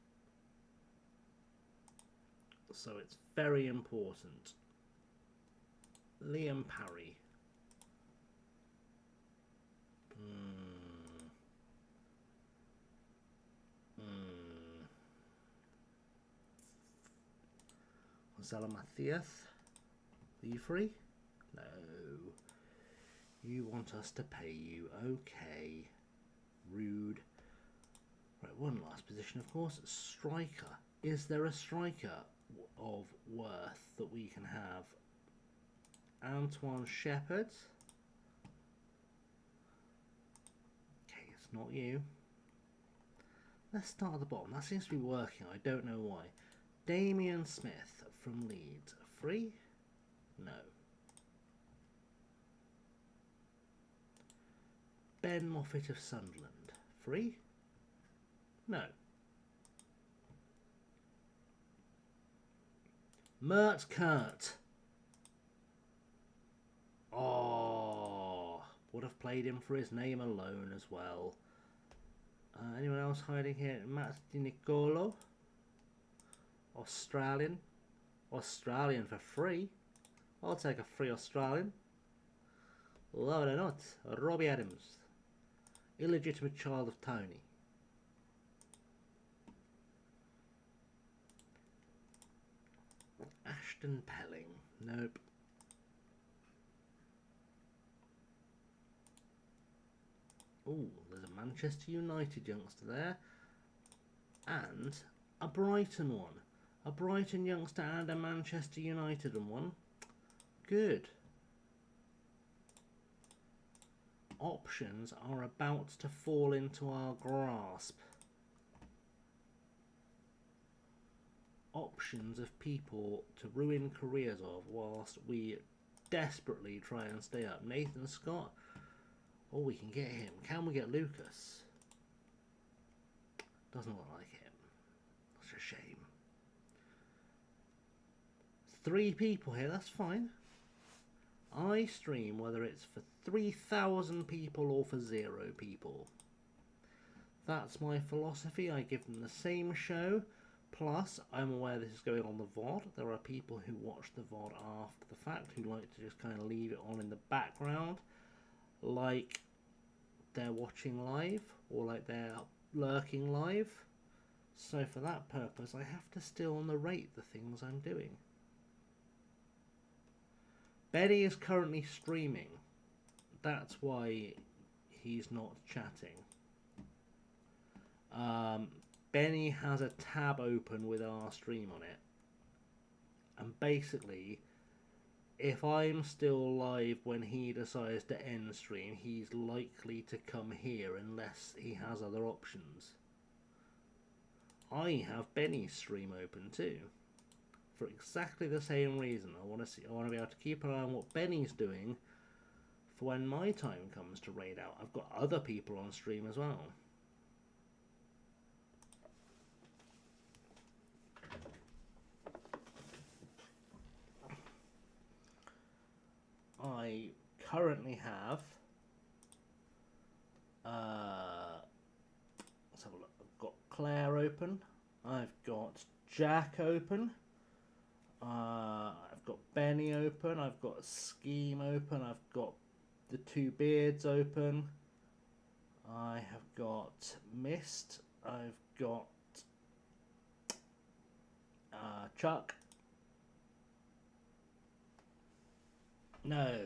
So it's very important. Liam Parry. Zala Matthias. Are you free? No. You want us to pay you. Okay. Rude. Right, one last position, of course. Striker. Is there a striker of worth that we can have? Antoine Shepherd. Okay, it's not you. Let's start at the bottom. That seems to be working. I don't know why. Damien Smith from Leeds. Free? No. Ben Moffat of Sunderland. Free? No. Mert Kurt. Oh, would have played him for his name alone as well. Anyone else hiding here? Matt Di Nicolo. Australian. Australian for free. I'll take a free Australian. Love it or not. Robbie Adams. Illegitimate child of Tony. Ashton Pelling. Nope. Oh, there's a Manchester United youngster there. And a Brighton one. A Brighton youngster and a Manchester United one. Good. Options are about to fall into our grasp. Options of people to ruin careers of whilst we desperately try and stay up. Nathan Scott. Oh, we can get him. Can we get Lucas? Doesn't look like him. That's a shame. 3 people here, that's fine. I stream whether it's for 3,000 people or for 0 people. That's my philosophy. I give them the same show. Plus, I'm aware this is going on the VOD. There are people who watch the VOD after the fact who like to just kind of leave it on in the background. Like they're watching live or like they're lurking live. So for that purpose, I have to still narrate the things I'm doing. Benny is currently streaming. That's why he's not chatting. Benny has a tab open with our stream on it. And basically, if I'm still live when he decides to end stream, he's likely to come here unless he has other options. I have Benny's stream open too. For exactly the same reason. I want to be able to keep an eye on what Benny's doing for when my time comes to raid out. I've got other people on stream as well. I currently have let's have a look. I've got Claire open. I've got Jack open. I've got Benny open. I've got Scheme open. I've got the 2 Beards open. I have got Mist. I've got Chuck. No.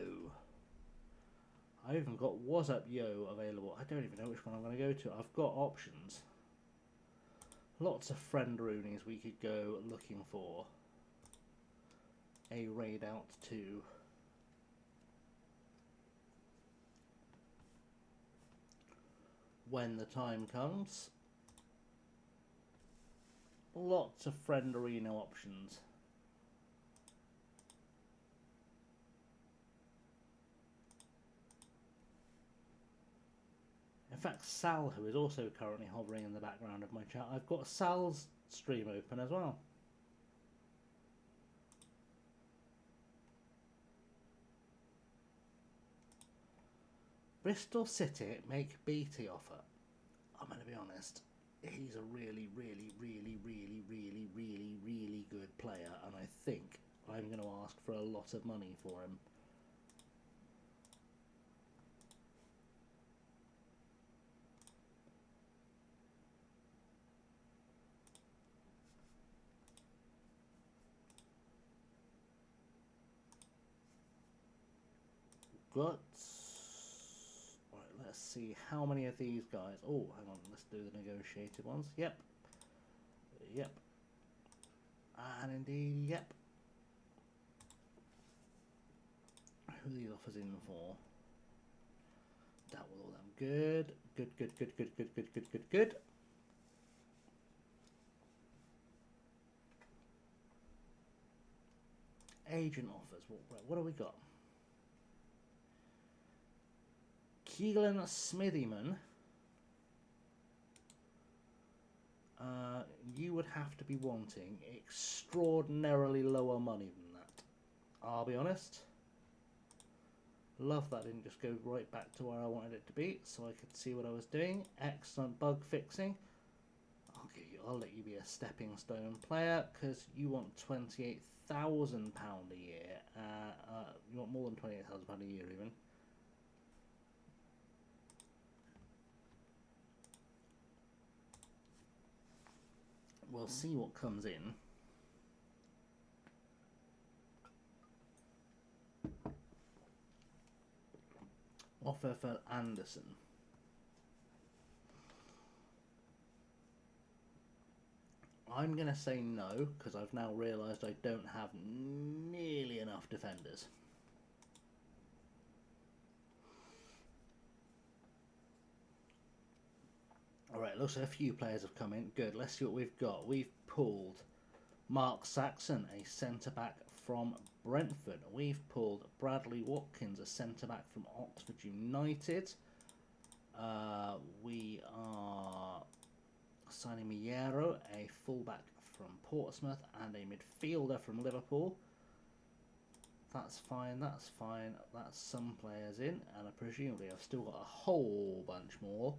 I even got What's Up Yo available. I don't even know which one I'm going to go to. I've got options. Lots of friend roonies we could go looking for a raid out to. When the time comes. Lots of friend arena options. In fact, Sal, who is also currently hovering in the background of my chat, I've got Sal's stream open as well. Bristol City make BT offer. I'm going to be honest, he's a really, really, really, really, really, really, really good player, and I think I'm going to ask for a lot of money for him. Guts. Right, let's see how many of these guys. Oh, hang on, let's do the negotiated ones. Yep. Yep. And indeed, yep. Who are the offers in for? That will all them. Good. Good, good, good, good, good, good, good, good, good. Agent offers. What have we got? Keelan Smithyman. You would have to be wanting extraordinarily lower money than that. I'll be honest. Love that didn't just go right back to where I wanted it to be, so I could see what I was doing. Excellent bug fixing. I'll I'll let you be a stepping stone player because you want £28,000 a year. You want more than £28,000 a year even. We'll see what comes in. Offer for Anderson. I'm going to say no, because I've now realised I don't have nearly enough defenders. Alright, looks like a few players have come in. Good, let's see what we've got. We've pulled Mark Saxon, a centre-back from Brentford. We've pulled Bradley Watkins, a centre-back from Oxford United. We are signing Miero, a fullback from Portsmouth, and a midfielder from Liverpool. That's fine, that's fine. That's some players in, and presumably I've still got a whole bunch more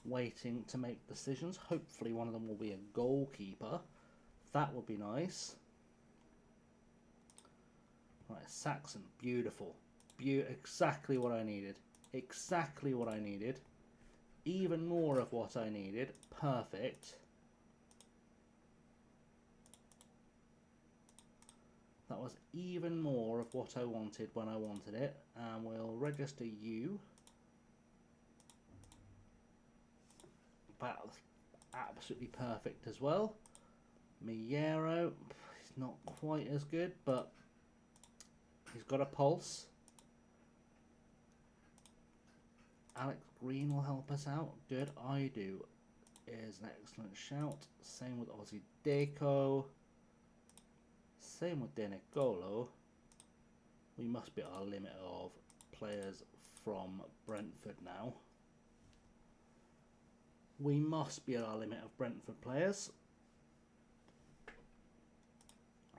waiting to make decisions. Hopefully one of them will be a goalkeeper. That would be nice. Right, Saxon, beautiful. Exactly what I needed. Exactly what I needed. Even more of what I needed. Perfect. That was even more of what I wanted when I wanted it. And we'll register you. That's absolutely perfect as well. Miero, he's not quite as good, but he's got a pulse. Alex Green will help us out. Good, I do is an excellent shout. Same with Ozzy Deco. Same with Denicolo. We must be at our limit of players from Brentford now. We must be at our limit of Brentford players.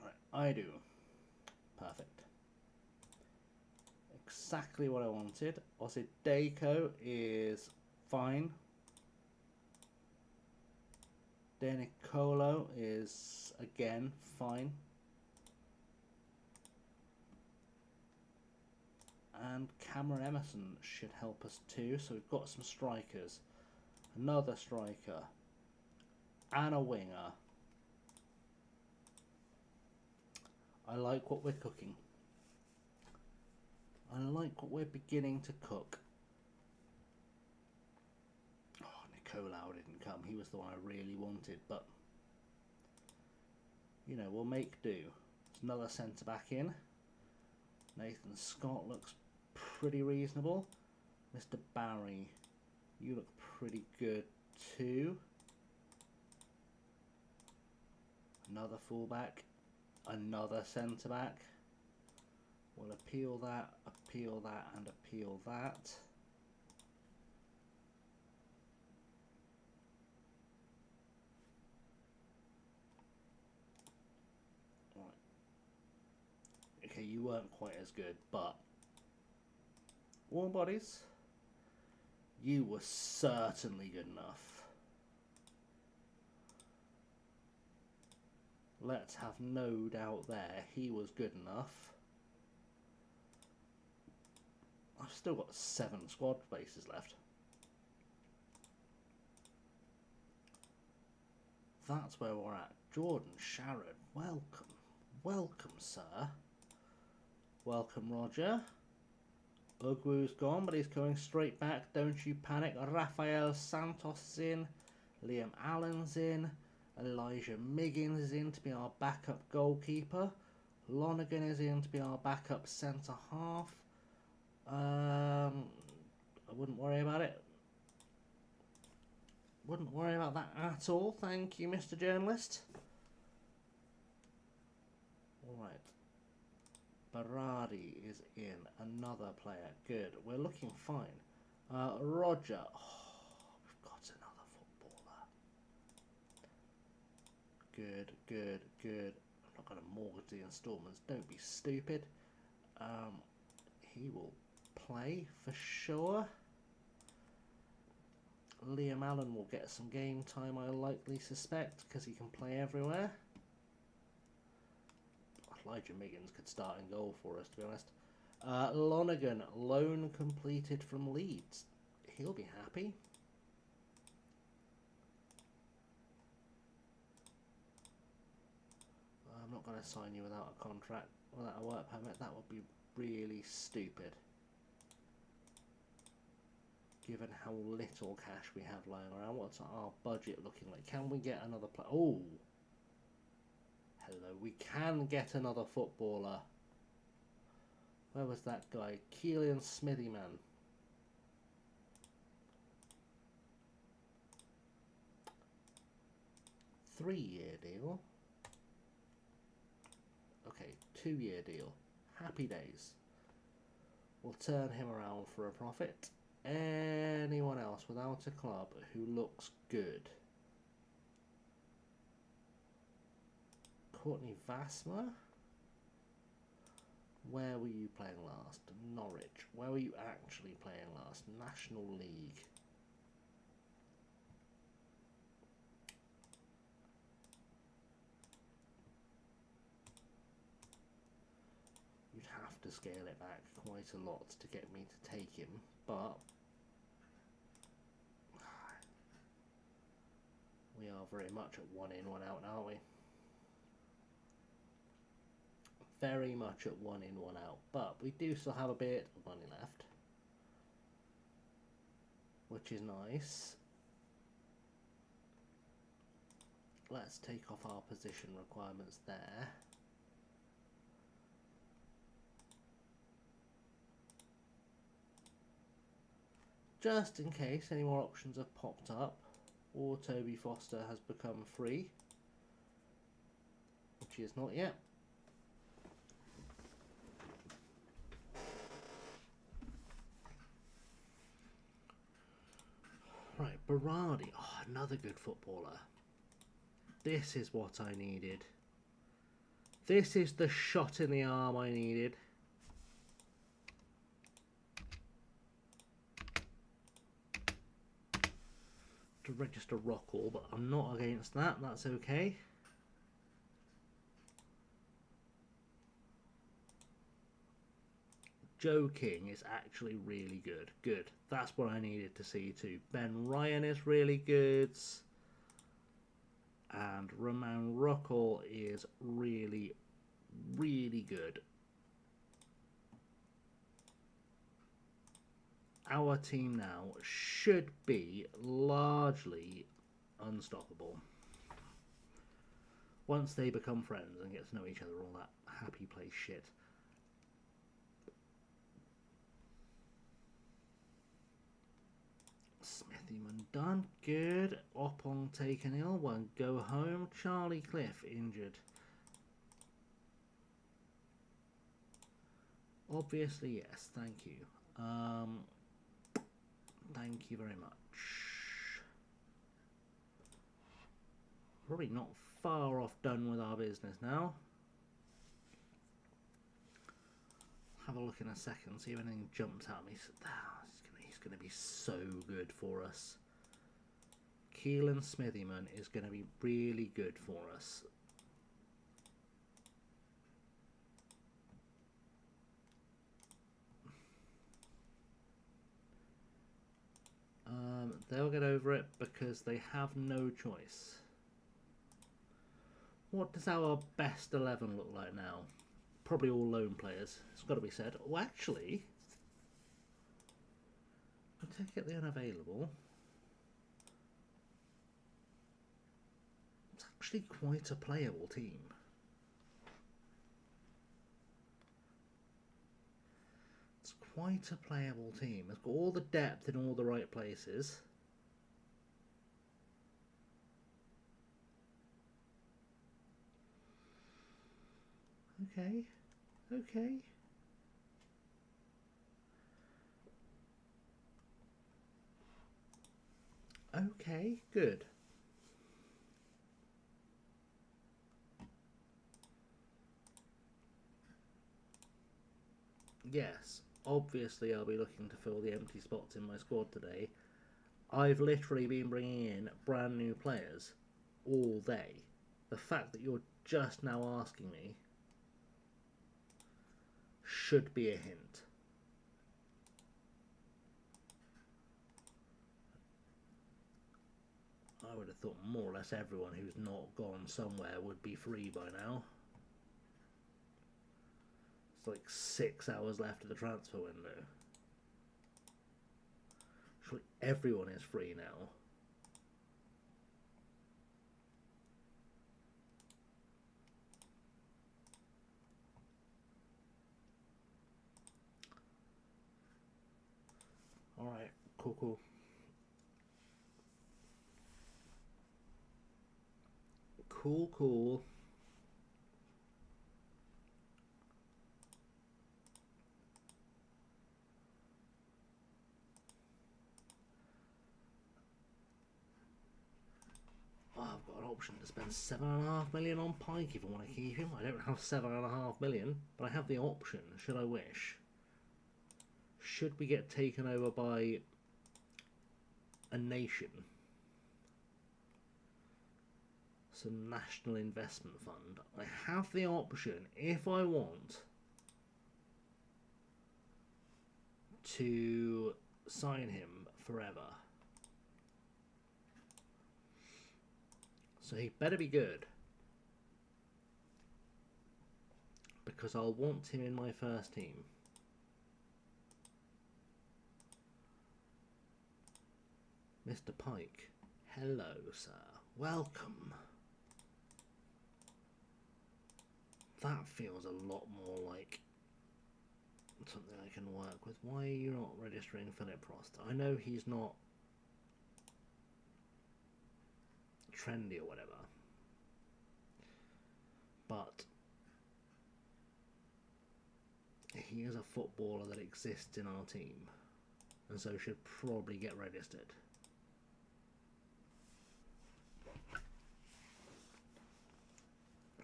Right, I do. Perfect. Exactly what I wanted. Ozzy Deco is fine. Denicolo is again fine. And Cameron Emerson should help us too. So we've got some strikers. Another striker. And a winger. I like what we're cooking. I like what we're beginning to cook. Oh, Nicolau didn't come. He was the one I really wanted, but you know, we'll make do. There's another centre back in. Nathan Scott looks pretty reasonable. Mr. Barry, you look pretty good too. Another fullback. Another centre back. We'll appeal that, and appeal that. Right. Okay, you weren't quite as good, but warm bodies, you were certainly good enough. Let's have no doubt there, he was good enough. I've still got 7 squad places left. That's where we're at. Jordan Sharrod, welcome. Welcome, sir. Welcome, Roger. Ogwu's gone, but he's going straight back. Don't you panic. Rafael Santos is in. Liam Allen's in. Elijah Miggins is in to be our backup goalkeeper. Lonergan is in to be our backup centre half. I wouldn't worry about it. Wouldn't worry about that at all. Thank you, Mr. Journalist. Alright. Berardi is in. Another player. Good. We're looking fine. Roger. Oh, we've got another footballer. Good, good, good. I'm not going to mortgage the instalments. Don't be stupid. He will play for sure. Liam Allen will get some game time, I likely suspect, because he can play everywhere. Elijah Miggins could start in goal for us, to be honest. Lonergan, loan completed from Leeds. He'll be happy. I'm not going to sign you without a contract, without a work permit. That would be really stupid, given how little cash we have lying around. What's our budget looking like? Can we get another player? Oh, hello. We can get another footballer. Where was that guy? Keelan Smithyman. Three-year deal. Okay, 2-year deal. Happy days. We'll turn him around for a profit. Anyone else without a club who looks good? Courtney Vassmer? Where were you playing last? Norwich. Where were you actually playing last? National League. You'd have to scale it back quite a lot to get me to take him, but we are very much at 1 in, 1 out, aren't we? Very much at 1 in, 1 out, but we do still have a bit of money left, which is nice. Let's take off our position requirements there. Just in case any more options have popped up, or Toby Foster has become free, which he is not yet. Right, Berardi. Oh, another good footballer. This is what I needed. This is the shot in the arm I needed. To register Rockall, but I'm not against that. That's okay. Joe King is actually really good. Good. That's what I needed to see too. Ben Ryan is really good. And Roman Rockall is really, really good. Our team now should be largely unstoppable. Once they become friends and get to know each other, all that happy place shit. Smithyman done. Good. Oppong taken ill. One go home. Charlie Cliff injured. Obviously, yes. Thank you. Thank you very much. Probably not far off done with our business now. Have a look in a second, see if anything jumps at me. He's going to be so good for us. Keelan Smithyman is going to be really good for us. They'll get over it because they have no choice. What does our best 11 look like now? Probably all loan players. It's got to be said. Oh, actually, I'll take it the unavailable. It's actually quite a playable team. It's quite a playable team. It's got all the depth in all the right places. Okay. Okay. Okay, good. Yes, obviously I'll be looking to fill the empty spots in my squad today. I've literally been bringing in brand new players all day. The fact that you're just now asking me should be a hint. I would have thought more or less everyone who's not gone somewhere would be free by now. It's like 6 hours left of the transfer window. Surely everyone is free now. Alright, cool. Cool. Oh, I've got an option to spend 7.5 million on Pike if I want to keep him. I don't have 7.5 million, but I have the option, should I wish. Should we get taken over by a nation? Some national investment fund. I have the option, if I want, to sign him forever. So he better be good, because I'll want him in my first team. Mr. Pike, hello, sir. Welcome. That feels a lot more like something I can work with. Why are you not registering Philip Prost? I know he's not trendy or whatever, but he is a footballer that exists in our team, and so should probably get registered.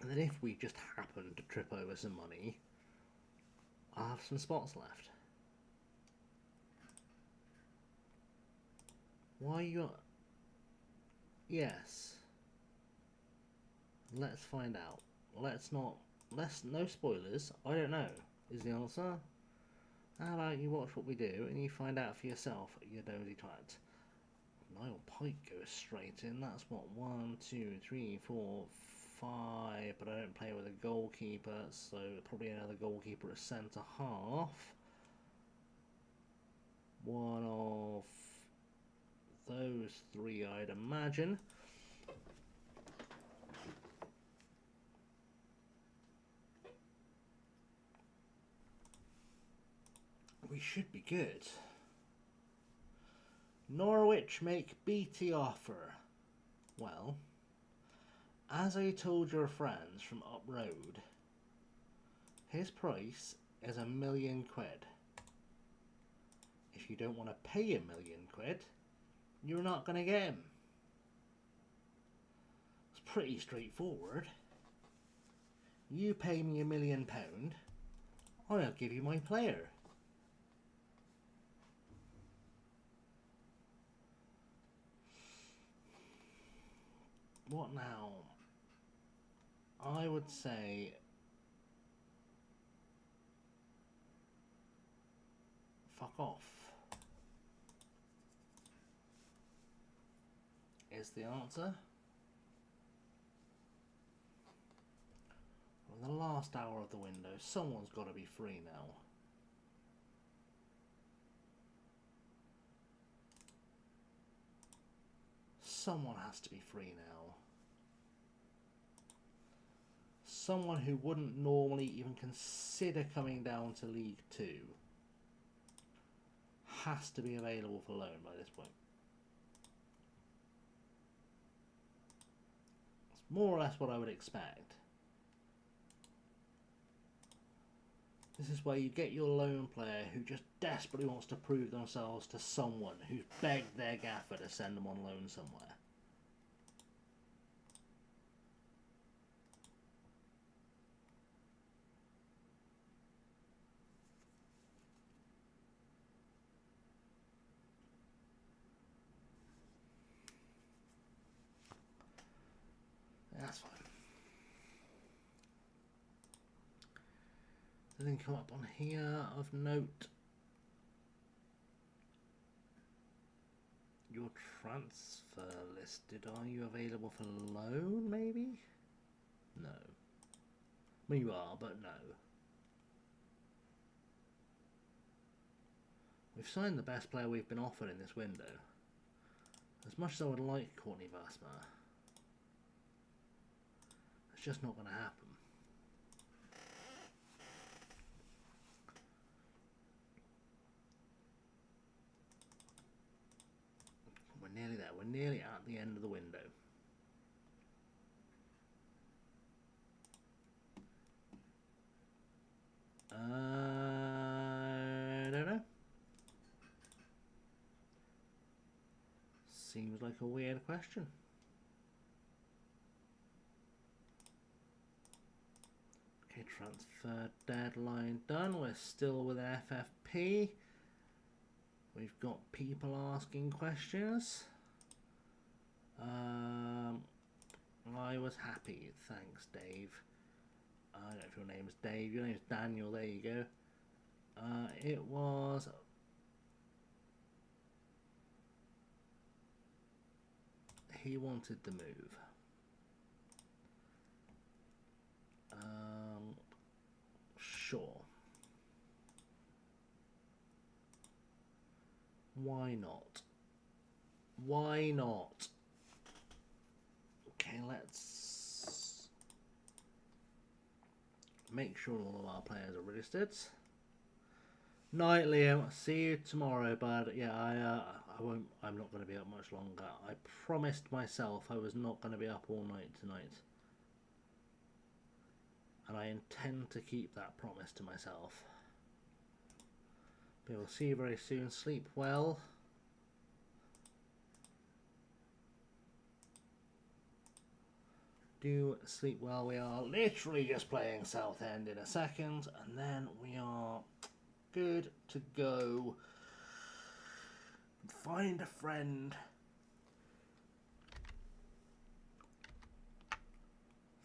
And then if we just happen to trip over some money, I'll have some spots left. Why are you... Yes. Let's find out. No spoilers. I don't know, is the answer. How about you watch what we do and you find out for yourself, you dozy twat. Niall Pike goes straight in. That's what, 1, 2, 3, 4, 5. But I don't play with a goalkeeper, so probably another goalkeeper at centre half. One of those three, I'd imagine. We should be good. Norwich make BT offer. Well, as I told your friends from up road, his price is £1 million. If you don't want to pay £1 million, you're not going to get him. It's pretty straightforward. You pay me £1 million, I'll give you my player. What now? I would say fuck off is the answer. In the last hour of the window, someone's got to be free now. Someone has to be free now. Someone who wouldn't normally even consider coming down to League 2 has to be available for loan by this point. It's more or less what I would expect. This is where you get your loan player who just desperately wants to prove themselves to someone who's begged their gaffer to send them on loan somewhere. Anything come up on here of note? Your transfer listed. Are you available for loan, maybe? No. Well, you are, but no. We've signed the best player we've been offered in this window. As much as I would like Courtney Vasmer, it's just not going to happen. We're nearly there. We're nearly at the end of the window. I don't know. Seems like a weird question. Okay, transfer deadline done. We're still with FFP. We've got people asking questions. I was happy. Thanks, Dave. I don't know if your name's Dave. Your name's Daniel. There you go. It was... He wanted the move. Sure. Why not? Why not? Okay, let's make sure all of our players are registered. Night, Liam. See you tomorrow, bud. Yeah, I won't. I'm not going to be up much longer. I promised myself I was not going to be up all night tonight, and I intend to keep that promise to myself. But we'll see you very soon. Sleep well. Do sleep well. We are literally just playing Southend in a second, and then we are good to go. Find a friend.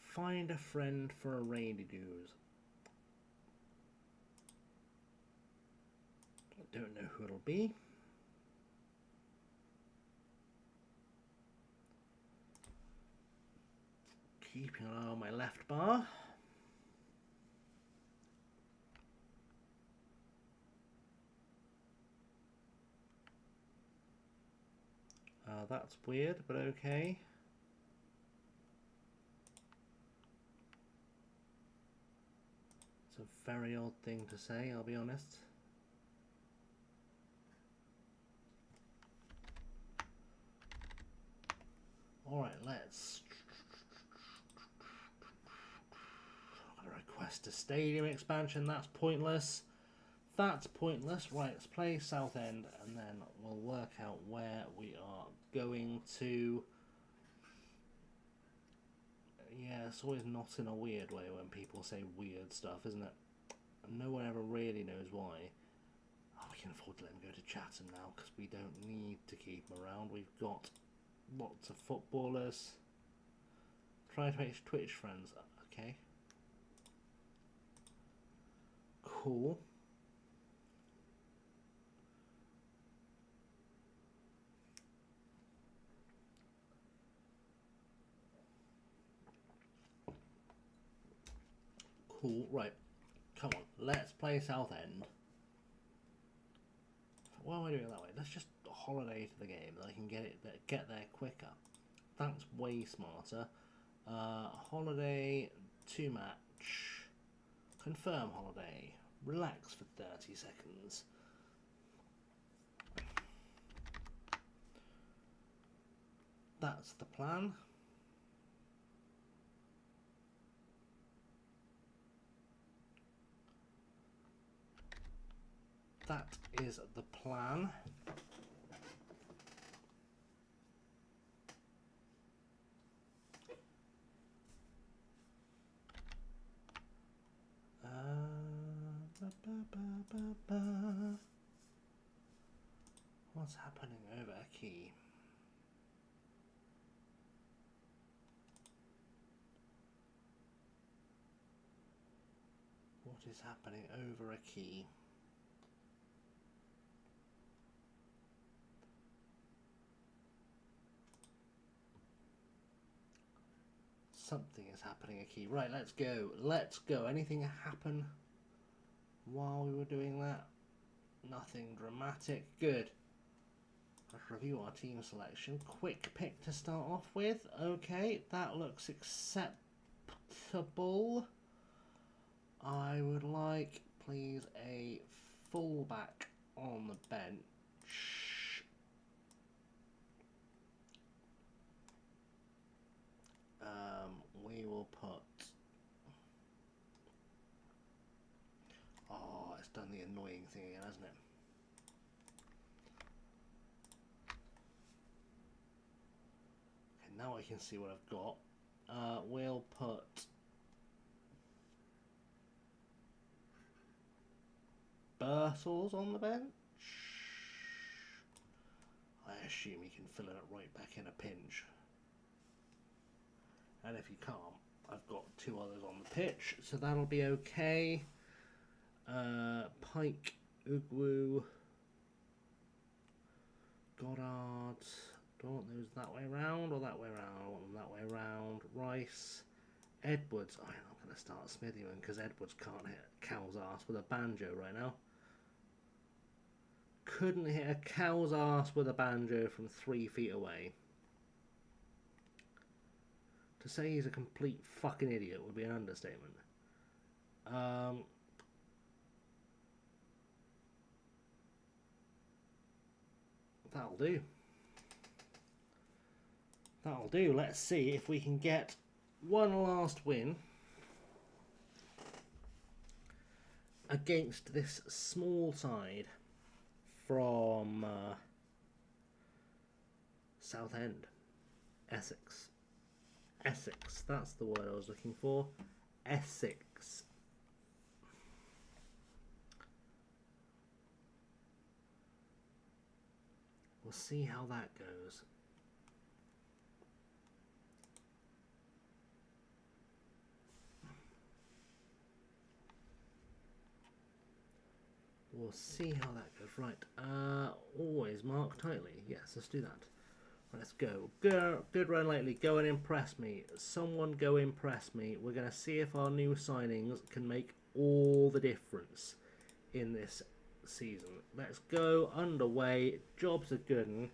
Find a friend for a rainy doos. I don't know who it'll be. Keeping an eye on my left bar. That's weird, but okay. It's a very odd thing to say, I'll be honest. Alright, let's request a stadium expansion. That's pointless. That's pointless. Right, let's play Southend and then we'll work out where we are going to. Yeah, it's always not in a weird way when people say weird stuff, isn't it? No one ever really knows why. Oh, we can afford to let him go to Chatham now because we don't need to keep him around. We've got lots of footballers. Try to make Twitch friends. Okay. Cool. Cool, right. Come on, let's play Southend. Why am I doing it that way? Let's just holiday to the game, then I can get there quicker. That's way smarter. Holiday to match. Confirm holiday. Relax for 30 seconds. That's the plan. That is the plan. What's happening over key? What is happening over a key? Something is happening a key. Right, let's go. Let's go. Anything happen while we were doing that? Nothing dramatic. Good. Let's review our team selection. Quick pick to start off with. Okay, that looks acceptable. I would like, please, a fullback on the bench. We will put... Oh, it's done the annoying thing again, hasn't it? Okay, now I can see what I've got. We'll put... Bertels on the bench. I assume he can fill it right back in a pinch. And if you can't, I've got two others on the pitch, so that'll be okay. Pike, Ugwu, Goddard. Don't want those that way round or that way round. I want them that way round. Rice, Edwards. I'm not going to start Smithyman because Edwards can't hit a cow's ass with a banjo right now. Couldn't hit a cow's ass with a banjo from 3 feet away. To say he's a complete fucking idiot would be an understatement. That'll do. That'll do. Let's see if we can get one last win against this small side from Southend, Essex. Essex, that's the word I was looking for. Essex. We'll see how that goes. We'll see how that goes. Right. Always mark tightly. Yes, let's do that. Let's go. Good run lately. Go and impress me. Someone go impress me. We're going to see if our new signings can make all the difference in this season. Let's go. Underway. Job's a good one.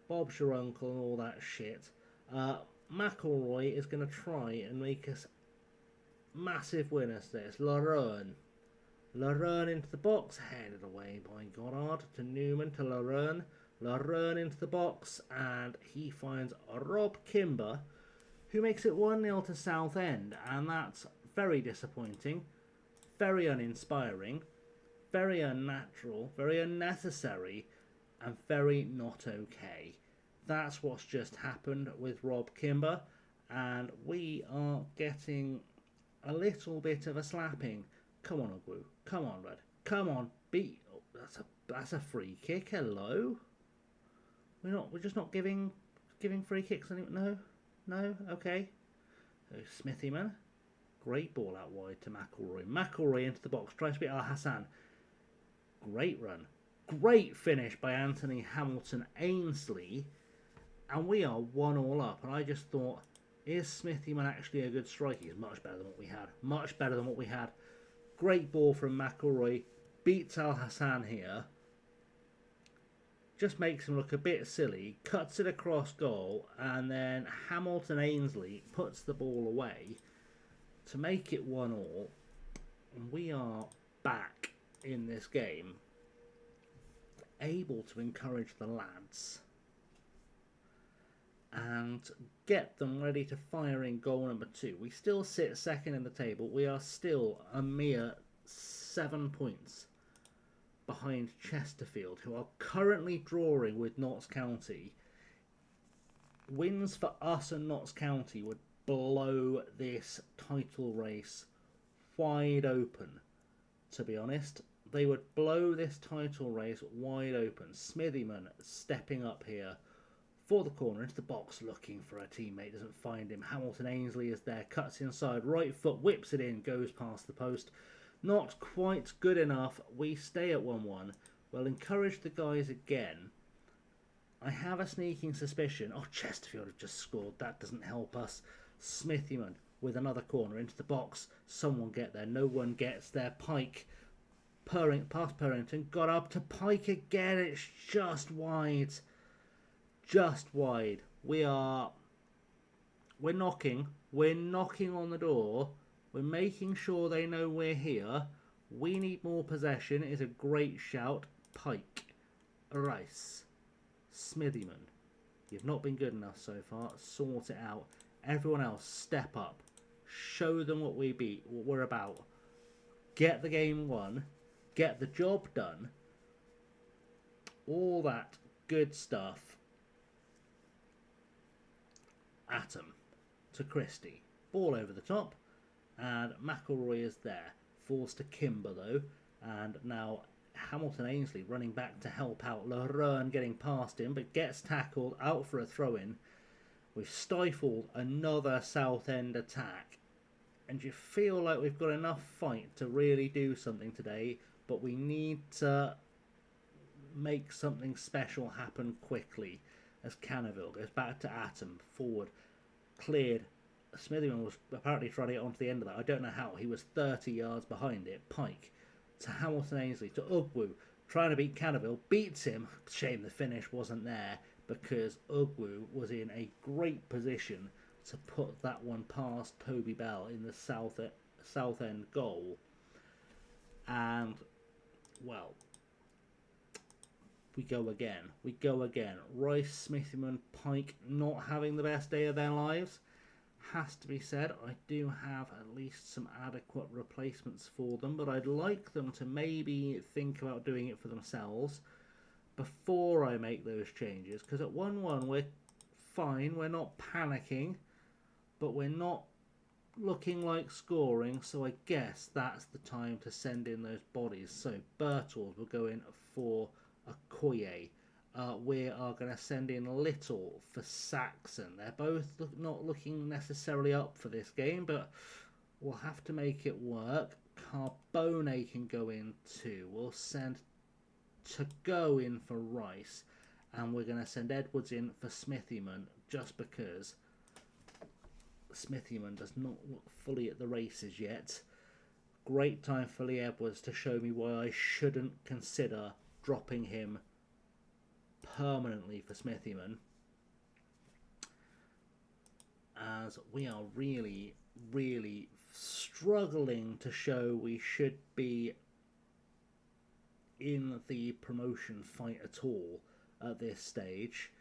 Bob's your uncle and all that shit. McElroy is going to try and make us massive winners this. Lauren into the box. Headed away by Goddard to Newman to Lauren into the box, and he finds Rob Kimber, who makes it 1-0 to Southend, and that's very disappointing, very uninspiring, very unnatural, very unnecessary, and very not okay. That's what's just happened with Rob Kimber, and we are getting a little bit of a slapping. Come on, Ogwu. Come on, Red. Come on, beat. Oh, that's a free kick. Hello. We're just not giving free kicks anymore. No, okay. So Smithyman, great ball out wide to McElroy. McElroy into the box, tries to beat Al Hassan. Great run, great finish by Anthony Hamilton Ainsley, and we are 1-1 up. And I just thought, is Smithyman actually a good striker? He's much better than what we had. Much better than what we had. Great ball from McElroy, beats Al Hassan here. Just makes him look a bit silly, cuts it across goal, and then Hamilton Ainsley puts the ball away to make it 1-1. And we are back in this game, able to encourage the lads and get them ready to fire in goal number 2. We still sit second in the table. We are still a mere 7 points behind Chesterfield, who are currently drawing with Notts County. Wins for us and Notts County would blow this title race wide open, to be honest. They would blow this title race wide open. Smithyman stepping up here for the corner into the box, looking for a teammate, doesn't find him. Hamilton Ainsley is there, cuts inside, right foot, whips it in, goes past the post. Not quite good enough. We stay at 1-1. We'll encourage the guys again. I have a sneaking suspicion. Oh, Chesterfield have just scored. That doesn't help us. Smithyman with another corner into the box. Someone get there. No one gets there. Pike past Purrington. Got up to Pike again. It's just wide. Just wide. We're knocking. We're knocking on the door. We're making sure they know we're here. We need more possession. It is a great shout. Pike. Rice. Smithyman. You've not been good enough so far. Sort it out. Everyone else, step up. Show them what we're about. Get the game won. Get the job done. All that good stuff. Atom to Christie. Ball over the top. And McElroy is there. Falls to Kimber though. And now Hamilton Ainsley running back to help out. Leroy getting past him, but gets tackled, out for a throw-in. We've stifled another Southend attack. And you feel like we've got enough fight to really do something today, but we need to make something special happen quickly. As Canaville goes back to Atom, forward, cleared. Smithyman was apparently trying to get onto the end of that. I don't know how. He was 30 yards behind it. Pike to Hamilton Ainsley, to Ugwu, trying to beat Canaville, beats him. Shame the finish wasn't there, because Ugwu was in a great position to put that one past Toby Bell in the south end goal. And, well, we go again. Rice, Smithyman, Pike not having the best day of their lives. Has to be said, I do have at least some adequate replacements for them, but I'd like them to maybe think about doing it for themselves before I make those changes, because at 1-1 we're fine, we're not panicking, but we're not looking like scoring, so I guess that's the time to send in those bodies. So Bertels will go in for Okoye. We are going to send in Little for Saxon. They're both not looking necessarily up for this game, but we'll have to make it work. Carbone can go in too. We'll send To Go in for Rice, and we're going to send Edwards in for Smithyman, just because Smithyman does not look fully at the races yet. Great time for Lee Edwards to show me why I shouldn't consider dropping him permanently for Smithyman, as we are really struggling to show we should be in the promotion fight at all at this stage.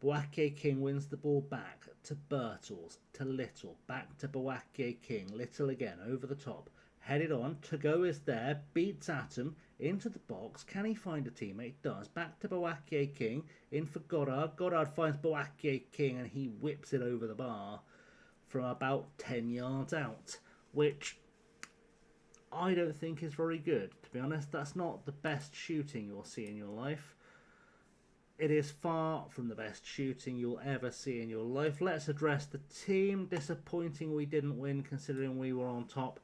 Boake King wins the ball back to Bertels, to Little, back to Boake King, Little again over the top, headed on. To Go is there, beats Atom into the box. Can he find a teammate? Does. Back to Boake King, in for Goddard. Goddard finds Boake King and he whips it over the bar from about 10 yards out, which I don't think is very good. To be honest, that's not the best shooting you'll see in your life. It is far from the best shooting you'll ever see in your life. Let's address the team. Disappointing we didn't win, considering we were on top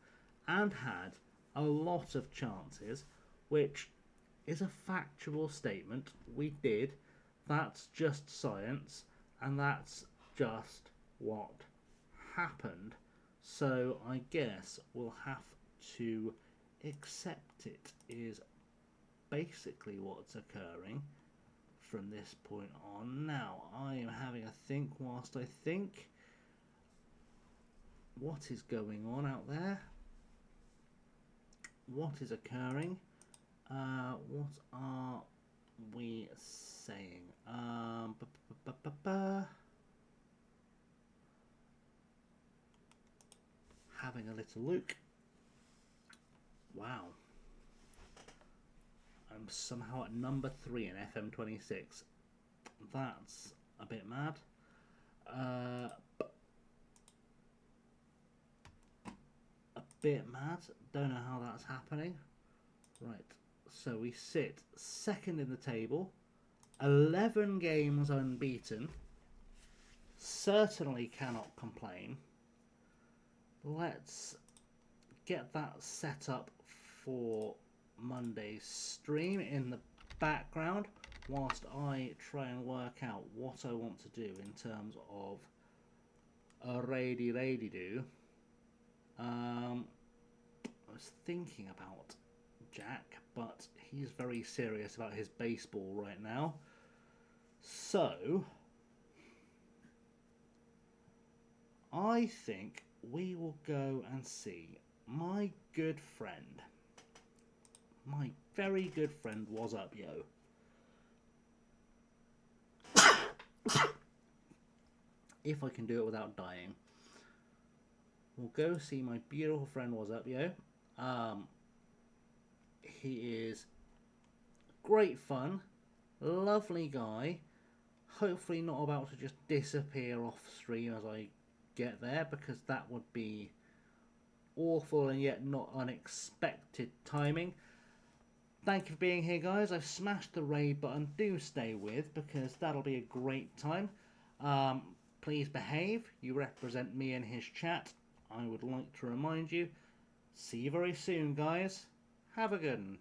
and had a lot of chances, which is a factual statement. We did. That's just science, and that's just what happened. So I guess we'll have to accept it is basically what's occurring from this point on. Now, I am having a think whilst I think. What is going on out there? What is occurring? What are we saying? Having a little look. Wow. I'm somehow at number 3 in FM26. That's a bit mad. A bit mad. Don't know how that's happening. Right. So we sit second in the table 11 games unbeaten. Certainly cannot complain. Let's get that set up for Monday's stream in the background whilst I try and work out what I want to do in terms of a raidy do. I was thinking about Jack, but he's very serious about his baseball right now. So I think we will go and see my good friend, my very good friend, What's Up Yo. If I can do it without dying. We'll go see my beautiful friend What's Up Yo. He is great fun, lovely guy, hopefully not about to just disappear off stream as I get there, because that would be awful and yet not unexpected timing. Thank you for being here, guys. I've smashed the raid button. Do stay with, because that'll be a great time. Please behave. You represent me in his chat. I would like to remind you. See you very soon, guys. Have a good one.